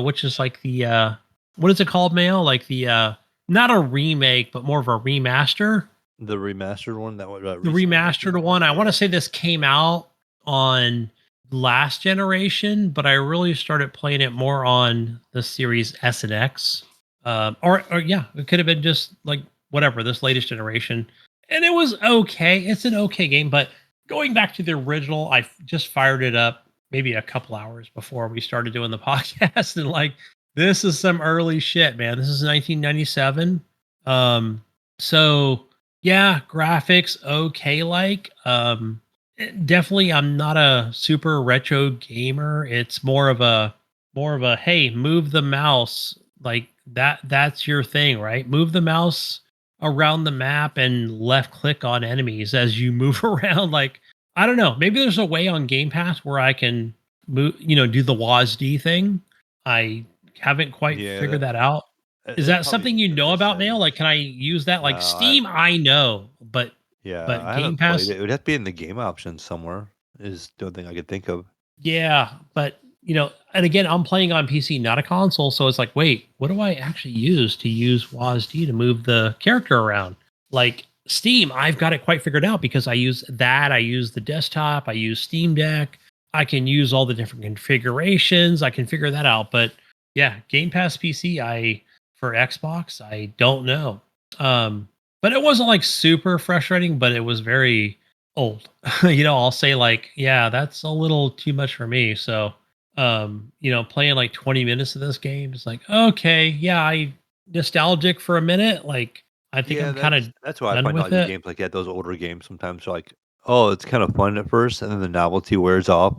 which is like the what is it called, Mail? Like the not a remake, but more of a remaster. The remastered one that was The recently remastered came one. out? I want to say this came out on last generation, but I really started playing it more on the series S and X. Or yeah, it could have been just like whatever this latest generation, and it was okay. It's an okay game, but going back to the original, just fired it up maybe a couple hours before we started doing the podcast, and like this is some early shit, man. This is 1997. So yeah, graphics okay. Definitely, I'm not a super retro gamer. It's more of a hey, move the mouse like that. That's your thing, right? Move the mouse around the map and left click on enemies as you move around. Like I don't know. Maybe there's a way on Game Pass where I can move, do the WASD thing. I haven't quite Yeah, figured that out. Is it's that probably something you in know the about, Mail? Like, settings. can I use that? No, Like Steam, I know, but yeah, I Game haven't played Pass, it. It would have to be in the game options somewhere. Is the only thing I could think of. yeah. But and again, I'm playing on PC, not a console, so it's like, wait, what do I actually use WASD to move the character around? Like Steam, I've got it quite figured out because I use that. I use the desktop. I use Steam Deck. I can use all the different configurations. I can figure that out. But yeah, Game Pass PC, for Xbox, I don't know. But it wasn't like super frustrating, but it was very old. I'll say like, yeah, that's a little too much for me. So, playing like 20 minutes of this game is like, okay, yeah, I nostalgic for a minute. Like, I think Yeah, I'm kind of that's why I done find with like with it. games like that, those older games sometimes are like, oh, it's kind of fun at first, and then the novelty wears off.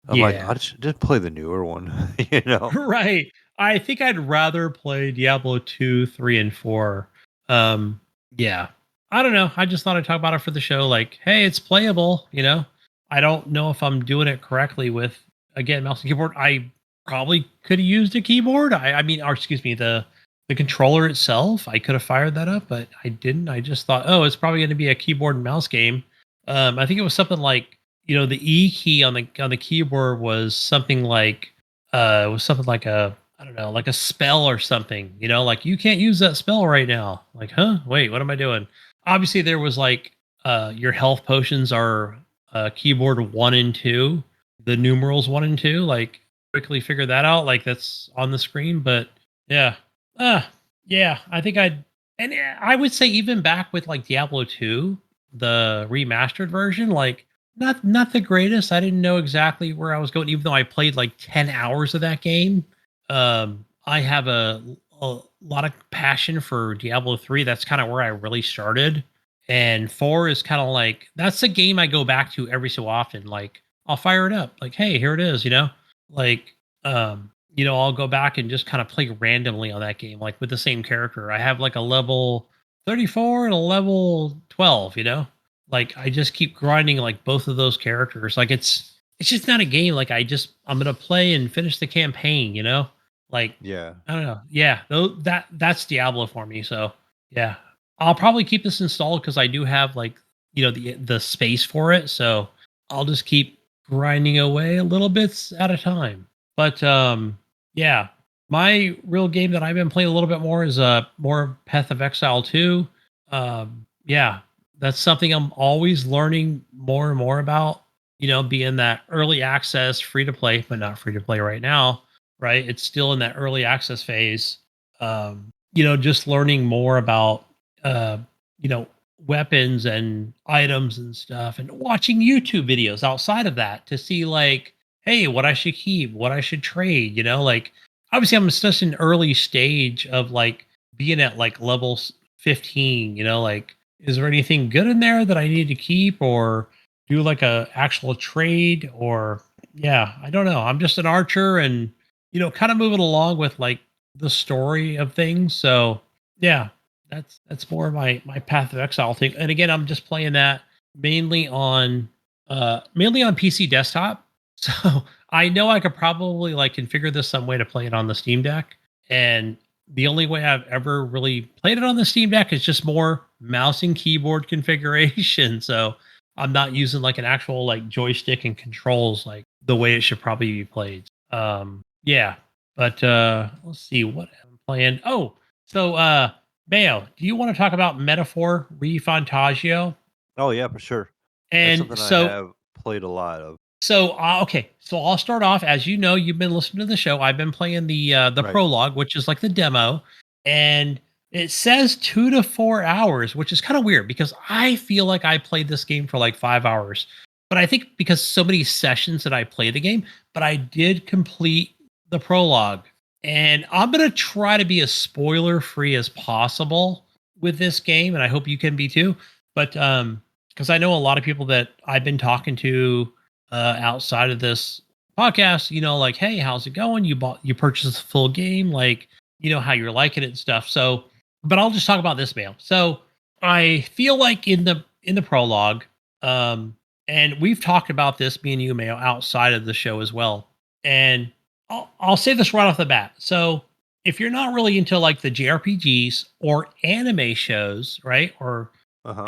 I'm like, I Yeah. just play the newer one, you know? Right. I think I'd rather play Diablo 2, 3, and 4. Um, yeah. I don't know. I just thought I'd talk about it for the show. Like, hey, it's playable. I don't know if I'm doing it correctly with, again, mouse and keyboard. I probably could have used a keyboard. I mean, or excuse me, the controller itself. I could have fired that up, but I didn't. I just thought, oh, it's probably going to be a keyboard and mouse game. I think it was something like, the E key on the keyboard was something like it was something like a, I don't know, like a spell or something, like you can't use that spell right now. Like, huh? Wait, what am I doing? Obviously there was like your health potions are keyboard 1 and 2, the numerals 1 and 2, like quickly figure that out, like that's on the screen, but yeah. Yeah, I think I would say even back with like Diablo 2, the remastered version, like not the greatest. I didn't know exactly where I was going, even though I played like 10 hours of that game. I have a lot of passion for Diablo 3. That's kind of where I really started. And 4 is kind of like that's a game I go back to every so often. Like I'll fire it up. Like, hey, here it is. Like I'll go back and just kind of play randomly on that game, like with the same character. I have like a level 34 and a level 12. Like I just keep grinding like both of those characters. Like it's just not a game like I'm gonna play and finish the campaign. Like Yeah. I don't know. Yeah, that's Diablo for me. So yeah. I'll probably keep this installed because I do have like the space for it. So I'll just keep grinding away a little bits at a time. But yeah, my real game that I've been playing a little bit more is more Path of Exile 2. Yeah, that's something I'm always learning more and more about. Being that early access, free to play, but not free to play right now. Right, it's still in that early access phase. Just learning more about uh, you know weapons and items and stuff, and watching YouTube videos outside of that to see like, hey, what I should keep, what I should trade. Like obviously I'm such an early stage of like being at like level 15. Like is there anything good in there that I need to keep or do like a actual trade or yeah, I don't know. I'm just an archer and kind of moving along with like the story of things. So yeah, that's more my Path of Exile thing. And again, I'm just playing that mainly on PC desktop. So I know I could probably like configure this some way to play it on the Steam Deck. And the only way I've ever really played it on the Steam Deck is just more mouse and keyboard configuration. So I'm not using like an actual like joystick and controls like the way it should probably be played. Yeah. But let's see what I'm playing. Oh, so Mayo, do you want to talk about Metaphor Refantasio? Oh yeah, for sure. That's And something I so have played a lot of. okay, so I'll start off. As you know, you've been listening to the show. I've been playing the Right. prologue, which is like the demo, and it says 2 to 4 hours, which is kind of weird because I feel like I played this game for like 5 hours. But I think because so many sessions that I play the game, but I did complete the prologue, and I'm gonna try to be as spoiler free as possible with this game, and I hope you can be too. But because I know a lot of people that I've been talking to outside of this podcast, like, hey, how's it going? You purchased the full game, like, how you're liking it and stuff. So, but I'll just talk about this mail. So I feel like in the prologue, and we've talked about this, me and you, Mayo, outside of the show as well. And I'll say this right off the bat. So if you're not really into like the JRPGs or anime shows, right? Or Uh-huh.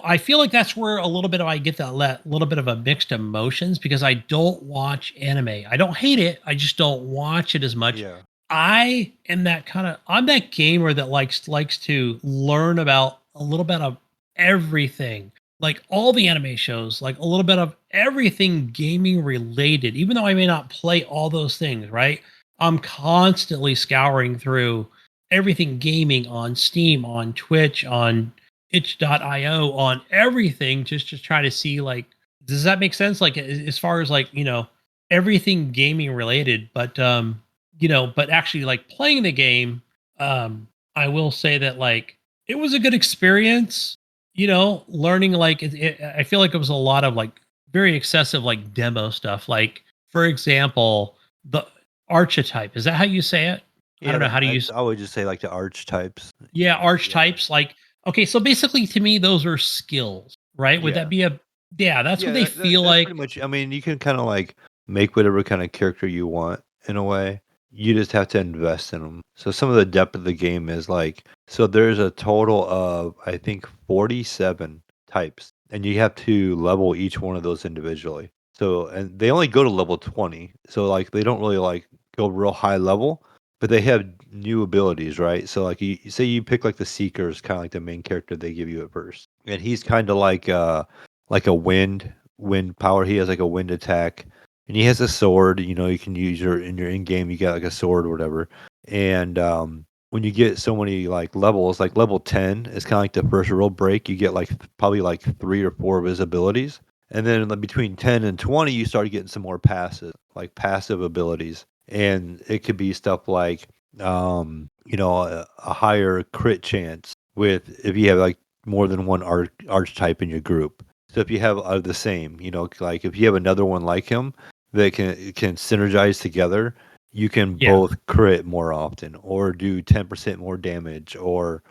I feel like that's where a little bit of I get that little bit of a mixed emotions because I don't watch anime. I don't hate it. I just don't watch it as much. Yeah. I'm that gamer that likes to learn about a little bit of everything. Like all the anime shows, like a little bit of everything gaming related, even though I may not play all those things, right? I'm constantly scouring through everything gaming on Steam, on Twitch, on itch.io, on everything just to try to see like does that make sense like as far as like everything gaming related but actually like playing the game I will say that like it was a good experience learning like I feel like it was a lot of like very excessive like demo stuff like for example the archetype, is that how you say it? I Yeah, don't know how to use. I would just say like the archetypes. Yeah, Yeah. archetypes. Like, okay, so basically to me, those are skills, right? Would that Yeah. be yeah, that's what Yeah, they feel that's pretty like. much. I mean, you can kind of like make whatever kind of character you want in a way. You just have to invest in them. So some of the depth of the game is like, so there's a total of I think 47 types, and you have to level each one of those individually. So and they only go to level 20. So like they don't really like go real high level, but they have new abilities, right? So like you say you pick like the Seeker is kind of like the main character they give you at first, and he's kind of like a wind power. He has like a wind attack, and he has a sword. You can use your in your in game. You got like a sword or whatever. And when you get so many like levels, like level 10 is kind of like the first real break. You get like probably like 3 or 4 of his abilities, and then like, between 10 and 20, you start getting some more passive abilities, and it could be stuff like a higher crit chance with if you have like more than one archetype in your group. So if you have the same, like if you have another one like him that can synergize together, you can Yeah. both crit more often or do 10% more damage or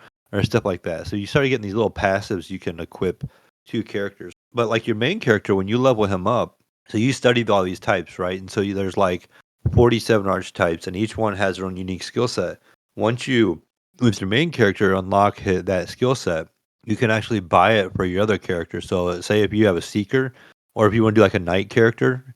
stuff like that. So you start getting these little passives you can equip to characters. But like your main character, when you level him up, so you studied all these types, right? And so there's like 47 archetypes, and each one has their own unique skill set. Once you, with your main character, unlock that skill set, you can actually buy it for your other character. So say if you have a seeker or if you want to do like a knight character,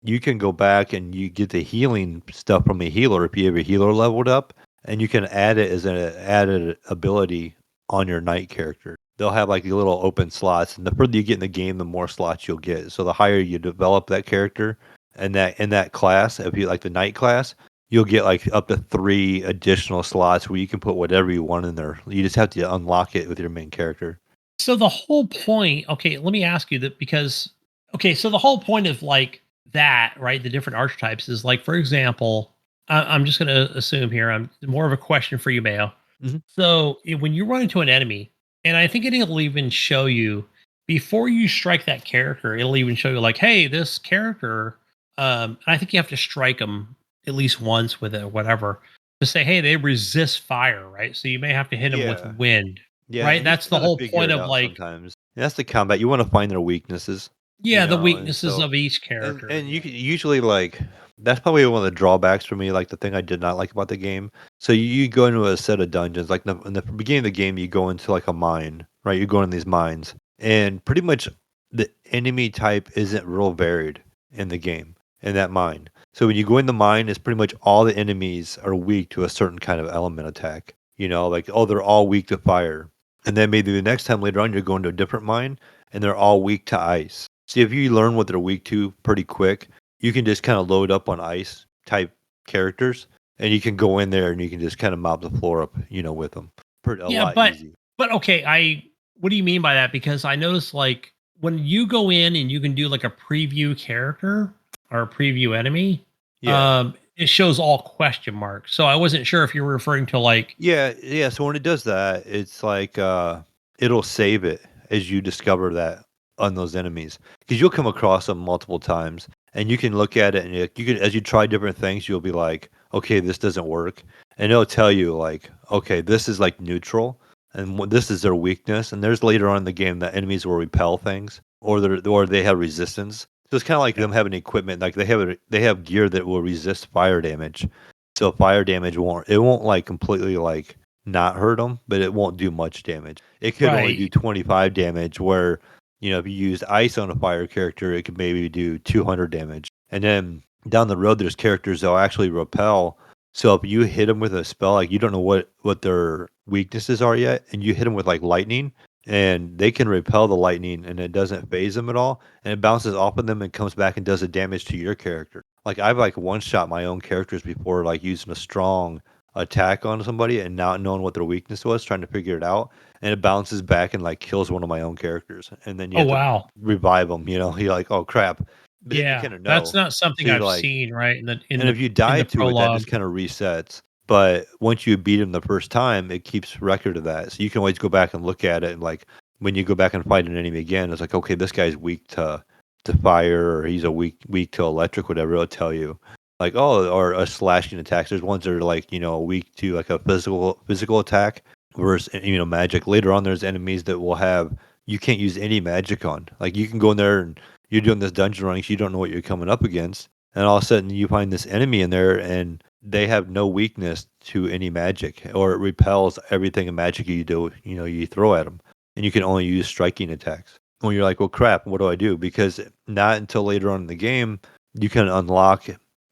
you can go back and you get the healing stuff from a healer if you have a healer leveled up, and you can add it as an added ability on your knight character. They'll have like little open slots, and the further you get in the game, the more slots you'll get. So the higher you develop that character and that in that class, if you like the knight class, you'll get like up to 3 additional slots where you can put whatever you want in there. You just have to unlock it with your main character. So the whole point, okay, let me ask you that because okay, so the whole point of like that, right? The different archetypes is like, for example, I'm just going to assume here. I'm more of a question for you, Mayo. Mhm. So when you run into an enemy, and I think it'll even show you before you strike that character, it'll even show you like, hey, this character. And I think you have to strike them at least once with it, or whatever, to say, hey, they resist fire, right? So you may have to hit them with Yeah. wind, Yeah, right? and you That's just the gotta whole figure point it of out like, sometimes. And that's the combat. You want to find their weaknesses, yeah, the and weaknesses so of each and character. and you Yeah. can usually like that's probably one of the drawbacks for me. Like the thing I did not like about the game. So you go into a set of dungeons. Like in the beginning of the game, you go into like a mine, right? You go in these mines, and pretty much the enemy type isn't real varied in the game in that mine. So when you go in the mine, it's pretty much all the enemies are weak to a certain kind of element attack. Like oh, they're all weak to fire. And then maybe the next time later on, you're going to a different mine and they're all weak to ice. See, if you learn what they're weak to pretty quick, you can just kind of load up on ice type characters and you can go in there and you can just kind of mop the floor up, with them. A Yeah, lot but easy. okay, what do you mean by that? Because I noticed like when you go in and you can do like a preview character or a preview enemy, Yeah. it shows all question marks. So I wasn't sure if you were referring to like, Yeah. Yeah. So when it does that, it's like it'll save it as you discover that on those enemies because you'll come across them multiple times and you can look at it and you can as you try different things you'll be like okay this doesn't work and it'll tell you like okay this is like neutral and this is their weakness and there's later on in the game that enemies will repel things or they have resistance so it's kind of like them having equipment like they have gear that will resist fire damage so fire damage won't like completely like not hurt them but it won't do much damage it could only do right? 25 damage where if you used ice on a fire character, it could maybe do 200 damage. And then down the road, there's characters that'll actually repel. So if you hit them with a spell, like you don't know what their weaknesses are yet, and you hit them with like lightning, and they can repel the lightning, and it doesn't phase them at all, and it bounces off of them and comes back and does the damage to your character. Like I've like one shot my own characters before, like using a strong attack on somebody and not knowing what their weakness was, trying to figure it out and it bounces back and like kills one of my own characters, and then you Oh have to wow. revive them. You're like, oh crap, but then you Yeah, kind of that's know. not So something you're I've like, seen, right? and if you die In the to it, that prologue. just kind of resets. But once you beat him the first time, it keeps record of that, so you can always go back and look at it. And like when you go back and fight an enemy again, it's like, okay, this guy's weak to fire, or he's a weak to electric, whatever. It'll tell you. Like or a slashing attacks. There's ones that are like weak to like a physical attack, versus magic. Later on, there's enemies that will have you can't use any magic on. Like you can go in there and you're doing this dungeon running, so you don't know what you're coming up against, and all of a sudden you find this enemy in there, and they have no weakness to any magic, or it repels everything in magic you do. You throw at them, and you can only use striking attacks. When you're like, well, crap, what do I do? Because not until later on in the game you can unlock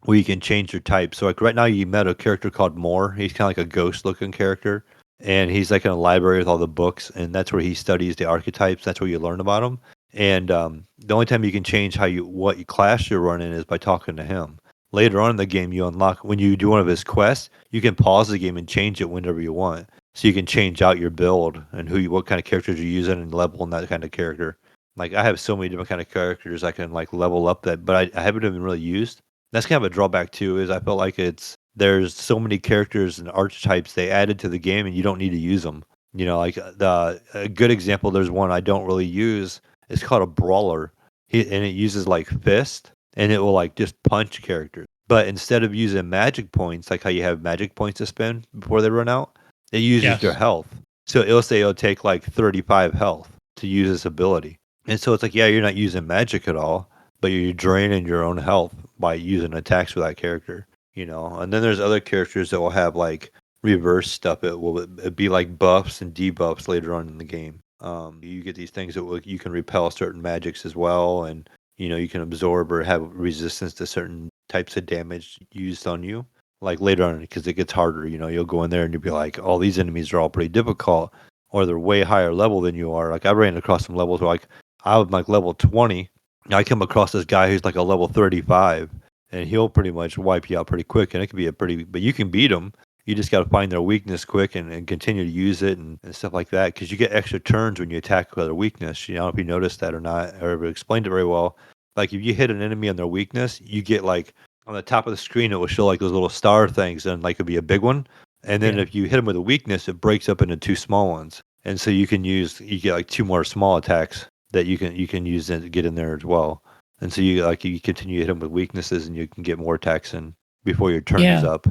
where you can change your type. So like right now you met a character called Moore. He's kind of like a ghost looking character and he's like in a library with all the books, and that's where he studies the archetypes. That's where you learn about them. And the only time you can change what class you're running is by talking to him. Later on in the game, you unlock when you do one of his quests. You can pause the game and change it whenever you want, so you can change out your build and what kind of characters you're using and level and that kind of character. Like I have so many different kind of characters I can like level up that, but I haven't even really used. That's kind of a drawback too. Is I feel like there's so many characters and archetypes they added to the game, and you don't need to use them. Like a good example. There's one I don't really use. It's called a brawler, and it uses like fist, and it will like just punch characters. But instead of using magic points, like how you have magic points to spend before they run out, it uses their Yes. health. So it'll say it'll take like 35 health to use this ability. And so it's like, yeah, you're not using magic at all, but you're draining your own health by using attacks for that character. And then there's other characters that will have like reverse stuff. It be like buffs and debuffs later on in the game. You get these things that you can repel certain magics as well, and you can absorb or have resistance to certain types of damage used on you. Like later on, because it gets harder. You'll go in there and you'll be like, "Oh, these enemies are all pretty difficult, or they're way higher level than you are." Like I ran across some levels where like I was like level 20. I come across this guy who's like a level 35 and he'll pretty much wipe you out pretty quick. And it can be but you can beat them. You just got to find their weakness quick and continue to use it and stuff like that. Because you get extra turns when you attack their weakness. You know, if you noticed that or not, or if it explained it very well. Like if you hit an enemy on their weakness, you get like on the top of the screen, it will show like those little star things, and like it'd be a big one. And then Yeah. if you hit them with a weakness, it breaks up into two small ones. And so you get like two more small attacks that you can use to get in there as well. And so you continue to hit them with weaknesses, and you can get more attacks in before your turn is Yeah. up.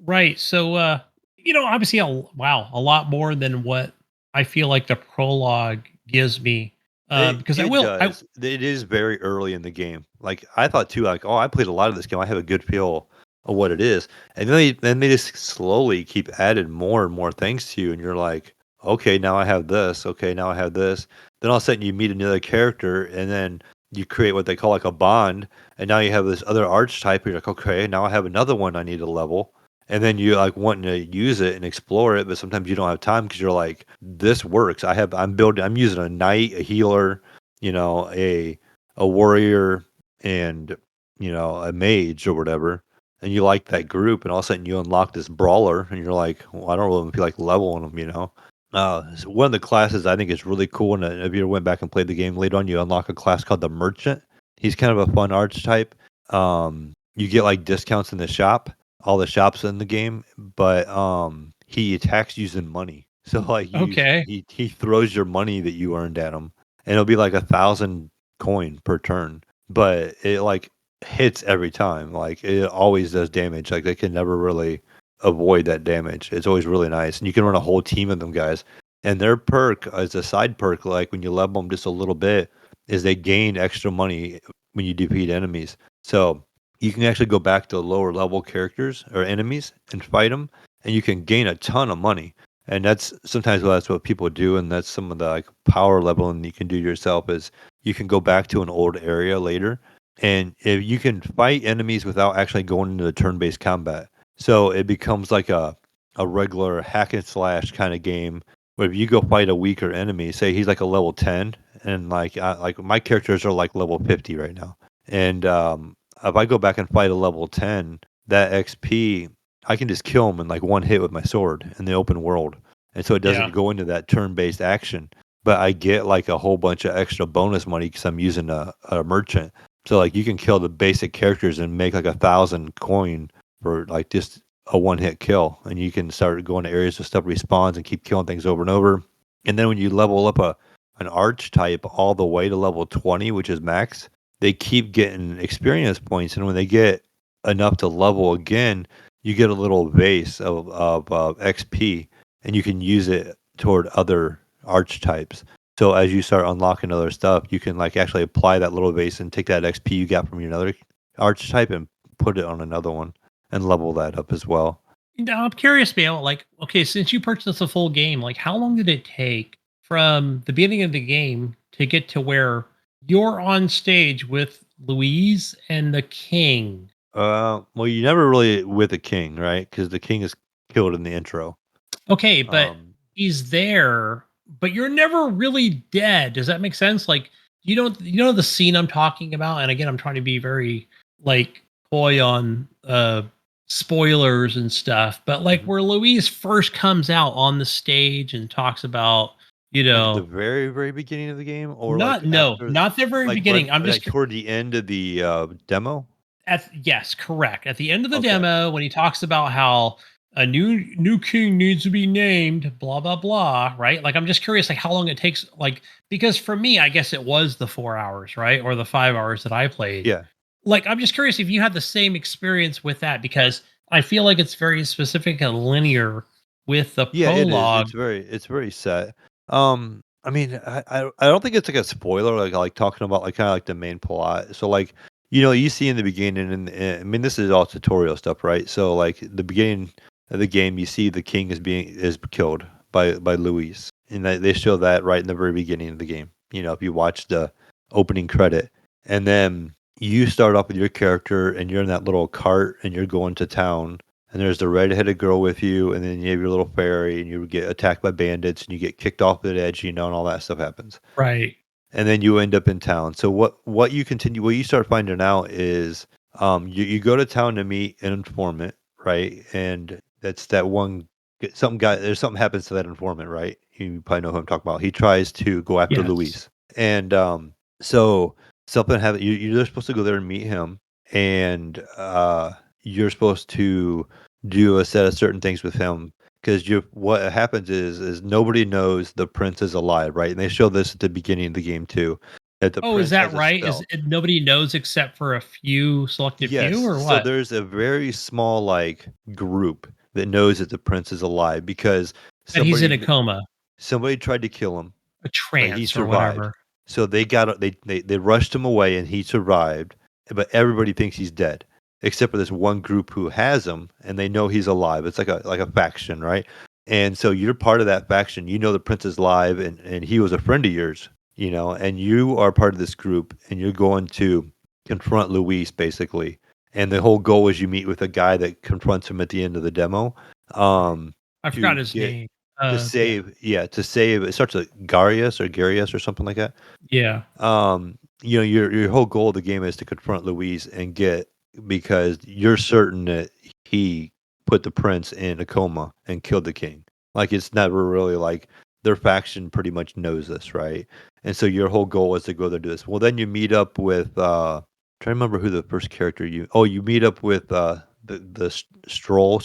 Right. So, obviously, a lot more than what I feel like the prologue gives me. Because It does. It is very early in the game. Like I thought too. Like, oh, I played a lot of this game. I have a good feel of what it is. And then they just slowly keep adding more and more things to you, and you're like, okay, now I have this. Okay, now I have this. Then all of a sudden you meet another character, and then you create what they call like a bond, and now you have this other archetype. And you're like, okay, now I have another one I need to level. And then you like wanting to use it and explore it, but sometimes you don't have time because you're like, this works. I'm using a knight, a healer, a warrior, and a mage or whatever. And you like that group, and all of a sudden you unlock this brawler, and you're like, well, I don't really feel like leveling them. So one of the classes I think is really cool, and if you ever went back and played the game later on, you unlock a class called the Merchant. He's kind of a fun archetype. You get like discounts in the shop, all the shops in the game, but he attacks using money. So like Okay. he throws your money that you earned at him, and it'll be like 1,000 coin per turn, but it like hits every time. Like it always does damage. Like they can never really avoid that damage. It's always really nice, and you can run a whole team of them guys. And their perk as a side perk, like when you level them just a little bit, is they gain extra money when you defeat enemies. So you can actually go back to lower level characters or enemies and fight them, and you can gain a ton of money. And that's what people do, and that's some of the like power leveling you can do yourself is you can go back to an old area later, and if you can fight enemies without actually going into the turn-based combat. So it becomes like a regular hack and slash kind of game where if you go fight a weaker enemy, say he's like a level 10, and like my characters are like level 50 right now, and if I go back and fight a level 10, that XP, I can just kill him in like one hit with my sword in the open world. And so it Yeah. doesn't go into that turn based action, but I get like a whole bunch of extra bonus money because I'm using a merchant. So like you can kill the basic characters and make like 1,000 coin for like just a one hit kill. And you can start going to areas where stuff respawns and keep killing things over and over. And then when you level up an archetype all the way to level 20, which is max, they keep getting experience points, and when they get enough to level again, you get a little vase of XP, and you can use it toward other archetypes. So as you start unlocking other stuff, you can like actually apply that little vase and take that XP you got from your other archetype and put it on another one and level that up as well. Now I'm curious, Mail. Like, okay, since you purchased the full game, like, how long did it take from the beginning of the game to get to where you're on stage with Louise and the King? Well, you never really with the king, right? Because the king is killed in the intro. Okay, but Um, he's there, but you're never really dead. Does that make sense? Like, you know the scene I'm talking about? And again, I'm trying to be very like coy on spoilers and stuff, but like mhm. where Louise first comes out on the stage and talks about, you Like at the know, very, very beginning of the game, or not like no, after, not the very like right, beginning. I'm like just toward the end of the demo. yes, correct. At the end of the Okay. demo, when he talks about how a new king needs to be named, blah blah blah, right? Like I'm just curious, like how long it takes, like because for me, I guess it was the 4 hours, right, or the 5 hours that I played. Yeah. Like I'm just curious if you had the same experience with that because I feel like it's very specific and linear with the Yeah, it is. prologue. It's very set. I mean, I don't think it's like a spoiler, like talking about like kind of like the main plot. So like, you see in the beginning, and I mean, this is all tutorial stuff, right? So like the beginning of the game, you see the king is killed by Luis, and they show that right in the very beginning of the game. If you watch the opening credit, and then you start off with your character, and you're in that little cart, and you're going to town, and there's the red-headed girl with you, and then you have your little fairy, and you get attacked by bandits, and you get kicked off the edge, and all that stuff happens. Right. And then you end up in town. So what you start finding out is You go to town to meet an informant, right? And that's that one. Some guy. There's something happens to that informant, right? You probably know who I'm talking about. He tries to go after Yes. Luis, and so something happened. You're supposed to go there and meet him, and you're supposed to do a set of certain things with him because you. What happens is nobody knows the prince is alive, right? And they show this at the beginning of the game too, that the Oh, is prince that has a right? spell. Nobody knows except for a few selected few, Yes. or So what? there's a very small like group that knows that the prince is alive because That he's in somebody a coma, somebody tried to kill him, a but he trance, or survived. whatever. So they rushed him away and he survived, but everybody thinks he's dead except for this one group who has him and they know he's alive. It's like a faction, right? And so you're part of that faction. You know the prince is alive and he was a friend of yours, and you are part of this group and you're going to confront Luis basically. And the whole goal is you meet with a guy that confronts him at the end of the demo. Um I forgot to his get name. to Yeah, save, yeah, to save. It starts with Garius or something like that. yeah. Your whole goal of the game is to confront Louise and get because you're certain that he put the prince in a coma and killed the king. Like it's never really like their faction pretty much knows this, right? And so your whole goal is to go there and do this. Well, then you meet up with try to remember who the first character you meet up with the straw,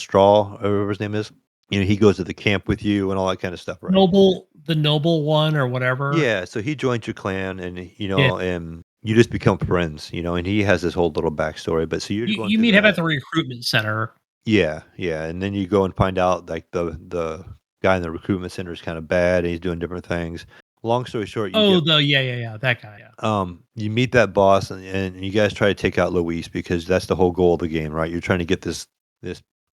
or whatever his name is. He goes to the camp with you and all that kind of stuff, right? The noble one or whatever. Yeah, so he joins your clan and Yeah. and you just become friends, and he has this whole little backstory. But so you're going You through meet him at that. the recruitment center. Yeah, yeah. And then you go and find out like the guy in the recruitment center is kind of bad and he's doing different things. Long story short, Oh, yeah, that guy. Yeah. you meet that boss and you guys try to take out Luis because that's the whole goal of the game, right? You're trying to get this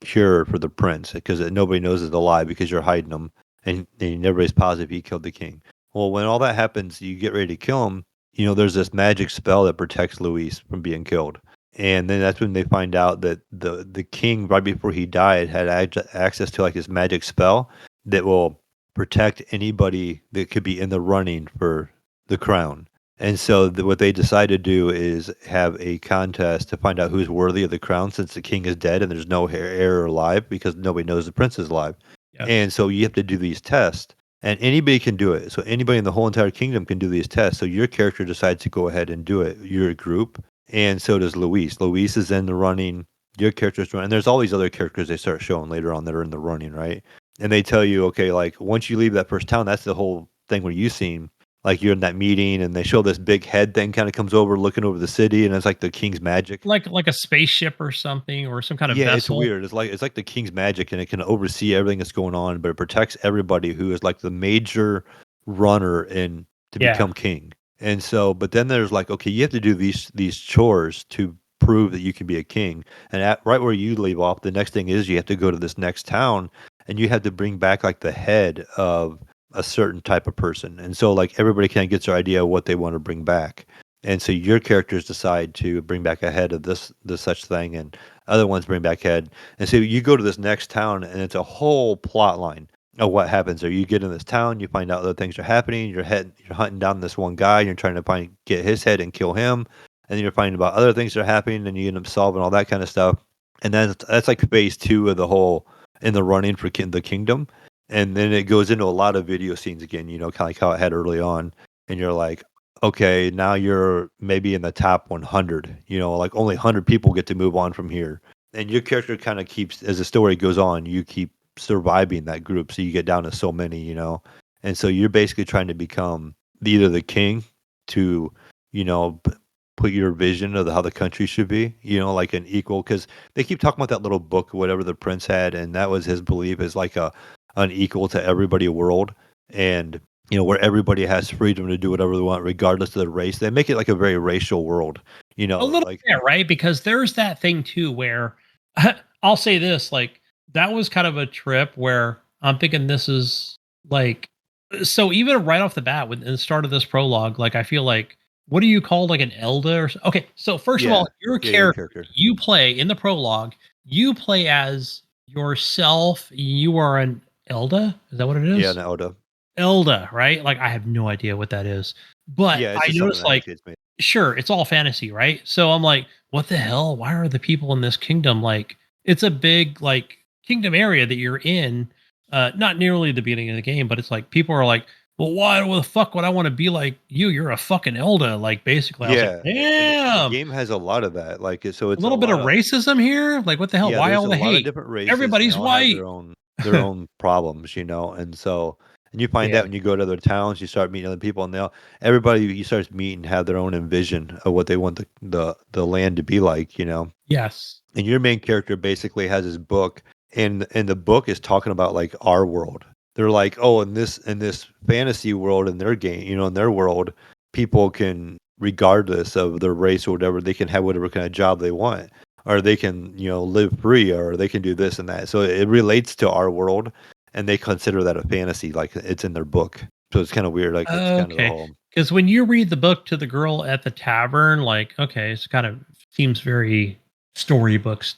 cure for the prince because nobody knows it's a lie because you're hiding him and everybody's positive he killed the king. Well, when all that happens, you get ready to kill him. There's this magic spell that protects Luis from being killed. And then that's when they find out that the king, right before he died, had access to like this magic spell that will protect anybody that could be in the running for the crown. And so what they decide to do is have a contest to find out who's worthy of the crown since the king is dead and there's no heir alive because nobody knows the prince is alive. Yes. And so you have to do these tests and anybody can do it. So anybody in the whole entire kingdom can do these tests. So your character decides to go ahead and do it. You're a group. And so does Luis. Luis is in the running. Your character's running. And there's all these other characters they start showing later on that are in the running, right? And they tell you, okay, like once you leave that first town, that's the whole thing where you seen like you're in that meeting and they show this big head thing kind of comes over looking over the city and it's like the king's magic. Like a spaceship or something, or some kind of Yeah, it's vessel. weird. It's like the king's magic and it can oversee everything that's going on, but it protects everybody who is like the major runner in to Yeah. become king. And so, but then there's like, okay, you have to do these chores to prove that you can be a king. And right where you leave off, the next thing is you have to go to this next town and you have to bring back like the head of a certain type of person. And so like everybody kind of gets their idea of what they want to bring back. And so your characters decide to bring back a head of this such thing and other ones bring back head. And so you go to this next town and it's a whole plot line of what happens there. You get in this town, you find out other things are happening, you're hunting down this one guy, you're trying to get his head and kill him, and then you're finding about other things that are happening and you end up solving all that kind of stuff. And that's like phase 2 of the whole in the running for the kingdom. And then it goes into a lot of video scenes again, kind of like how it had early on. And you're like, okay, now you're maybe in the top 100, like only 100 people get to move on from here. And your character kind of keeps, as the story goes on, you keep surviving that group. So you get down to so many. And so you're basically trying to become either the king to, put your vision of how the country should be, like an equal, because they keep talking about that little book, whatever the prince had. And that was his belief is like an equal to everybody world. And where everybody has freedom to do whatever they want, regardless of their race. They make it like a very racial world, A little like bit, right? Because there's that thing too where I'll say this, like that was kind of a trip where I'm thinking this is like so even right off the bat when in the start of this prologue, like I feel like what do you call like an Elda okay, so first of yeah, all, your yeah, your character character, you play in the prologue, you play as yourself, you are an Elda. Is that what it yeah, is? an Elda, Elda, right? Like I have no idea what that is. But yeah, it's I just something noticed that like Hexgate's made. sure, it's all fantasy, right? So I'm like, what the hell? Why are the people in this kingdom like it's a big like kingdom area that you're in, not nearly the beginning of the game, but it's like people are like, well, why the fuck would I want to be like you? You're a fucking Elda. Like basically, I was like, Yeah, and the damn, game has a lot of that, like, so a it's a little bit lot of of racism here. Like, what the hell? yeah, Why there's all a the lot of hate? different races, and they Everybody's all have white. their own problems, and so and you find that Yeah. when you go to other towns, you start meeting other people, and everybody you start meeting have their own envision of what they want the land to be like. Yes. And your main character basically has his book, and the book is talking about like our world. They're like, oh, in this fantasy world, in their game, in their world, people can, regardless of their race or whatever, they can have whatever kind of job they want, or they can, live free, or they can do this and that. So it relates to our world, and they consider that a fantasy, like it's in their book. So it's kind of weird. Like that's kind of the Okay. whole. Because when you read the book to the girl at the tavern, like, okay, it's kind of seems very storybooks,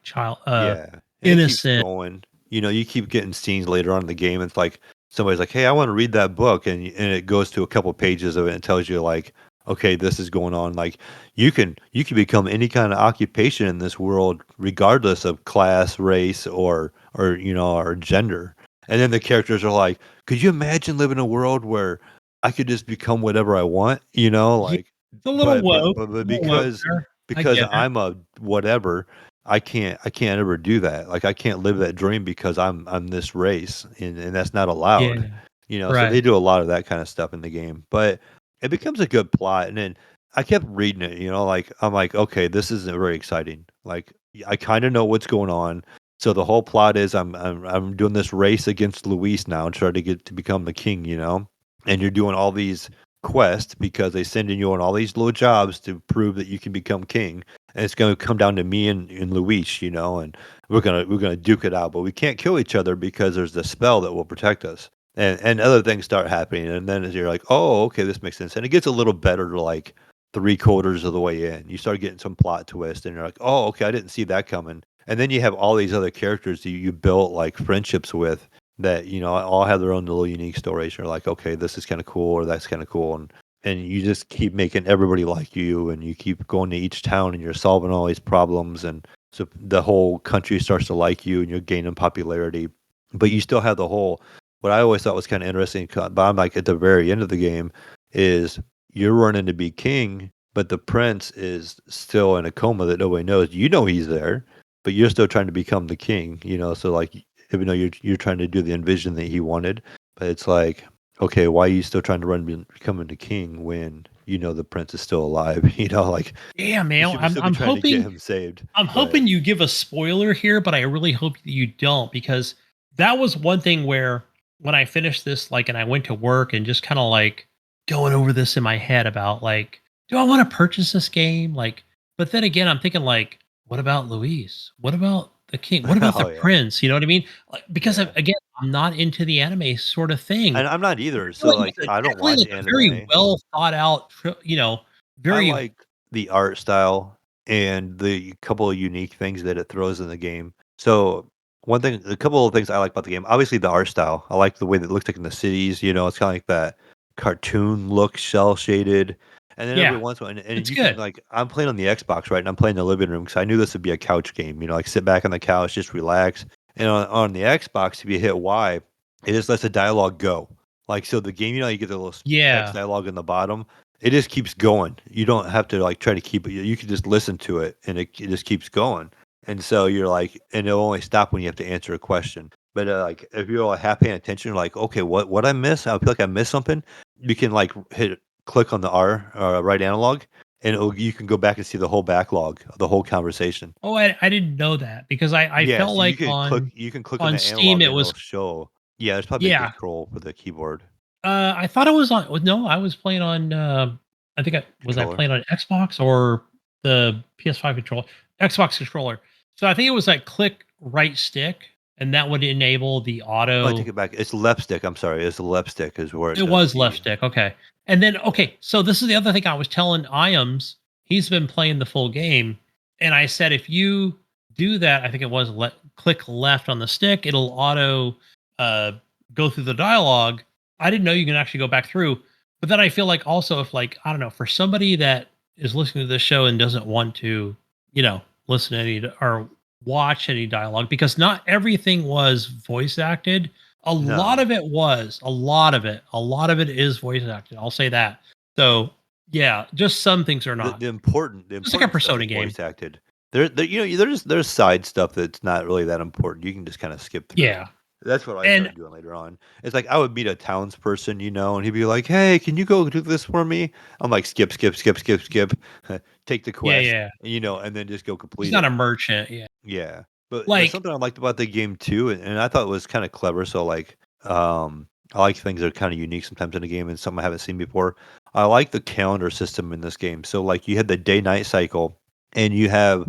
child, Yeah, and it keeps innocent. going. You keep getting scenes later on in the game. It's like somebody's like, "Hey, I want to read that book," and it goes to a couple pages of it and tells you like, "Okay, this is going on." Like you can become any kind of occupation in this world, regardless of class, race, or gender. And then the characters are like, "Could you imagine living in a world where I could just become whatever I want?" Yeah, Like, it's a little but but woke, but, but a little woke because there. I because get it. I'm a whatever. I can't ever do that. Like I can't live that dream because I'm this race, and that's not allowed. Yeah. So they Right. do a lot of that kind of stuff in the game. But it becomes a good plot, and then I kept reading it, like I'm like, okay, this isn't very exciting. Like I kind of know what's going on. So the whole plot is I'm doing this race against Luis now and trying to get to become the king. And you're doing all these quests because they sending you on all these little jobs to prove that you can become king, and it's going to come down to me and Luis, and we're gonna duke it out, but we can't kill each other because there's the spell that will protect us, and other things start happening, and then as you're like, oh, okay, this makes sense, and it gets a little better to like 3/4 of the way in. You start getting some plot twist, and you're like, oh, okay, I didn't see that coming, and then you have all these other characters that you built like friendships with that all have their own little unique stories. You're like, okay, this is kind of cool, or that's kind of cool, and you just keep making everybody like you, and you keep going to each town, and you're solving all these problems, and so the whole country starts to like you, and you're gaining popularity. But you still have the whole. What I always thought was kind of interesting, but I'm like at the very end of the game, is you're running to be king, but the prince is still in a coma that nobody knows. You know he's there, but you're still trying to become the king. So like even though you're trying to do the envision that he wanted, but it's like, okay, why are you still trying to becoming the king when the prince is still alive? Like Yeah, you man. should I'm still be I'm trying to get hoping him saved. I'm But hoping you give a spoiler here, but I really hope that you don't because that was one thing where when I finished this, like, and I went to work and just kind of like going over this in my head about like, do I want to purchase this game? Like, but then again, I'm thinking like, what about Luis? What about the king? What about the oh yeah, prince? You know what I mean? Like, because yeah, again, I'm not into the anime sort of thing. and I'm not either. Feel So like like it's I don't definitely watch like a very anime. well thought out, I very like the art style and the couple of unique things that it throws in the game. So a couple of things I like about the game, obviously the art style. I like the way that it looks like in the cities. It's kind of like that cartoon look, cell shaded. And then every yeah, once in a while, and it's you can good. like, I'm playing on the Xbox, right? And I'm playing in the living room because I knew this would be a couch game. Like sit back on the couch, just relax. And on the Xbox, if you hit Y, it just lets the dialogue go. Like so, the game, you get the little text Yeah. dialogue in the bottom, it just keeps going. You don't have to like try to keep it. You can just listen to it, and it just keeps going. And so you're like, and it'll only stop when you have to answer a question. But like, if you're like half paying attention, you're like, okay, what I miss? I feel like I missed something. You can like click on the R right analog, and you can go back and see the whole backlog, the whole conversation. Oh, I didn't know that because I Yeah, felt so you like can click you can click on on the Steam analog it and was it'll show. Yeah, there's probably a yeah. control for the keyboard I thought it was on no, I was playing on I think I controller. playing on Xbox or the PS5 controller, Xbox controller. So I think it was like click right stick and that would enable the Oh, I take auto. it back. It's left stick. I'm sorry. It's the left stick is where it It does was left the. stick. Okay. And then Yeah. okay, so this is the other thing I was telling Iams. He's been playing the full game, and I said if you do that, I think it was click left on the stick, it'll auto uh, go through the dialogue. I didn't know you can actually go back through. But then I feel like also if like I don't know, for somebody that is listening to this show and doesn't want to, listen to any or watch any dialogue because not everything was voice acted. A lot No, of it was. A lot of it. A lot of it is voice acted. I'll say that. So yeah, just some things are the not. the important the Just like a important stuff Persona is game. voice acted. There's side stuff that's not really that important. You can just kind of skip through. Yeah. That's what I And started doing later on. It's like I would meet a townsperson, and he'd be like, "Hey, can you go do this for me?" I'm like, "Skip, skip, skip, skip, skip." Take the yeah, quest, yeah. and then just go He's complete not it. a merchant. Yeah. Yeah, but Like something I liked about the game too, and I thought was kind of clever. So like, I like things that are kind of unique sometimes in a game and something I haven't seen before. I like the calendar system in this game. So like, you had the day-night cycle, and you have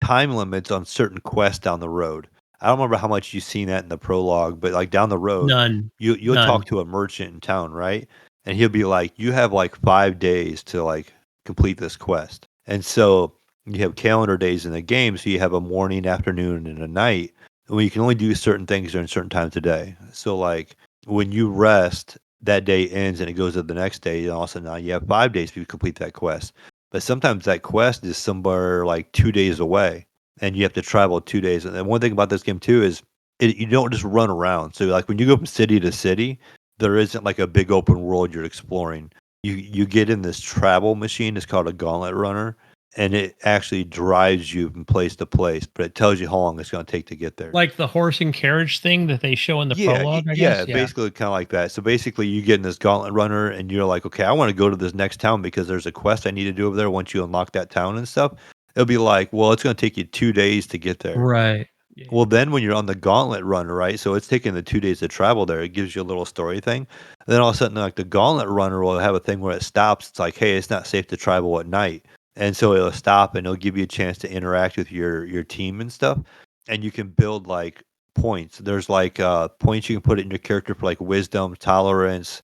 time limits on certain quests down the road. I don't remember how much you've seen that in the prologue, but like down the road, none. you'll talk None. to a merchant in town, right? And he'll be like, "You have like 5 days to like complete this quest," and so you have calendar days in the game, so you have a morning, afternoon, and a night, and you can only do certain things during certain times of day. So, like, when you rest, that day ends and it goes to the next day, and all of a sudden now you have 5 days to complete that quest. But sometimes that quest is somewhere like 2 days away, and you have to travel 2 days. And then one thing about this game too is you don't just run around. So, like when you go from city to city, there isn't like a big open world you're exploring. You get in this travel machine. It's called a gauntlet runner, and it actually drives you from place to place, but it tells you how long it's gonna take to get there. Like the horse and carriage thing that they show in the Yeah, prologue, I yeah, guess. Yeah. basically kinda like that. So, basically, you get in this gauntlet runner, and you're like, "Okay, I wanna go to this next town because there's a quest I need to do over there once you unlock that town and stuff." It'll be like, "Well, it's gonna take you 2 days to get there." Right. Yeah. Well, then when you're on the gauntlet runner, right? So it's taking the 2 days to travel there. It gives you a little story thing. And then all of a sudden, like the gauntlet runner will have a thing where it stops. It's like, hey, it's not safe to travel at night. And so it'll stop and it'll give you a chance to interact with your team and stuff. And you can build like points. There's like points you can put in your character for like wisdom, tolerance,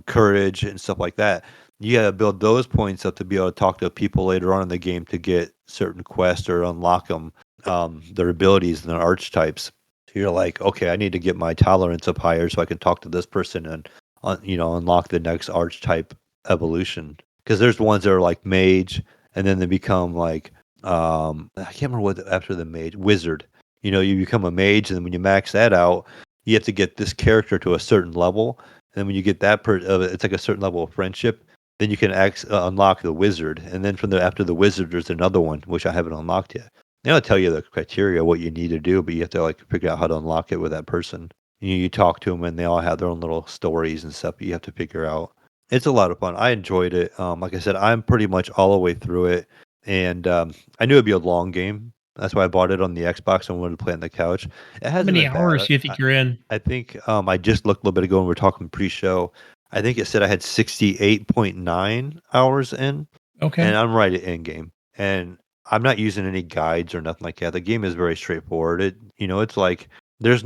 courage, and stuff like that. You gotta build those points up to be able to talk to people later on in the game to get certain quests or unlock them, their abilities and their archetypes. So you're like, okay, I need to get my tolerance up higher so I can talk to this person and unlock the next archetype evolution. Because there's ones that are like mage, and then they become like I can't remember what after the mage wizard. You become a mage, and then when you max that out, you have to get this character to a certain level. And then when you get that, it's like a certain level of friendship. Then you can unlock the wizard, and then from the after the wizard, there's another one which I haven't unlocked yet. They'll tell you the criteria, what you need to do, but you have to like figure out how to unlock it with that person. You talk to them, and they all have their own little stories and stuff. You have to figure out. It's a lot of fun. I enjoyed it. Like I said, I'm pretty much all the way through it, and I knew it'd be a long game. That's why I bought it on the Xbox and wanted to play on the couch. It How hasn't many been bad. hours do you think you're in? I think I just looked a little bit ago when we were talking pre-show. I think it said I had 68.9 hours in, Okay. and I'm right at end game. And I'm not using any guides or nothing like that. The game is very straightforward. It's like there's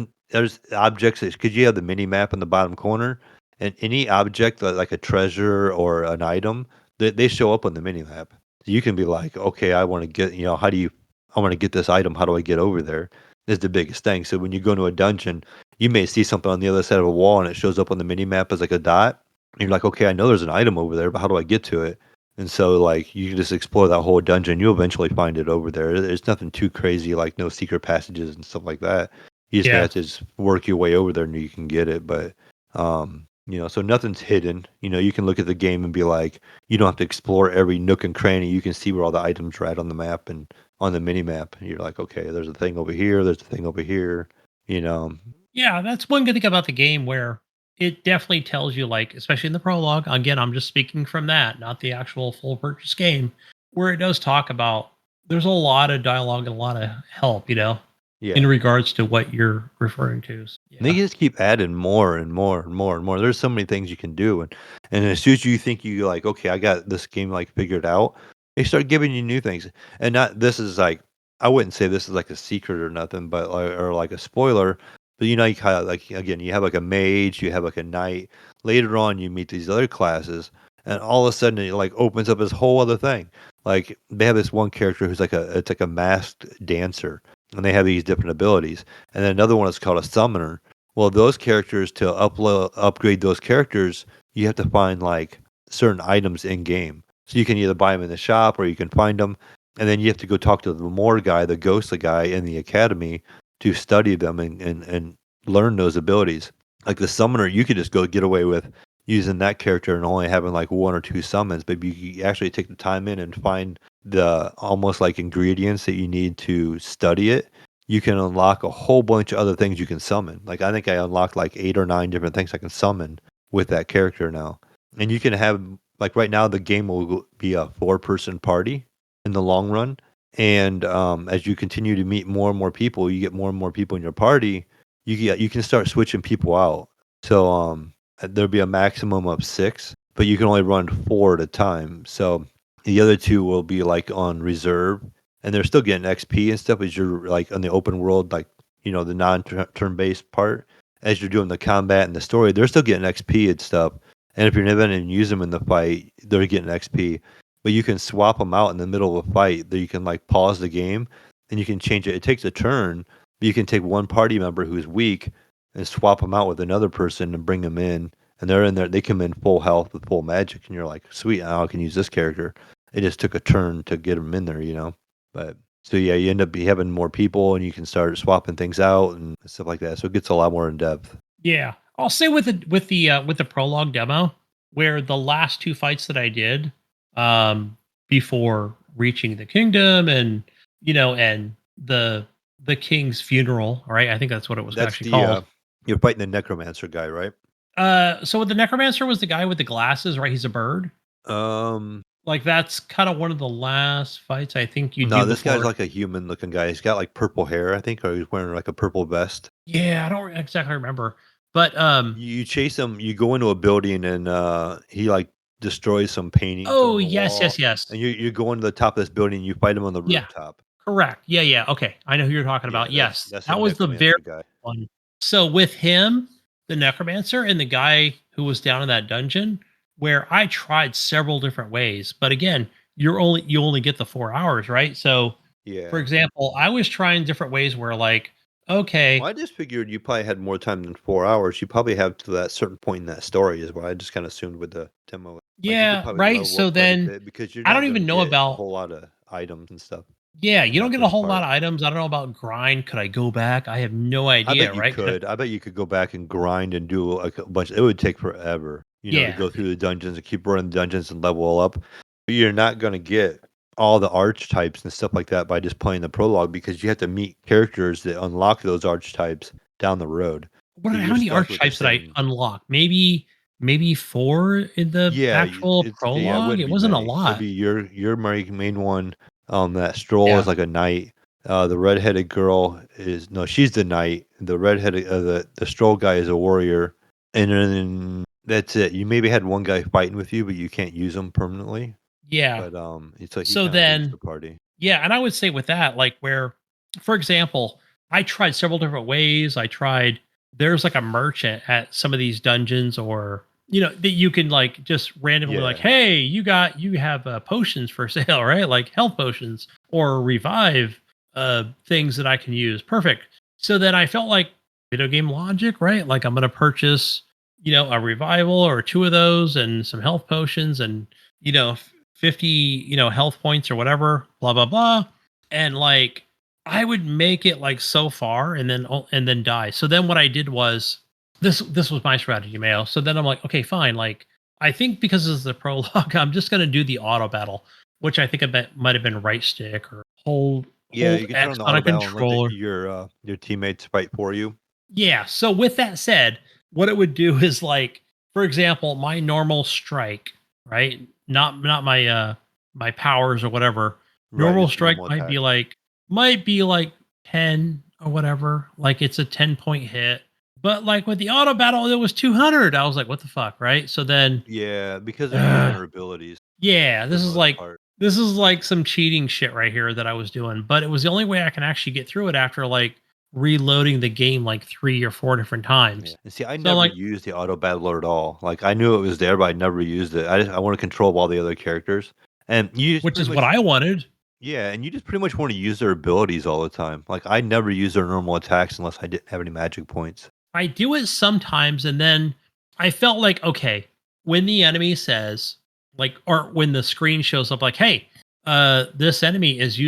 objects because you have the mini map in the bottom corner, and any object like a treasure or an item, they show up on the mini map. So you can be like, okay, I want to get, I want to get this item. How do I get over there? Is the biggest thing. So when you go into a dungeon, you may see something on the other side of a wall, and it shows up on the mini map as like a dot. And you're like, okay, I know there's an item over there, but how do I get to it? And so, like, you can just explore that whole dungeon. You'll eventually find it over there. There's nothing too crazy, like no secret passages and stuff like that. You just Yeah. have to just work your way over there and you can get it. But, so nothing's hidden. You can look at the game and be like, you don't have to explore every nook and cranny. You can see where all the items are at on the map and on the mini map. And you're like, okay, there's a thing over here. There's a thing over here. You know, Yeah, that's one good thing about the game where it definitely tells you, like, especially in the prologue. Again, I'm just speaking from that, not the actual full purchase game, where it does talk about there's a lot of dialogue and a lot of help, in yeah. regards to what you're referring to. So, And they yeah. just keep adding more and more and more and more. There's so many things you can do, and as soon as you think you like, okay, I got this game like figured out, they start giving you new things. And not this is like I wouldn't say this is like a secret or nothing, but or like a spoiler. But you kind of like again, you have like a mage, you have like a knight. Later on, you meet these other classes, and all of a sudden it like opens up this whole other thing. Like they have this one character who's it's like a masked dancer, and they have these different abilities. And then another one is called a summoner. Well, those characters to upgrade those characters, you have to find like certain items in game. So you can either buy them in the shop or you can find them, and then you have to go talk to the Moor guy, the ghostly guy in the academy, to study them and learn those abilities. Like the summoner, you could just go get away with using that character and only having like 1 or 2 summons, but you actually take the time in and find the almost like ingredients that you need to study it. You can unlock a whole bunch of other things you can summon. Like I think I unlocked like 8 or 9 different things I can summon with that character now. And you can have like right now the game will be a 4-person party in the long run. And as you continue to meet more and more people, you get more and more people in your party. You can start switching people out. So there'll be a maximum of 6, but you can only run 4 at a time. So the other 2 will be like on reserve, and they're still getting XP and stuff as you're like on the open world, like the non-turn based part. As you're doing the combat and the story, they're still getting XP and stuff. And if you're never going to use them in the fight, they're getting XP. But you can swap them out in the middle of a fight. That you can like pause the game and you can change it. It takes a turn, but you can take one party member who's weak and swap them out with another person and bring them in. And they're in there. They come in full health with full magic, and you're like, sweet, now I can use this character. It just took a turn to get them in there. But so yeah, you end up having more people, and you can start swapping things out and stuff like that. So it gets a lot more in depth. Yeah, I'll say with the prologue demo, where the last 2 fights that I did, before reaching the kingdom and and the king's funeral, right? I think that's what it was That's actually called. You're fighting the necromancer guy, right? So with the necromancer was the guy with the glasses, right? He's a bird. Like that's kind of one of the last fights I think you No, do this guy's before. like a human looking guy. He's got like purple hair, I think, or he's wearing like a purple vest. Yeah, I don't exactly remember, but You chase him, you go into a building, and he like destroys some paintings oh on the yes, yes, wall. yes, And you go into the top of this building, and you fight him on the yeah. rooftop. Correct. Yeah, yeah. Okay. I know who you're talking Yeah, about. Yes. that's a That was the very necromancer guy. one. So with him, the necromancer and the guy who was down in that dungeon, where I tried several different ways, but again, you only get the 4 hours, right? So for Yeah. example, I was trying different ways where like, Well, okay, I just figured you probably had more time than 4 hours. You probably have to that certain point in that story, is what I just kind of assumed with the demo. Like you could yeah, probably right. level So up quite a then bit because you're I not don't going to even know get a about whole lot of items and stuff yeah, in you don't that get a first whole lot part. of items. I don't know about grind. Could I go back? I have no I bet idea, you right? could. I bet you could go back and grind and do like a bunch. It would take forever, to Yeah. go through the dungeons and keep running the dungeons and level up. But you're not going to get all the archetypes and stuff like that by just playing the prologue because you have to meet characters that unlock those archetypes down the road. So How you're many stuck with the archetypes did I same. unlock? Maybe 4 in the Yeah, actual it prologue? wouldn't It be wasn't a many. It'd lot. be your main one. That Stroll is Yeah. like a knight. The redheaded girl is no, she's the knight. The redheaded the Stroll guy is a warrior, and then that's it. You maybe had one guy fighting with you, but you can't use him permanently. Yeah. But so he So kind of leads the then party. yeah, and I would say with that, like where, for example, I tried several different ways. There's like a merchant at some of these dungeons or that you can like just randomly like, Yeah, hey, you have potions for sale, right? Like health potions or revive things that I can use. Perfect. So then I felt like video game logic, right? Like I'm gonna purchase, a revival or 2 of those and some health potions and 50, health points or whatever, blah blah blah. And like I would make it like so far and then die. So then what I did was this was my strategy, Mayo. So then I'm like, okay, fine. Like I think because this is the prologue, I'm just gonna do the auto battle, which I think I bet might have been right stick or yeah. hold You can turn on X the on auto a battle and let controller. your teammates fight for you. Yeah. So with that said, what it would do is like, for example, my normal strike, right? Not my my powers or whatever. Right, Normal just strike normal might attack. be like 10 or whatever. Like it's a 10-point hit. But like with the auto battle, it was 200. I was like, what the fuck, right? So then Yeah, because they're using uh, their abilities yeah, for the most part. this is like some cheating shit right here that I was doing, but it was the only way I can actually get through it after like reloading the game like 3 or 4 different Yeah, times. and see, I So I'm never like, used the auto battler at all. Like I knew it was there, but I never used it. I want to control all the other characters, and you just which pretty is what much I wanted. yeah, and you just pretty much want to use their abilities all the time. Like I never use their normal attacks unless I didn't have any magic points. I do it sometimes, and then I felt like, okay, when the enemy says, like, or when the screen shows up, like, hey, this enemy is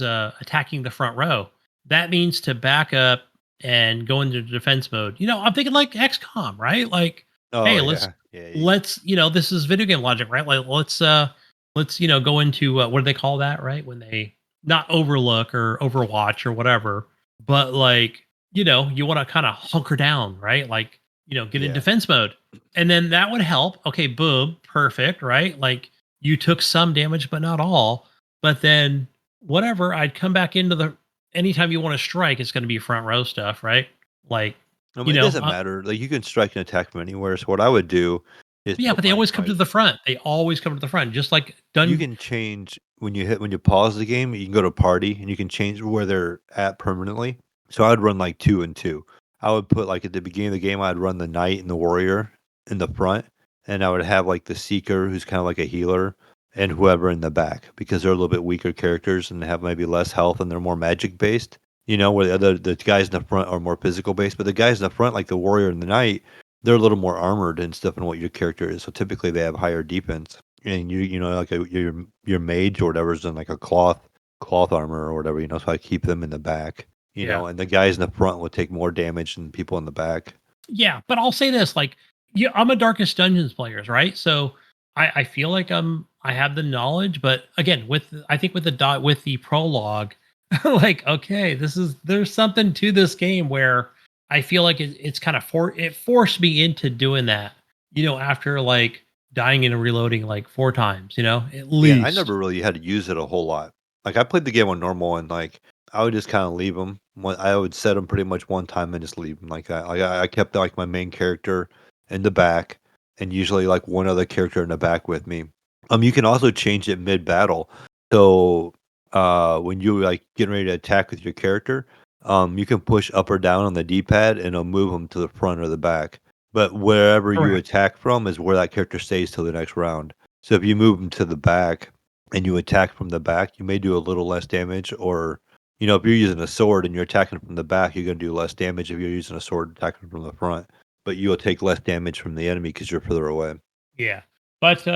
attacking the front row. That means to back up and go into defense mode. I'm thinking like XCOM, right? Like, Oh hey, yeah, yeah, let's this is video game logic, right? Like, let's go into what do they call that, right? When they not Overlook or Overwatch or whatever, but like, you want to kind of hunker down, right? Like, get in yeah. defense mode. And then that would help. Okay, boom, perfect, right? Like you took some damage, but not all. But then whatever, I'd come back into the anytime you want to strike, it's going to be front row stuff, right? Like, I mean, it doesn't matter. Like you can strike and attack from anywhere. So what I would do is yeah, put but they my always come to the front. They always come to the front, just like You done. can change when you pause the game. You can go to party and you can change where they're at permanently. So I would run like 2 and 2. I would put like at the beginning of the game, I'd run the knight and the warrior in the front, and I would have like the seeker, who's kind of like a healer, and whoever in the back because they're a little bit weaker characters and they have maybe less health and they're more magic based. Where the guys in the front are more physical based, but the guys in the front, like the warrior and the knight, they're a little more armored and stuff than what your character is. So typically they have higher defense. And like your mage or whatever is in like a cloth armor or whatever, so I keep them in the back, Yeah. and the guys in the front will take more damage than people in the back. Yeah, but I'll say this, like, yeah, I'm a Darkest Dungeons players, right? So I feel like I have the knowledge, but again, I think with the prologue, like, okay, there's something to this game where I feel like it's kind of it forced me into doing that, after like dying and reloading like 4 times, at Yeah, I least. never really had to use it a whole lot. Like I played the game on normal and like I would just kind of leave them. I would set them pretty much one time and just leave them like that. Like I kept like my main character in the back and usually like one other character in the back with me. You can also change it mid battle. So when you like getting ready to attack with your character, you can push up or down on the D-pad and it'll move them to the front or the back. But wherever you Correct. attack from is where that character stays till the next round. So if you move them to the back and you attack from the back, you may do a little less damage. Or, if you're using a sword and you're attacking from the back, you're going to do less damage if you're using a sword attacking from the front. But you'll take less damage from the enemy because you're further away. Yeah. But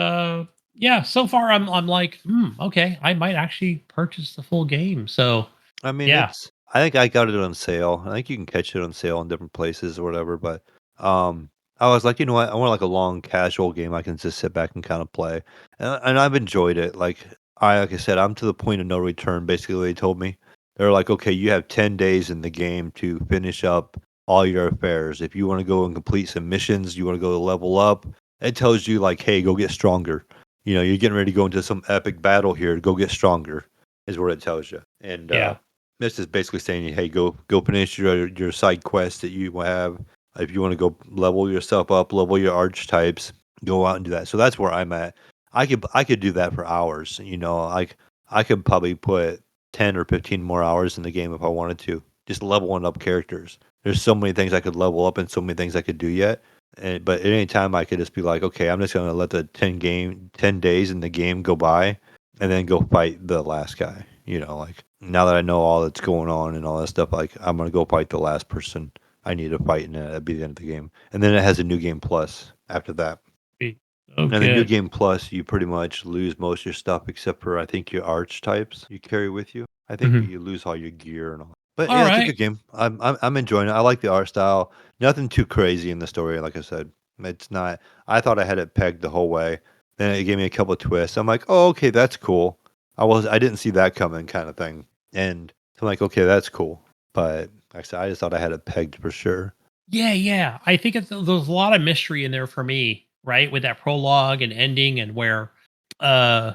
yeah, so far I'm like, okay, I might actually purchase the full game. So I mean, yeah. I think I got it on sale. I think you can catch it on sale in different places or whatever. But I was like, you know what? I want like a long casual game I can just sit back and kind of play. And I've enjoyed it. Like I said, I'm to the point of no return. Basically, they told me they're like, okay, you have 10 days in the game to finish up all your affairs. If you want to go and complete some missions, you want to go level up. It tells you like, hey, go get stronger. You're getting ready to go into some epic battle here. Go get stronger is what it tells you. And Yeah. this is basically saying, hey, go finish your side quest that you have. If you want to go level yourself up, level your archetypes, go out and do that. So that's where I'm at. I could do that for hours. Like I could probably put 10 or 15 more hours in the game if I wanted to. Just leveling up characters. There's so many things I could level up and so many things I could do yet. But at any time I could just be like, okay, I'm just gonna let the 10 days in the game go by and then go fight the last guy. Like now that I know all that's going on and all that stuff, like I'm gonna go fight the last person I need to fight, and that'd be the end of the game. And then it has a new game plus after that. And the new Okay. game plus, you pretty much lose most of your stuff except for I think your archetypes you carry with you. I think Mhm. you lose all your gear and all. But All yeah, it's a right. good game. I'm enjoying it. I like the art style. Nothing too crazy in the story, like I said. It's not. I thought I had it pegged the whole way. Then it gave me a couple of twists. I'm like, oh, okay, that's cool. I didn't see that coming, kind of thing. And so I'm like, okay, that's cool. But like I said, I just thought I had it pegged for sure. Yeah, yeah. I think there's a lot of mystery in there for me, right? With that prologue and ending and where uh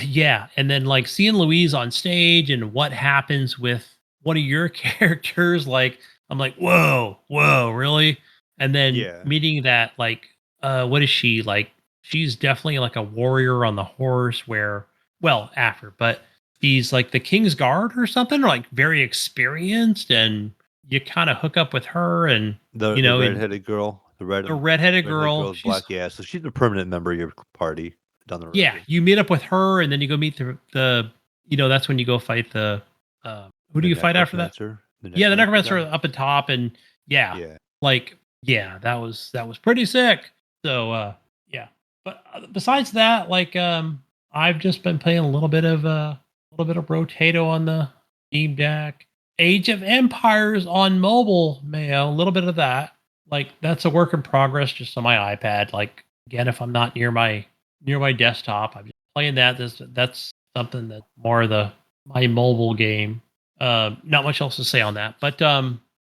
yeah, and then like seeing Louise on stage and what happens with one of your characters, like I'm like, whoa, whoa, really? And then Yeah. meeting that like what is she like? She's definitely like a warrior on the horse where well, after, but she's like the King's Guard or something, or like very experienced and you kind of hook up with her and The and redheaded girl, the redheaded redheaded girl, girl with she's black, yeah. So she's a permanent member of your party down the yeah, road. you meet up with her and then you go meet the that's when you go fight the who do The you fight after that? necromancer, the Yeah, the necromancer necromancer guy. up at top and yeah, Yeah. like yeah, that was pretty sick. So yeah. But besides that, like I've just been playing a little bit of Brotato on the Steam Deck. Age of Empires on mobile, Mayo. A little bit of that. Like that's a work in progress just on my iPad. Like again, if I'm not near my desktop, I'm just playing that. That's something that's more the my mobile game. Not much else to say on that. But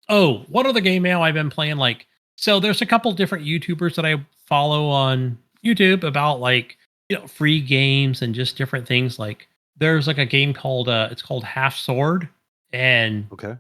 oh, what other game now I've been playing? Like so, there's a couple different YouTubers that I follow on YouTube about like free games and just different things. Like there's like a game called it's called Half Sword, and Okay.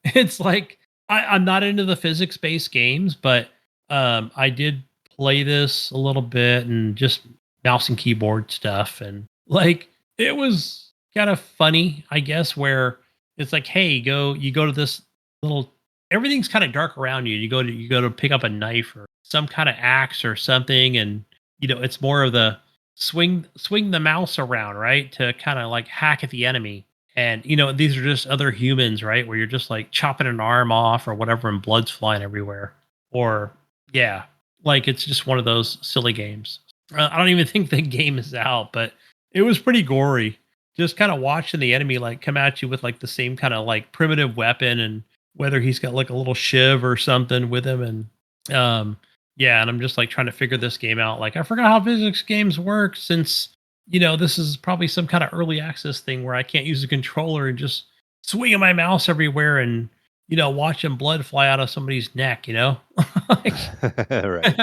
it's like I'm not into the physics based games, but I did play this a little bit and just mouse and keyboard stuff, and like it was kind of funny, I guess, where it's like, hey, you go to this little everything's kind of dark around you. You go to pick up a knife or some kind of axe or something, and it's more of the swing the mouse around, right, to kind of like hack at the enemy. And these are just other humans, right, where you're just like chopping an arm off or whatever, and blood's flying everywhere. Or yeah, like it's just one of those silly games. I don't even think the game is out, but it was pretty gory. Just kind of watching the enemy like come at you with like the same kind of like primitive weapon, and whether he's got like a little shiv or something with him, and yeah, and I'm just like trying to figure this game out. Like I forgot how physics games work, since this is probably some kind of early access thing where I can't use a controller and just swinging my mouse everywhere and watching blood fly out of somebody's neck. Like, Right.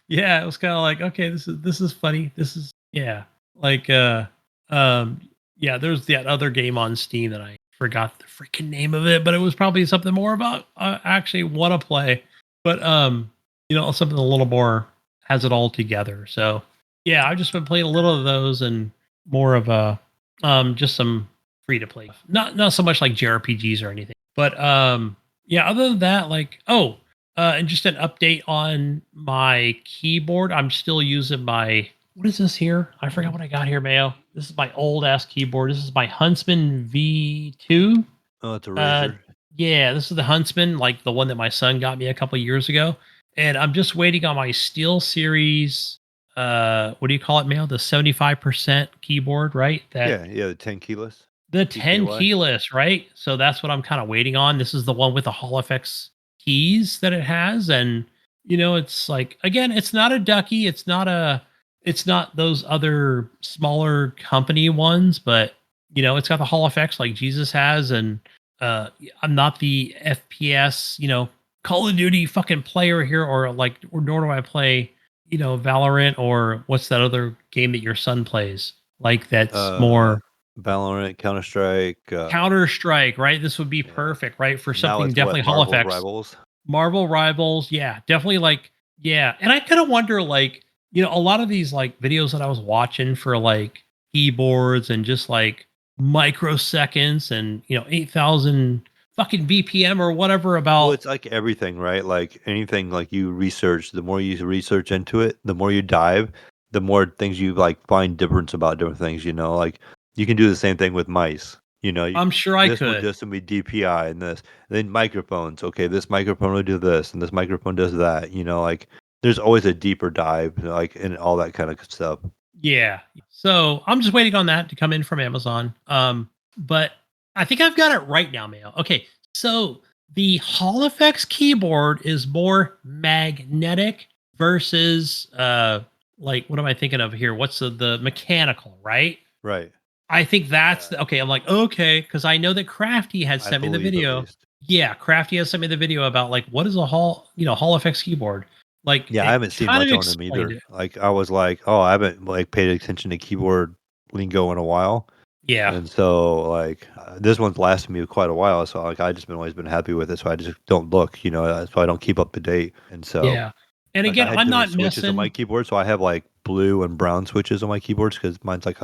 yeah, it was kind of like, okay, this is funny. This is yeah, like um, yeah. There's that other game on Steam that I forgot the freaking name of it, but it was probably something more about actually want to play, but something a little more has it all together. So yeah, I've just been playing a little of those and more of a just some free to play. Not so much like JRPGs or anything. But yeah, other than that, like and just an update on my keyboard. I'm still using my what is this here? I forgot what I got here, Mayo. This is my old ass keyboard. This is my Huntsman V2. Oh, it's a Uh razor. yeah, this is the Huntsman, like the one that my son got me a couple years ago. And I'm just waiting on my Steel Series what do you call it, Mail? The 75% keyboard, right? That Yeah, the 10 keyless. the 10 TKY. keyless, right? So that's what I'm kind of waiting on. This is the one with the Hall FX keys that it has. And it's like again, it's not a ducky, it's not those other smaller company ones, but it's got the Hall FX like Jesus has, and I'm not the FPS, Call of Duty fucking player here, or nor do I play Valorant, or what's that other game that your son plays? Like that's Uh, more Valorant, Counter Strike. Counter Strike, right? This would be Yeah. perfect, right? For Now something it's what definitely Hall Marvel's effects. Rivals. Marvel Rivals, yeah, definitely like, yeah. And I kind of wonder, like, a lot of these like videos that I was watching for like keyboards and just like microseconds and 8,000 fucking BPM or whatever Well, about, it's like everything, right? Like anything like you research, the more you research into it, the more you dive, the more things you like find difference about different things, like you can do the same thing with mice. I'm sure I This one could. just to be DPI and this. Then microphones. Okay, this microphone will do this and this microphone does that. Like there's always a deeper dive, like and all that kind of stuff. Yeah. So I'm just waiting on that to come in from Amazon. But I think I've got it right now, Mail. Okay. So the Hall effects keyboard is more magnetic versus like what am I thinking of here? What's the mechanical, right? Right. I think that's Yeah. okay. I'm like, okay, because I know that Crafty had I sent me the believe at video. least. Yeah, Crafty has sent me the video about like what is a Hall effects keyboard. Like Yeah, I it haven't seen kind of much on them explained either. it. Like I was like, oh, I haven't like paid attention to keyboard lingo in a while. Yeah. And so, like, this one's lasted me quite a while. So, like, I just been always been happy with it. So I just don't look, so I don't keep up to date. And so, Yeah. And like, I again, had I'm different not switches on my messing. keyboard. So I have like blue and brown switches on my keyboards because mine's like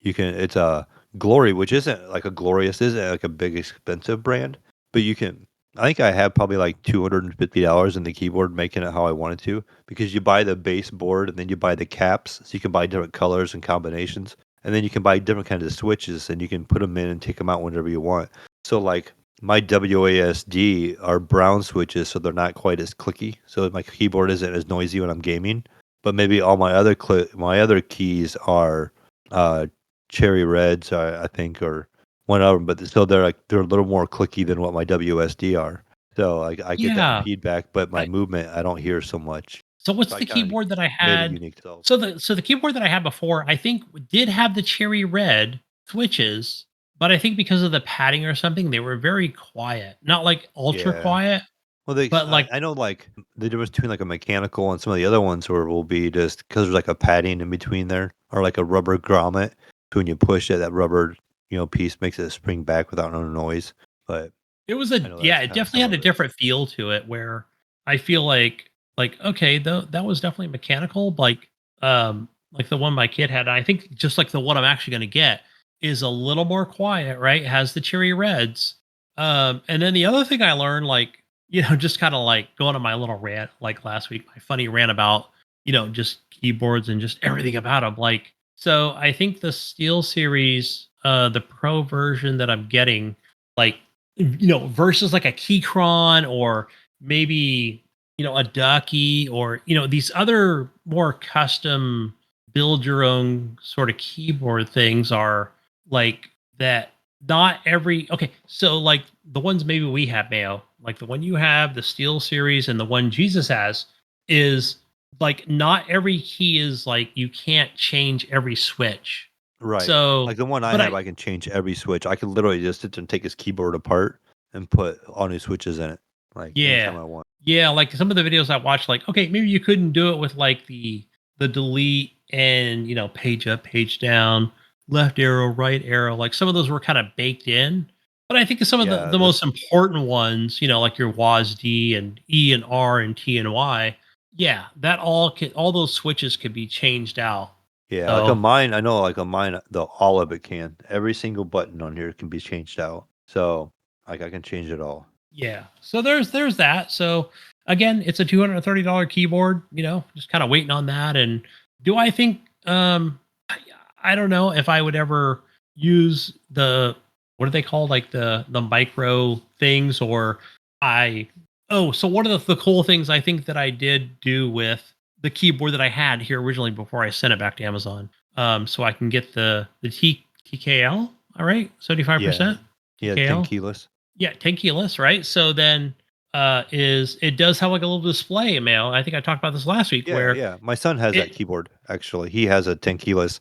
it's a Glory, which isn't like a glorious, isn't like a big expensive brand, but I think I have probably like $250 in the keyboard making it how I wanted to because you buy the base board and then you buy the caps. So you can buy different colors and combinations. And then you can buy different kinds of switches and you can put them in and take them out whenever you want. So like my WASD are brown switches, so they're not quite as clicky. So my keyboard isn't as noisy when I'm gaming. but maybe all my other keys are cherry reds, I think, or one of them. But still, they're a little more clicky than what my WSD are. So I get that Yeah. feedback, but my Right. movement I don't hear so much. So what's So I the kind of keyboard that I made it had? unique to self. So the keyboard that I had before, I think did have the cherry red switches, but I think because of the padding or something, they were very quiet. Not like ultra Yeah. quiet, Well, but like I know like the difference between like a mechanical and some of the other ones where will be just because there's like a padding in between there or like a rubber grommet. So when you push it, that rubber piece makes it spring back without no noise. But it was I a know yeah, that's it kind of definitely some had a of it. different feel to it where I feel like okay, though that was definitely mechanical, like the one my kid had. I think just like the one I'm actually gonna get is a little more quiet, right? It has the cherry reds. And then the other thing I learned, like, just kind of like going on my little rant, like last week, my funny rant about, just keyboards and just everything about them. Like, so I think the Steel Series, the Pro version that I'm getting, like, versus like a Keychron or maybe, a Ducky or, these other more custom build your own sort of keyboard things are like that. Not every okay, so like the ones maybe we have, Mayo, like the one you have, the Steel Series, and the one Jesus has, is like not every key is like you can't change every switch. Right. So, Like the one I but have, I I can change every switch. I can literally just sit and take his keyboard apart and put all new switches in it, like anytime yeah. I want. Yeah, like some of the videos I watched, like, okay, maybe you couldn't do it with like the delete and page up, page down, left arrow, right arrow. Like some of those were kind of baked in. But I think some of the, Yeah. the most important ones, like your WASD and E and R and T and Y, yeah, that all those switches could be changed out. Yeah, like on So mine, I know like on mine, all of it can. Every single button on here can be changed out. So like I can change it all. yeah. So there's that. So again, it's a $230 keyboard, just kind of waiting on that. And do I think I, I don't know if I would ever use the what are they called? Like the micro things or I so one of the cool things I think that I did do with the keyboard that I had here originally before I sent it back to Amazon. So I can get the TKL, all right, Yeah. 75% Yeah, 10 TKL. keyless. Yeah, 10 keyless, right? So then is it does have like a little display mail. I think I talked about this last week Yeah, where yeah. My son has that it keyboard actually. He has a 10 keyless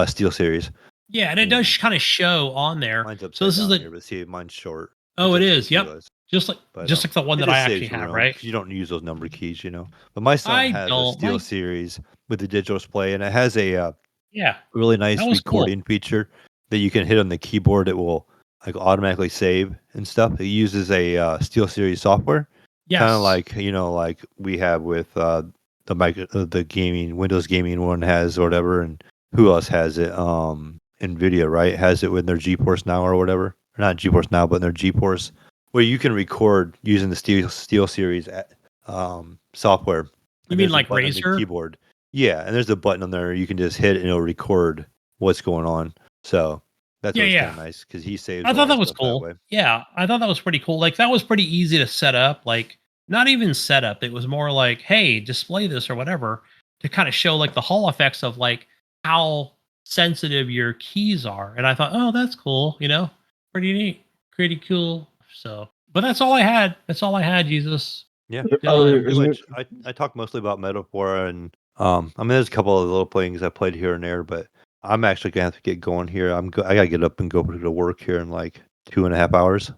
Steel Series. yeah, and it does And kind of show on there. mine's So upside this is down the here, but see mine's short. oh It's it a 10 is. Yep. keyless. Just like But just like the one it that I just actually saves have, room right? because you don't use those number keys. But my son I has a don't. Steel My Series with the digital display, and it has a yeah, really that nice was cool. recording feature that you can hit on the keyboard. It will like automatically save and stuff. It uses a Steel Series software, kind of Yes. like like we have with the gaming Windows gaming one has or whatever, and who else has it? Nvidia, right? Has it with their GeForce Now or whatever, or not GeForce Now, but their GeForce, where you can record using the Steel Series software, You and mean there's a like button on the Razer? keyboard. Yeah, and there's a button on there you can just hit and it'll record what's going on. So that's Yeah, always kind yeah. of nice because he saves I a thought lot of that was stuff that cool. way. Yeah, I thought that was pretty cool. Like that was pretty easy to set up. Like not even set up. It was more like, hey, display this or whatever to kind of show like the hall effects of like how sensitive your keys are. And I thought, oh, that's cool. Pretty neat, pretty cool. So, but that's all I had. That's all I had. Jesus, Yeah, Dylan. pretty much. I talk mostly about Metaphor and I mean there's a couple of little things I played here and there, but I'm actually gonna have to get going here. I gotta get up and go to work here in like 2.5 hours.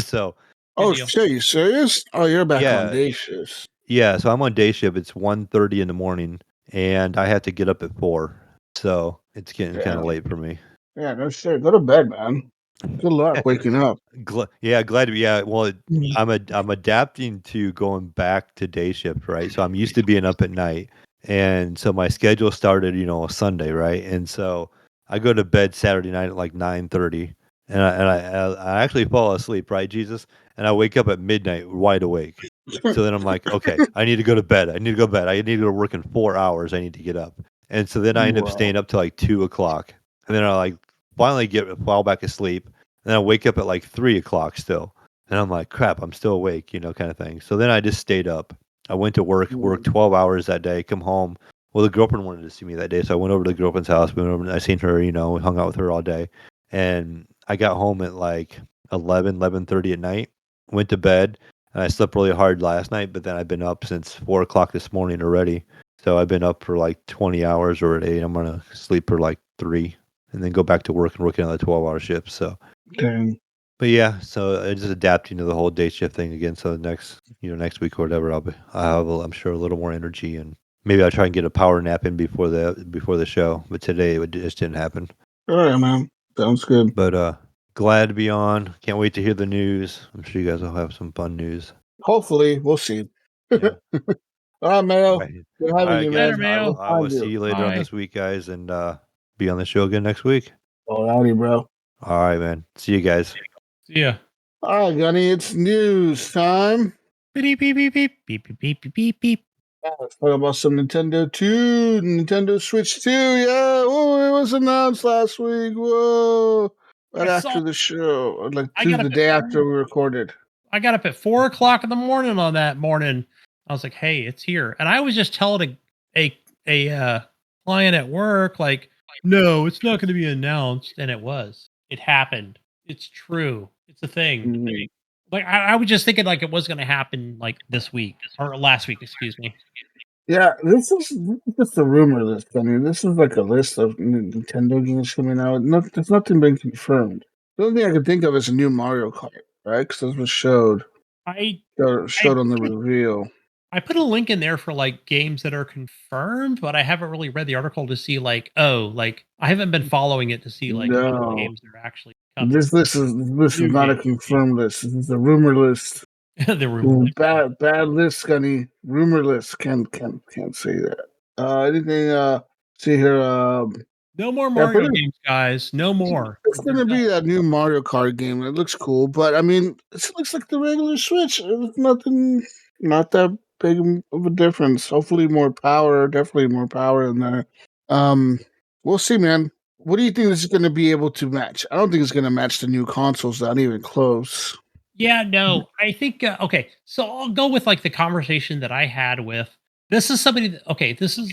So Good Oh deal. shit, you serious? Oh, you're back on yeah, day shifts. yeah. So I'm on day shift. It's 1:30 in the morning, and I have to get up at 4. So it's getting kind of Damn. late for me. Yeah, no shit. Go to bed, man. Good luck waking up. Yeah, glad to be. Yeah, well, Mm. I'm adapting to going back to day shift, right? So I'm used to being up at night, and so my schedule started, a Sunday, right? And so I go to bed Saturday night at like 9:30, and I actually fall asleep, right, Jesus? And I wake up at midnight wide awake. So then I'm like, okay, I need to go to bed. I need to go to bed. I need to go to work in 4 hours. I need to get up, and so then I end up Wow. staying up till like 2 o'clock, and then I like finally fall back asleep. And I wake up at like 3 o'clock still. And I'm like, crap, I'm still awake, kind of thing. So then I just stayed up. I went to work, worked Mm. 12 hours that day, come home, Well, the girlfriend wanted to see me that day, so I went over to the girlfriend's house. We went over, and I seen her, we hung out with her all day. And I got home at like 11:30 at night, went to bed, and I slept really hard last night, but then I've been up since 4 o'clock this morning already. So I've been up for like 20 hours already. I'm going to sleep for like 3 and then go back to work and work another 12-hour shift. So, Dang. but yeah, so I just adapting to the whole day shift thing again. So next week or whatever, I'll have, I'm sure, a little more energy, and maybe I'll try and get a power nap in before the show. But today it just didn't happen. All right, man. Sounds good. But glad to be on. Can't wait to hear the news. I'm sure you guys will have some fun news. Hopefully, we'll see. Yeah. All right, All Mayo. right, Good all having right, you, guys. Later, man. I Mayo. will. We'll I will find see you. you later on Bye. this week, guys, and be on the show again next week. All righty, bro. All right, man. See you guys. See ya. All right, Gunny, it's news time. Beep, beep, beep, beep, beep, beep, beep, beep, beep. Let's talk about some Nintendo 2, Nintendo Switch 2. Yeah, whoa, it was announced last week. Whoa. Right I after saw. the show, or like I got the up day at after we recorded. I got up at 4 o'clock in the morning on that morning. I was like, "Hey, it's here," and I was just telling a client at work, like, "No, it's not going to be announced," and it was. It happened. It's true. It's a thing. Mhm. Like I was just thinking, like it was going to happen like this week or last week, excuse me. Yeah, this is just a rumor list. I mean, this is like a list of Nintendo games coming out. There's nothing been confirmed. The only thing I can think of is a new Mario Kart, right? Because this was I showed on the reveal. I put a link in there for like games that are confirmed, but I haven't really read the article to see like, oh, like I haven't been following it to see like how many No, games are actually coming. this list is New not a games. confirmed list. This is a rumor list. The Ooh, rumor. bad list, Gunny. Rumor list. Can't say that. Anything? See here. No more Yeah, Mario pretty. games, guys. No more. It's They're gonna be done. that new Mario Kart game. It looks cool, but I mean, it looks like the regular Switch. It's nothing, not that big of a difference. Hopefully, more power. Definitely more power in there. Um, we'll see, man. What do you think this is going to be able to match? I don't think it's going to match the new consoles. Not even close. Yeah, no. I think okay. So I'll go with like the conversation that I had with. This is somebody. Okay, this is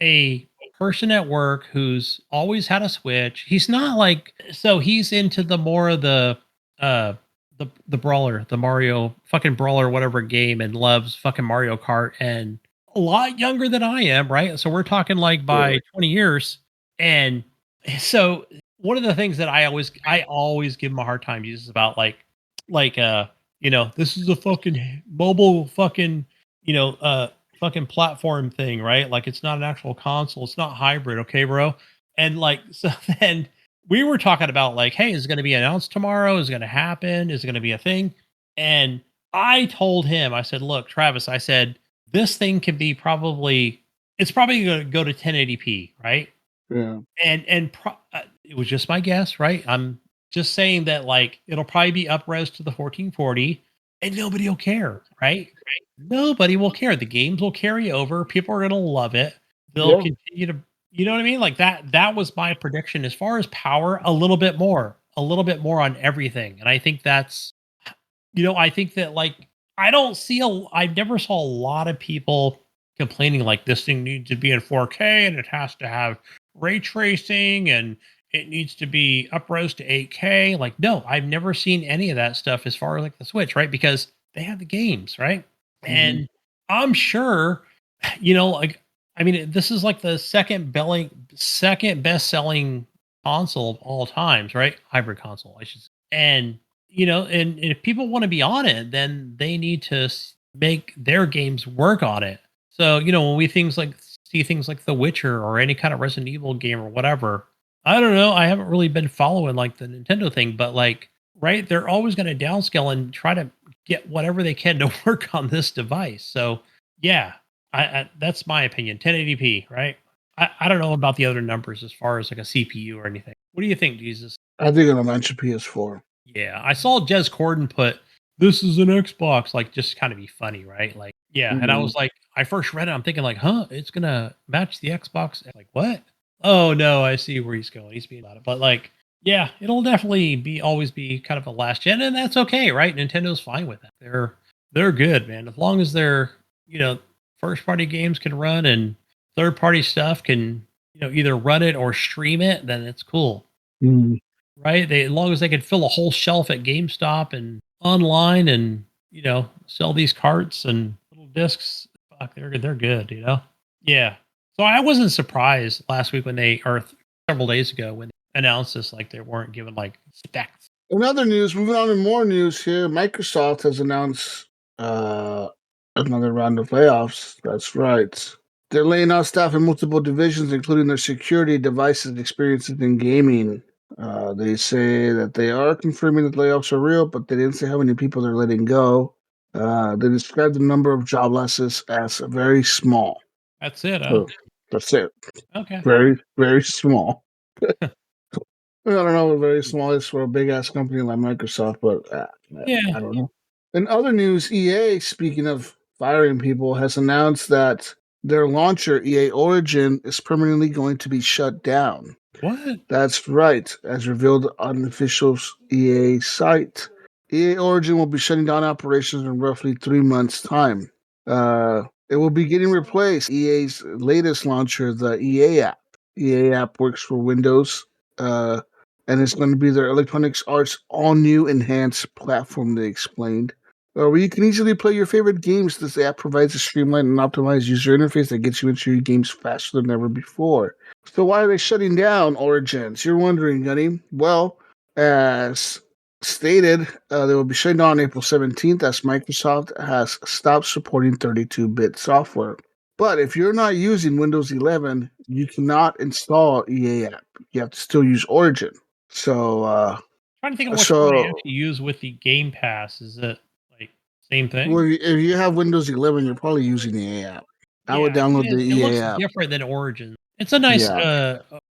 a person at work who's always had a Switch. He's not like so. He's into the more of uh the brawler, the Mario fucking brawler, whatever game, and loves fucking Mario Kart, and a lot younger than I am, right? So we're talking like by 20 years, and so one of the things that I always give him a hard time is about like this is a fucking mobile fucking fucking platform thing, right? Like it's not an actual console, it's not hybrid, okay, bro? And like so then we were talking about like, hey, is it going to be announced tomorrow? Is it going to happen? Is it going to be a thing? And I told him, I said, look, Travis, I said this thing can be it's probably going to go to 1080p, right? Yeah. And it was just my guess, right? I'm just saying that like it'll probably be upres to the 1440 and nobody will care, right? Nobody will care. The games will carry over. People are going to love it. They'll Yeah. continue to, you know what I mean? Like that was my prediction as far as power, a little bit more on everything. And I think that's, I think that like, I never saw a lot of people complaining like this thing needs to be in 4K and it has to have ray tracing and it needs to be upres to 8K. Like, no, I've never seen any of that stuff as far as like the Switch, right? Because they have the games, right? And I'm sure, like, I mean, this is like the second best selling console of all times, right? Hybrid console, I should say. And, and if people want to be on it, then they need to make their games work on it. So, when we see things like The Witcher or any kind of Resident Evil game or whatever, I don't know. I haven't really been following like the Nintendo thing, but like, right, they're always going to downscale and try to get whatever they can to work on this device. So, yeah, I that's my opinion. 1080p, right? I don't know about the other numbers as far as like a CPU or anything. What do you think, Jesus? I think it'll match a PS4. Yeah, I saw Jez Corden put this is an Xbox, like just kind of be funny, right? Like, yeah, and I was like, I first read it, I'm thinking like, huh, it's gonna match the Xbox. Like, what? Oh no, I see where he's going. He's being about it, but like, yeah, it'll definitely always be kind of a last gen, and that's okay, right? Nintendo's fine with that. They're good, man. As long as their first party games can run and third party stuff can, either run it or stream it, then it's cool. Mm. Right? As long as they can fill a whole shelf at GameStop and online and, sell these carts and little discs, fuck, they're good. Yeah. So I wasn't surprised last week or several days ago when they announced this, like they weren't given like specs. In other news, moving on to more news here, Microsoft has announced another round of layoffs. That's right. They're laying off staff in multiple divisions, including their security, devices, and experiences in gaming. They say that they are confirming that layoffs are real, but they didn't say how many people they're letting go. They described the number of job losses as very small. That's it. So that's it. Okay. Very, very small. I don't know what very small is for a big ass company like Microsoft, but Yeah. I don't know. In other news, EA, speaking of firing people, has announced that their launcher, EA Origin, is permanently going to be shut down. What? That's right, as revealed on the official EA site. EA Origin will be shutting down operations in roughly 3 months' time. It will be getting replaced. EA's latest launcher, the EA app. EA app works for Windows, and it's going to be their Electronics Arts all-new enhanced platform, they explained. Where you can easily play your favorite games. This app provides a streamlined and optimized user interface that gets you into your games faster than ever before. So why are they shutting down Origins? You're wondering, Gunny. Well, as stated, they will be shutting down on April 17th as Microsoft has stopped supporting 32-bit software. But if you're not using Windows 11, you cannot install EA app. You have to still use Origin. So, Trying to think of which one I actually use with the Game Pass. Is it like same thing? Well, if you have Windows 11, you're probably using the EA app. I would download the it EA looks app. different than Origin. It's a nice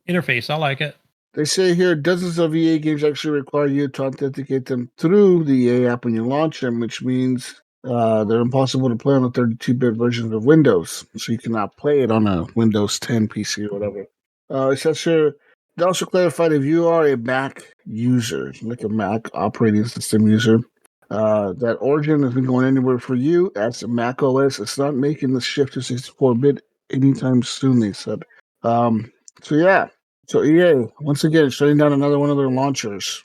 interface. I like it. They say here dozens of EA games actually require you to authenticate them through the EA app when you launch them, which means they're impossible to play on the 32-bit versions of Windows. So you cannot play it on a Windows 10 PC or whatever. It says here, they also clarified if you are a Mac user, like a Mac operating system user, that Origin isn't going anywhere for you as a Mac OS. It's not making the shift to 64-bit anytime soon, they said. So yeah. So EA, once again, shutting down another one of their launchers.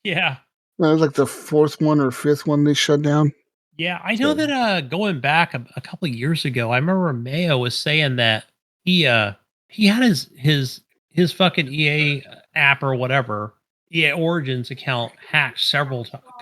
Yeah. That was like the fourth one or fifth one they shut down. Yeah, I know that going back a couple of years ago, I remember Mayo was saying that he had his fucking EA app or whatever, EA Origins account hacked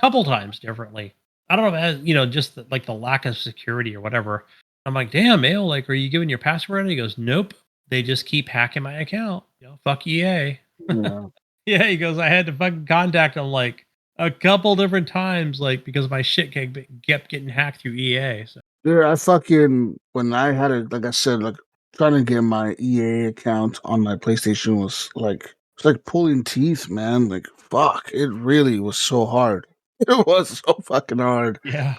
couple times differently. I don't know, just like the lack of security or whatever. I'm like, damn, Mayo, like, are you giving your password? And he goes, nope. They just keep hacking my account. Fuck EA. Yeah. Yeah, he goes, I had to fucking contact him like a couple different times, like because my shit kept getting hacked through EA. So. Dude, when I had it, like I said, like trying to get my EA account on my PlayStation was like, it's like pulling teeth, man. Like, fuck, it really was so hard. It was so fucking hard. Yeah.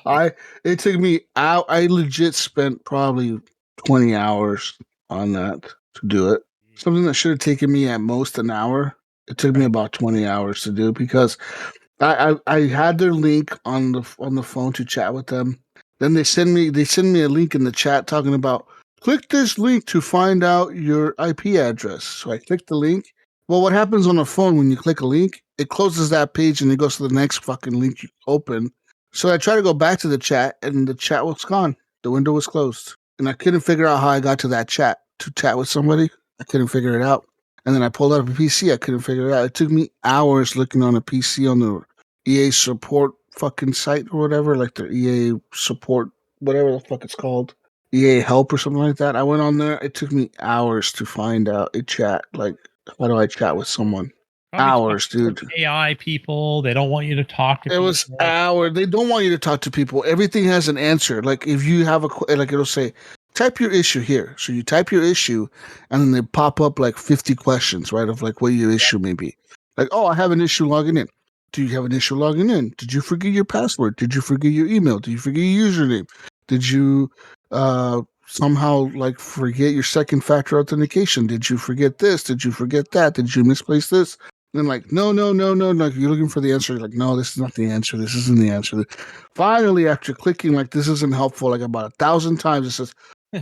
It took me out. I legit spent probably 20 hours on that to do it. Something that should have taken me at most an hour. It took me about 20 hours to do because I had their link on the phone to chat with them. Then they send me a link in the chat talking about click this link to find out your IP address. So I clicked the link. Well, what happens on a phone when you click a link? It closes that page and it goes to the next fucking link you open. So I tried to go back to the chat and the chat was gone. The window was closed. And I couldn't figure out how I got to that chat to chat with somebody. I couldn't figure it out. And then I pulled out a PC. I couldn't figure it out. It took me hours looking on a PC on the EA support fucking site or whatever, like the EA support, whatever the fuck it's called. EA help or something like that. I went on there. It took me hours to find out a chat. Like, how do I chat with someone? Probably Hours, dude. AI people. They don't want you to talk to people. It was hours. They don't want you to talk to people. Everything has an answer. Like if you have like it'll say, type your issue here. So you type your issue, and then they pop up like 50 questions, right? Of like what your issue may be. Like, oh, I have an issue logging in. Do you have an issue logging in? Did you forget your password? Did you forget your email? Did you forget your username? Did you somehow like forget your second factor authentication? Did you forget this? Did you forget that? Did you misplace this? And like, no. Like, you're looking for the answer. You're like, no, this is not the answer. This isn't the answer. Finally, after clicking, like, this isn't helpful, like about 1,000 times, it says,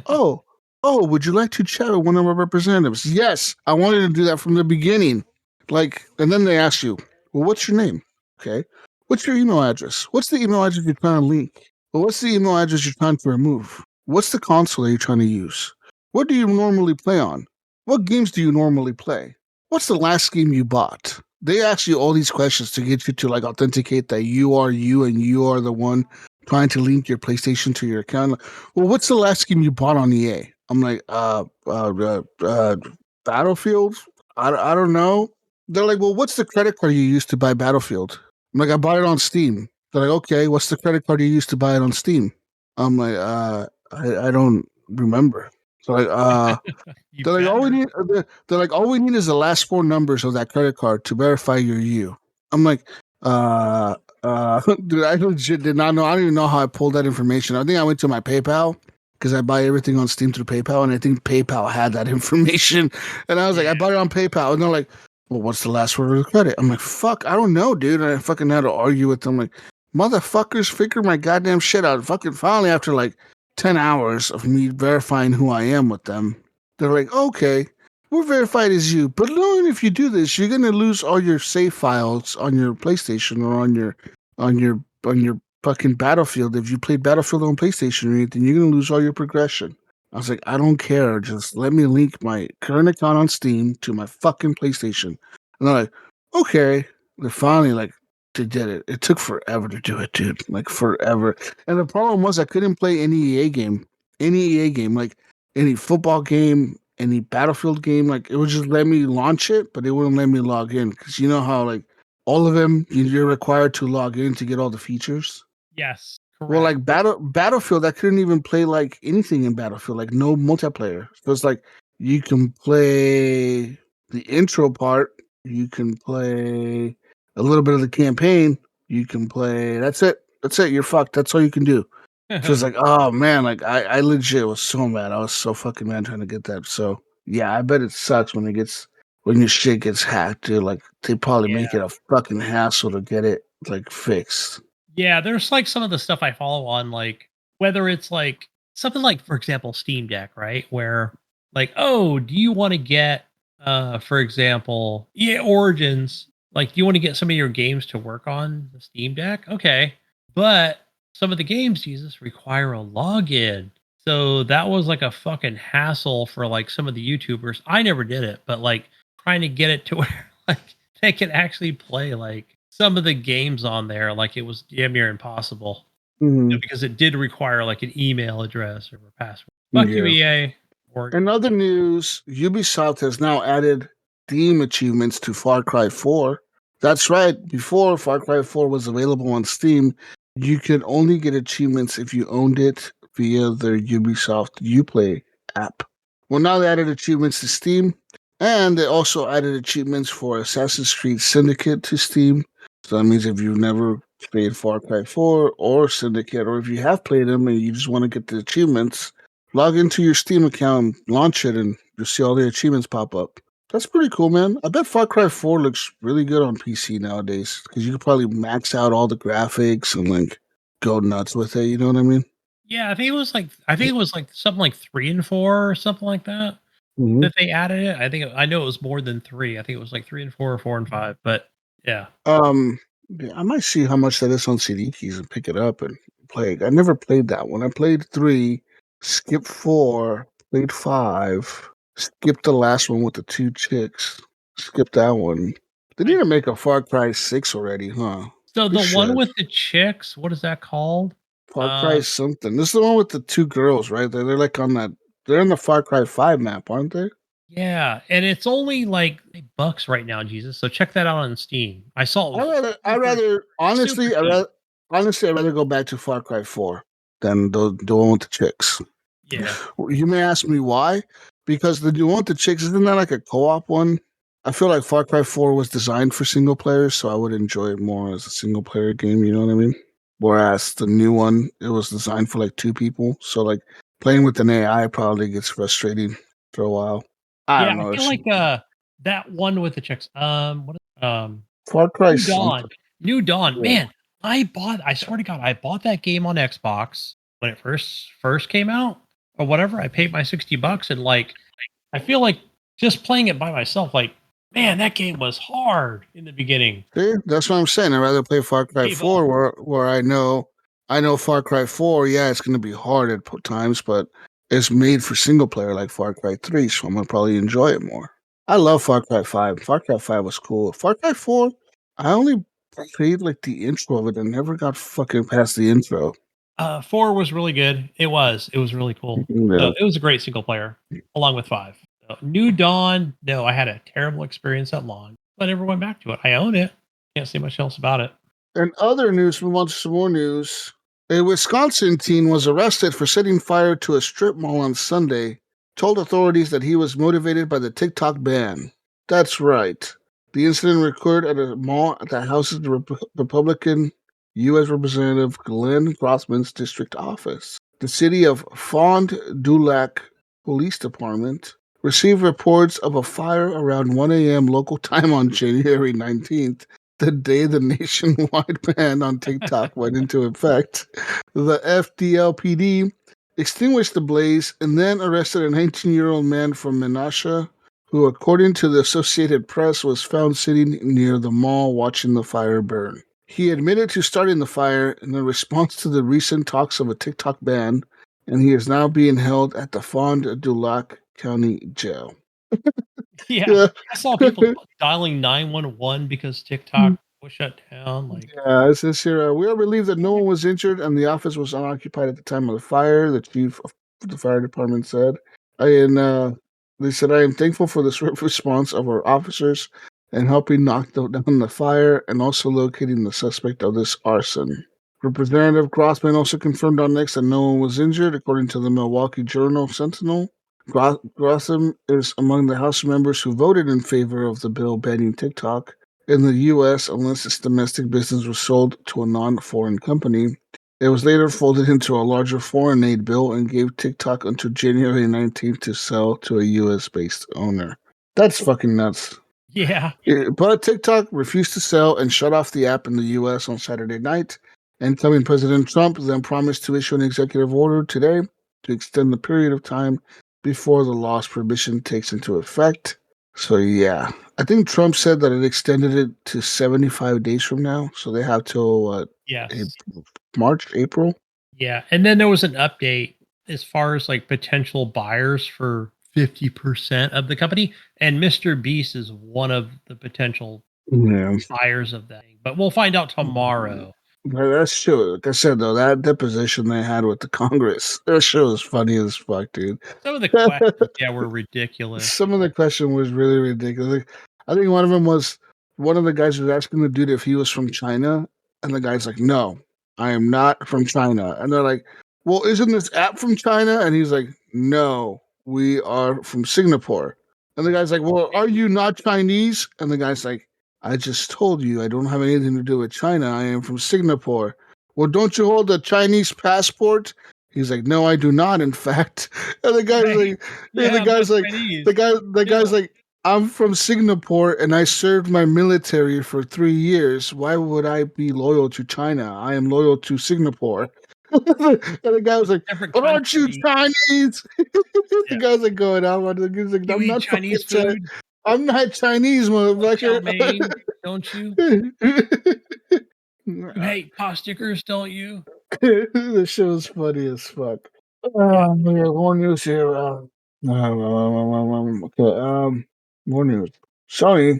oh, Oh, would you like to chat with one of our representatives? Yes, I wanted to do that from the beginning. Like, and then they ask you, well, what's your name? Okay. What's your email address? What's the email address you're trying to link? Well, what's the email address you're trying to remove? What's the console that you're trying to use? What do you normally play on? What games do you normally play? What's the last game you bought? They ask you all these questions to get you to like authenticate that you are you and you are the one trying to link your PlayStation to your account. Well, what's the last game you bought on EA? I'm like, Battlefield? I don't know. They're like, well, what's the credit card you used to buy Battlefield? I'm like, I bought it on Steam. They're like, okay, what's the credit card you used to buy it on Steam? I'm like, I don't remember. So like, You they're like, all we better. need. They're like, all we need is the last four numbers of that credit card to verify you're you. I'm like, dude, I legit did not know. I don't even know how I pulled that information. I think I went to my PayPal because I buy everything on Steam through PayPal, and I think PayPal had that information. And I was like, I Yeah. bought it on PayPal, and they're like, well, what's the last word of the credit? I'm like, fuck, I don't know, dude. And I fucking had to argue with them, like, motherfuckers, figure my goddamn shit out. Fucking finally, after like 10 hours of me verifying who I am with them, they're like, okay, we're verified as you, but knowing if you do this, you're gonna lose all your save files on your PlayStation or on your fucking Battlefield. If you played Battlefield on PlayStation or anything, you're gonna lose all your progression. I was like, I don't care. Just let me link my current account on Steam to my fucking PlayStation. And they're like, okay. They finally like they did it. It took forever to do it, dude. Like forever. And the problem was I couldn't play any EA game. Any EA game. Like any football game, any Battlefield game, like it would just let me launch it, but it wouldn't let me log in because you know how like all of them you're required to log in to get all the features. Yes. Well, Correct. like Battlefield, I couldn't even play like anything in Battlefield, like no multiplayer. So it's like you can play the intro part, you can play a little bit of the campaign, you can play. That's it. That's it. You're fucked. That's all you can do. So it's like, oh man, like I legit was so mad. I was so fucking mad trying to get that. So yeah, I bet it sucks when your shit gets hacked, dude. Like they probably Yeah. make it a fucking hassle to get it like fixed. Yeah, there's like some of the stuff I follow on, like whether it's like something like, for example, Steam Deck, right? Where like, oh, do you want to get for example, Origins, like do you want to get some of your games to work on the Steam Deck? Okay. But some of the games, Jesus, require a login. So that was like a fucking hassle for like some of the YouTubers. I never did it, but like trying to get it to where like they could actually play like some of the games on there, like it was damn near impossible. Mhm. Because it did require like an email address or a password. Fuck you, Yeah. EA. Or In other news, Ubisoft has now added Steam achievements to Far Cry 4. That's right. Before Far Cry 4 was available on Steam, you could only get achievements if you owned it via their Ubisoft Uplay app. Well, now they added achievements to Steam, and they also added achievements for Assassin's Creed Syndicate to Steam. So that means if you've never played Far Cry 4 or Syndicate, or if you have played them and you just want to get the achievements, log into your Steam account, launch it, and you'll see all the achievements pop up. That's pretty cool, man. I bet Far Cry 4 looks really good on PC nowadays because you could probably max out all the graphics and like go nuts with it. You know what I mean? yeah, I think it was like something like 3 and 4 or something like that Mm-hmm. that they added it. I know it was more than three. I think it was like 3 and 4 or 4 and 5. But yeah. Yeah, I might see how much that is on CD keys and pick it up and play. I never played that one. I played 3, skipped 4, played 5, skipped the last one with the two chicks, skipped that one. They need I, to make a Far Cry 6 already, huh? so They the one should. with the chicks, what is that called? Far Cry Uh something. This is the one with the two girls, right? They're like on that. They're on the Far Cry 5 map, aren't they? yeah, and it's only like $8 right now, Jesus. So check that out on Steam. I saw it was I rather, super honestly, cheap. I'd rather go back to Far Cry 4 than the one with the chicks. Yeah. You may ask me why, because the one with the chicks isn't that like a co-op one? I feel like Far Cry 4 was designed for single players, so I would enjoy it more as a single player game. You know what I mean? Whereas the new one, it was designed for like two people, so like playing with an AI probably gets frustrating for a while. I Yeah, don't I know. feel like that one with the chicks. What Far Cry New Dawn. something. New Dawn. Yeah. Man, I swear to God, I bought that game on Xbox when it first came out. or whatever. I paid my $60, and like I feel like just playing it by myself, like man, that game was hard in the beginning. See, that's what I'm saying. I'd rather play Far Cry Gave 4 up. where I know Far Cry 4, yeah, it's gonna be hard at times, but it's made for single player like Far Cry 3, so I'm gonna probably enjoy it more. I love Far Cry 5. Far Cry 5 was cool. Far Cry 4, I only played like the intro of it and never got fucking past the intro. 4 was really good. It was. It was really cool. Yeah. So it was a great single player, along with 5. So, New Dawn. No, I had a terrible experience at launch, but I never went back to it. I own it. Can't say much else about it. In other news, we want some more news. A Wisconsin teen was arrested for setting fire to a strip mall on Sunday, told authorities that he was motivated by the TikTok ban. That's right. The incident occurred at a mall that houses the Republican U.S. Representative Glenn Grossman's district office. The city of Fond du Lac Police Department received reports of a fire around 1 a.m. local time on January 19th, the day the nationwide ban on TikTok went into effect. The FDLPD extinguished the blaze and then arrested a 19-year-old man from Menasha, who, according to the Associated Press, was found sitting near the mall watching the fire burn. He admitted to starting the fire in response to the recent talks of a TikTok ban, and he is now being held at the Fond du Lac County Jail. Yeah, Yeah. I saw people dialing 911 because TikTok was shut down. Like, Yeah, it says here, we are relieved that no one was injured and the office was unoccupied at the time of the fire, the chief of the fire department said. They said, I am thankful for the swift response of our officers in helping knock down the fire and also locating the suspect of this arson. Representative Grossman also confirmed on X that no one was injured, according to the Milwaukee Journal Sentinel. Grossman is among the House members who voted in favor of the bill banning TikTok in the U.S. unless its domestic business was sold to a non-foreign company. It was later folded into a larger foreign aid bill and gave TikTok until January 19th to sell to a U.S.-based owner. That's fucking nuts. yeah, But TikTok refused to sell and shut off the app in the U.S. on Saturday night. Incoming President Trump then promised to issue an executive order today to extend the period of time before the lost permission takes into effect. So, yeah. I think Trump said that it extended it to 75 days from now. So they have till, yes, March, April? yeah. And then there was an update as far as like potential buyers for 50% of the company, and Mr. Beast is one of the potential Yeah. buyers of that. But we'll find out tomorrow. But that's true. Like I said, though, that deposition they had with the Congress, that shit was funny as fuck, dude. Some of the questions, yeah, were ridiculous. Some of the question was really ridiculous. Like, I think one of them was one of the guys was asking the dude if he was from China, and the guy's like, "No, I am not from China." And they're like, "Well, isn't this app from China?" And he's like, "No, we are from Singapore." And the guy's like, "Well, are you not Chinese?" And the guy's like, "I just told you I don't have anything to do with China. I am from Singapore." "Well, don't you hold a Chinese passport?" He's like, "No, I do not, in fact." And the guy's Right. like, Yeah, the I'm guy's not like, Chinese. the guy's No. like, "I'm from Singapore and I served my military for 3 years. Why would I be loyal to China? I am loyal to Singapore." And the guy was like, Different "But aren't you country. Chinese?" Yeah. The guy's like going out. He's like, You "I'm eat not fucking Chinese food, I'm not Chinese, like chow motherfucker." mein, don't you? You hate pot stickers, don't you? The show is funny as fuck. Yeah. We have more news here. Okay, more news. Sony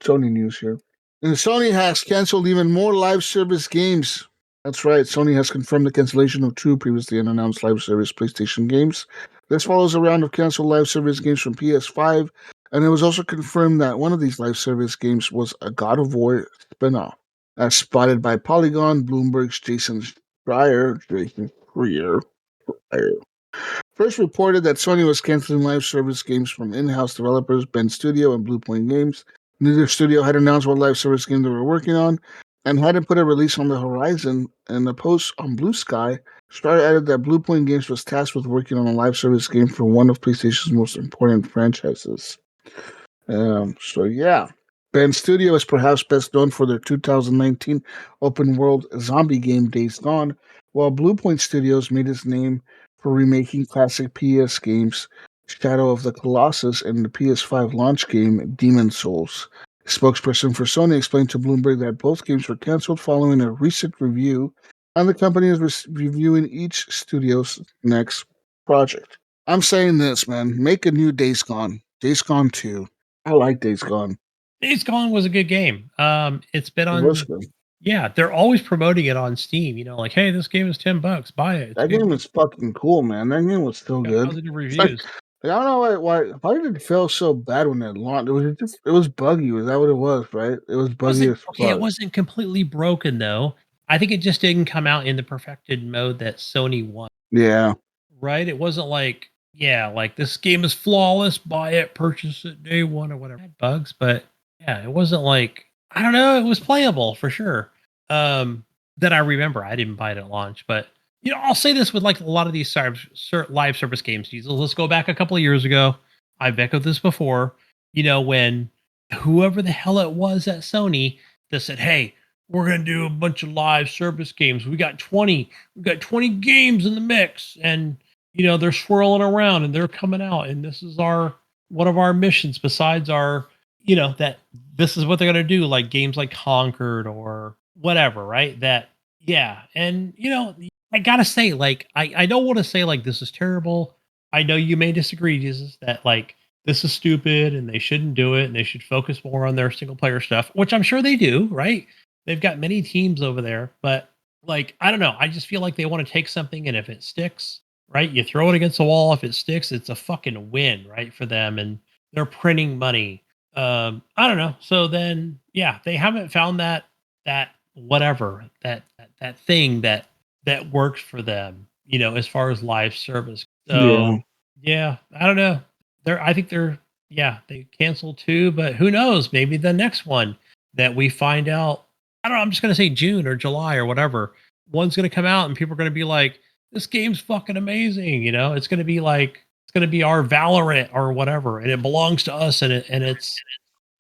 news here. And Sony has canceled even more live service games. That's right. Sony has confirmed the cancellation of 2 previously unannounced live service PlayStation games. This follows a round of canceled live service games from PS5, and it was also confirmed that one of these live service games was a God of War spin-off. As spotted by Polygon, Bloomberg's Jason Schreier, first reported that Sony was canceling live service games from in-house developers Bend Studio and Bluepoint Games. Neither studio had announced what live service game they were working on and hadn't put a release on the horizon. In a post on Blue Sky, Schreier added that Bluepoint Games was tasked with working on a live service game for one of PlayStation's most important franchises. So yeah. Bend Studio is perhaps best known for their 2019 open world zombie game Days Gone, while Bluepoint Studios made its name for remaking classic PS games Shadow of the Colossus and the PS5 launch game Demon Souls. A spokesperson for Sony explained to Bloomberg that both games were canceled following a recent review, and the company is reviewing each studio's next project. I'm saying this, man. Make a new Days Gone. Days Gone 2. I like Days Gone. Days Gone was a good game. It's been It was on. good. Yeah, they're always promoting it on Steam. You know, like, hey, this game is $10. Buy it. It's That good. game is fucking cool, man. That game was still Got good. positive It's like, reviews. I don't know why did it feel so bad when it launched? It was buggy. Was that what it was? Right? It was buggy Wasn't as okay. It fuck. wasn't completely broken though. I think it just didn't come out in the perfected mode that Sony wanted. Yeah. Right? It wasn't like, yeah, like this game is flawless. Buy it, purchase it day one or whatever. It had bugs, but yeah, it wasn't like, I don't know. It was playable for sure. That I remember. I didn't buy it at launch, but you know, I'll say this with like a lot of these live service games. Let's go back a couple of years ago. I've echoed this before. You know, when whoever the hell it was at Sony that said, "Hey, we're gonna do a bunch of live service games. We got 20 games in the mix, and you know they're swirling around and they're coming out, and this is our one of our missions besides our, you know, that this is what they're gonna do, like games like Conquered or whatever, right? That yeah, and you know, I gotta say, like, I don't want to say like this is terrible. I know you may disagree, Jesus, that like this is stupid and they shouldn't do it and they should focus more on their single player stuff, which I'm sure they do, right? They've got many teams over there, but like, I don't know. I just feel like they want to take something and if it sticks, right, you throw it against the wall. If it sticks, it's a fucking win, right, for them. And they're printing money. I don't know. So then, yeah, they haven't found that whatever that thing that works for them, you know, as far as live service. Yeah. So yeah, I don't know. I think yeah, they canceled too, but who knows? Maybe the next one that we find out, I don't know, I'm just gonna say June or July or whatever. One's gonna come out and people are gonna be like, this game's fucking amazing, you know, it's gonna be like it's gonna be our Valorant or whatever, and it belongs to us and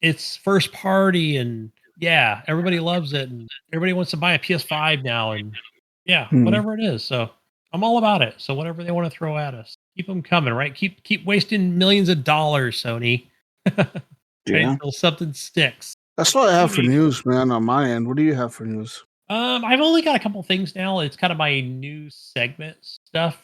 it's first party and yeah, everybody loves it and everybody wants to buy a PS5 now and yeah, Hmm. whatever it is. So I'm all about it. So whatever they want to throw at us, keep them coming, right? Keep wasting millions of dollars, Sony, right? Yeah. Until something sticks. That's what I have for news, man, on my end. What do you have for news? I've only got a couple things now. It's kind of my new segment stuff.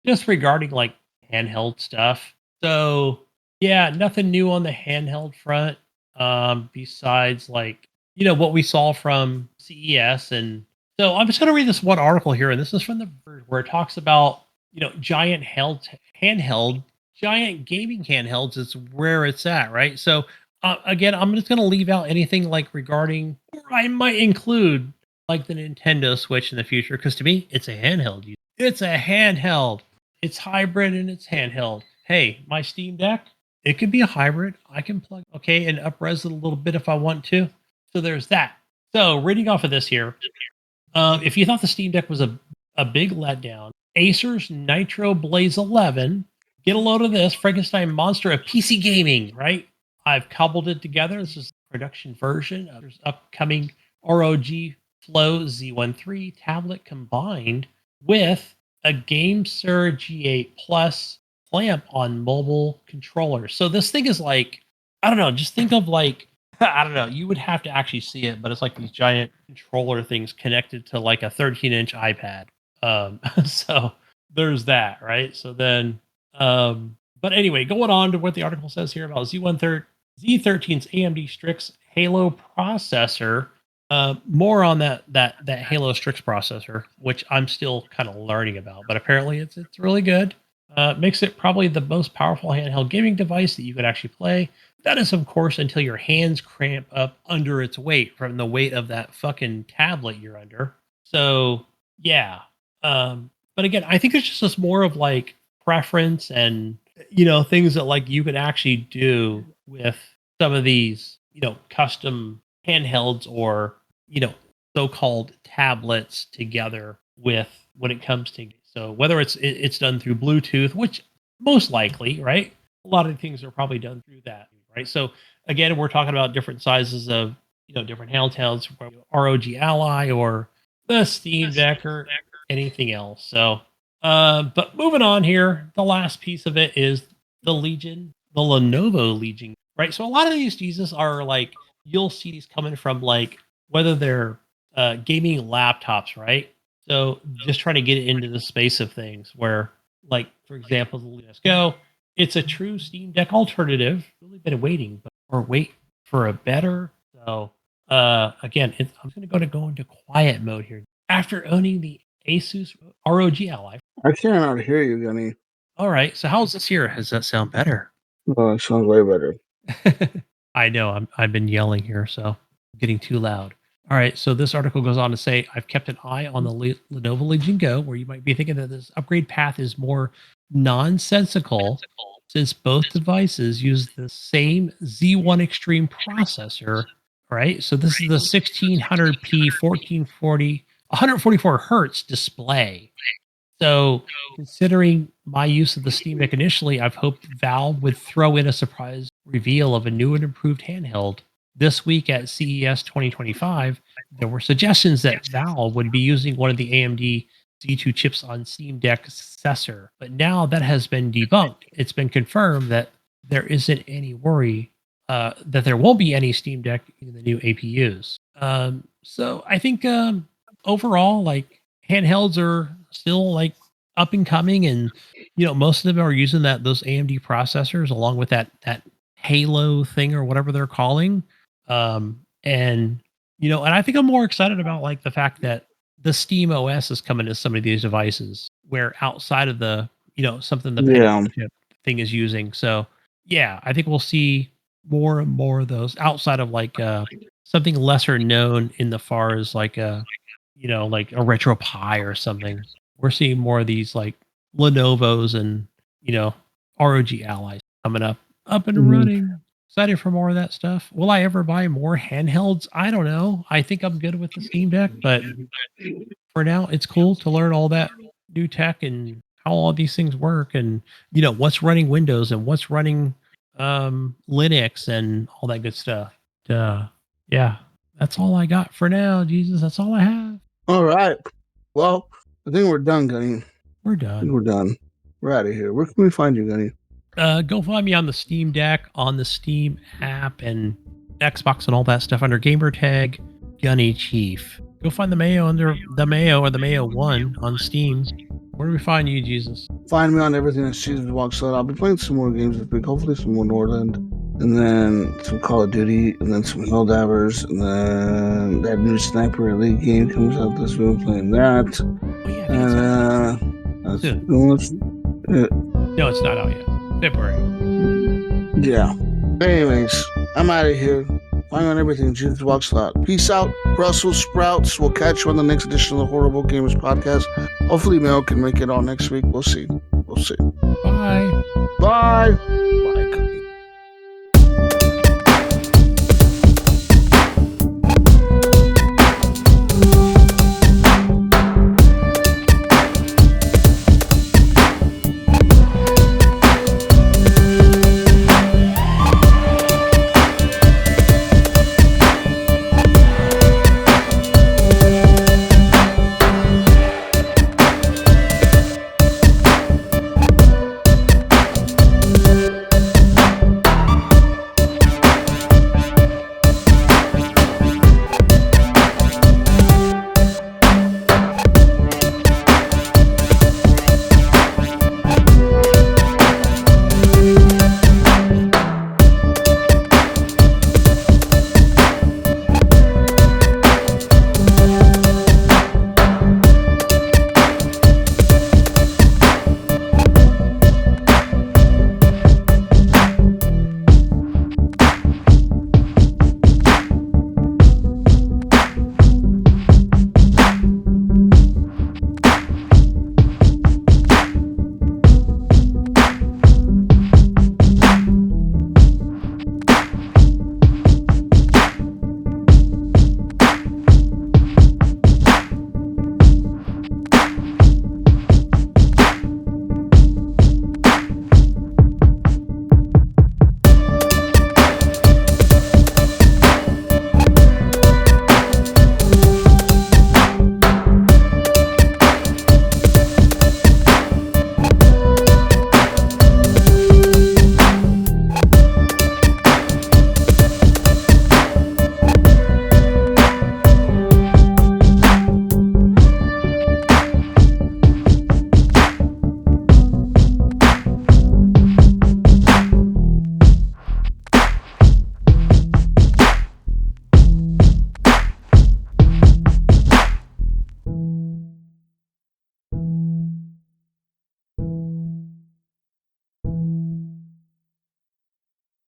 Just regarding like handheld stuff. So yeah, nothing new on the handheld front. Besides like, you know, what we saw from CES. And so I'm just gonna read this one article here, and this is from the Verge, where it talks about, you know, handheld, giant gaming handhelds is where it's at, right? So again, I'm just going to leave out anything like regarding, or I might include like the Nintendo Switch in the future, because to me, it's a handheld. It's a handheld. It's hybrid and it's handheld. Hey, my Steam Deck, it could be a hybrid. I can plug, okay, and upres it a little bit if I want to. So there's that. So reading off of this here, if you thought the Steam Deck was a big letdown, Acer's Nitro Blaze 11, get a load of this Frankenstein monster of PC gaming, right? I've cobbled it together. This is the production version of there's upcoming ROG Flow Z13 tablet combined with a GameSir G8 Plus clamp on mobile controllers. So this thing is like, I don't know, just think of like, I don't know, you would have to actually see it, but it's like these giant controller things connected to like a 13-inch iPad. So there's that, right? So then, but anyway, going on to what the article says here about Z13's AMD Strix Halo processor. More on that Halo Strix processor, which I'm still kind of learning about, but apparently it's really good. Makes it probably the most powerful handheld gaming device that you could actually play. That is, of course, until your hands cramp up under its weight from the weight of that fucking tablet you're under. So yeah. But again, I think it's just more of like preference and, you know, things that like you can actually do with some of these, you know, custom handhelds or, you know, so-called tablets together with when it comes to, so whether it's done through Bluetooth, which most likely, right? A lot of things are probably done through that, right? So again, we're talking about different sizes of, you know, different handhelds, ROG Ally or the Steam Deck or anything else. So But moving on here, the last piece of it is the Legion, the Lenovo Legion, right? So a lot of these Jesus are like you'll see these coming from like whether they're gaming laptops, right? So just trying to get it into the space of things where, like for example, the Let's Go, it's a true Steam Deck alternative. Really been waiting, but or wait for a better. So again, I'm going to go into quiet mode here after owning the Asus ROG Ally. I cannot hear you, Gunny. All right. So how's this here? Does that sound better? Oh, it sounds way better. I know I've been yelling here, so I'm getting too loud. All right. So this article goes on to say I've kept an eye on the Lenovo Legion Go, where you might be thinking that this upgrade path is more nonsensical, since both devices use the same Z1 Extreme processor. Right. So this is the 1600p 1440 144 hertz display. So, considering my use of the Steam Deck initially, I've hoped Valve would throw in a surprise reveal of a new and improved handheld. This week at CES 2025, there were suggestions that Valve would be using one of the AMD Z2 chips on Steam Deck's successor, but now that has been debunked. It's been confirmed that there isn't any worry that there won't be any Steam Deck in the new APUs. So I think overall, like handhelds are still like up and coming, and most of them are using those AMD processors along with that Halo thing or whatever they're calling. And I think I'm more excited about like the fact that the Steam OS is coming to some of these devices where outside of the something the Pentium chip thing is using. So yeah, I think we'll see more and more of those outside of like something lesser known in the far as like like a Retro Pi or something. We're seeing more of these like Lenovo's and ROG Allies coming up and running. Excited for more of that stuff. Will I ever buy more handhelds? I don't know. I think I'm good with the Steam Deck, but for now, it's cool to learn all that new tech and how all these things work, and what's running Windows and what's running Linux and all that good stuff. Yeah, that's all I got for now. Jesus, that's all I have. All right. Well, I think we're done, Gunny. We're I think done. we're done. We're out of here. Where can we find you, Gunny? Go find me on the Steam Deck, on the Steam app, and Xbox and all that stuff under gamer tag Gunny Chief. Go find the Mayo under the Mayo or the Mayo 1 on Steam. Where do we find you, Jesus? Find me on everything that's Jesus Walks Out. I'll be playing some more games this week. Hopefully some more Northland. And then some Call of Duty. And then some Helldivers. And then that new Sniper Elite game comes out this week. I'm playing that. Oh, yeah. No, it's not out yet. February. Yeah. Anyways, I'm out of here. Find on everything. Jesus Walks Out. Peace out, Brussels sprouts. We'll catch you on the next edition of the Horrible Gamers podcast. Hopefully, Mel can make it on next week. We'll see. Bye. Bye.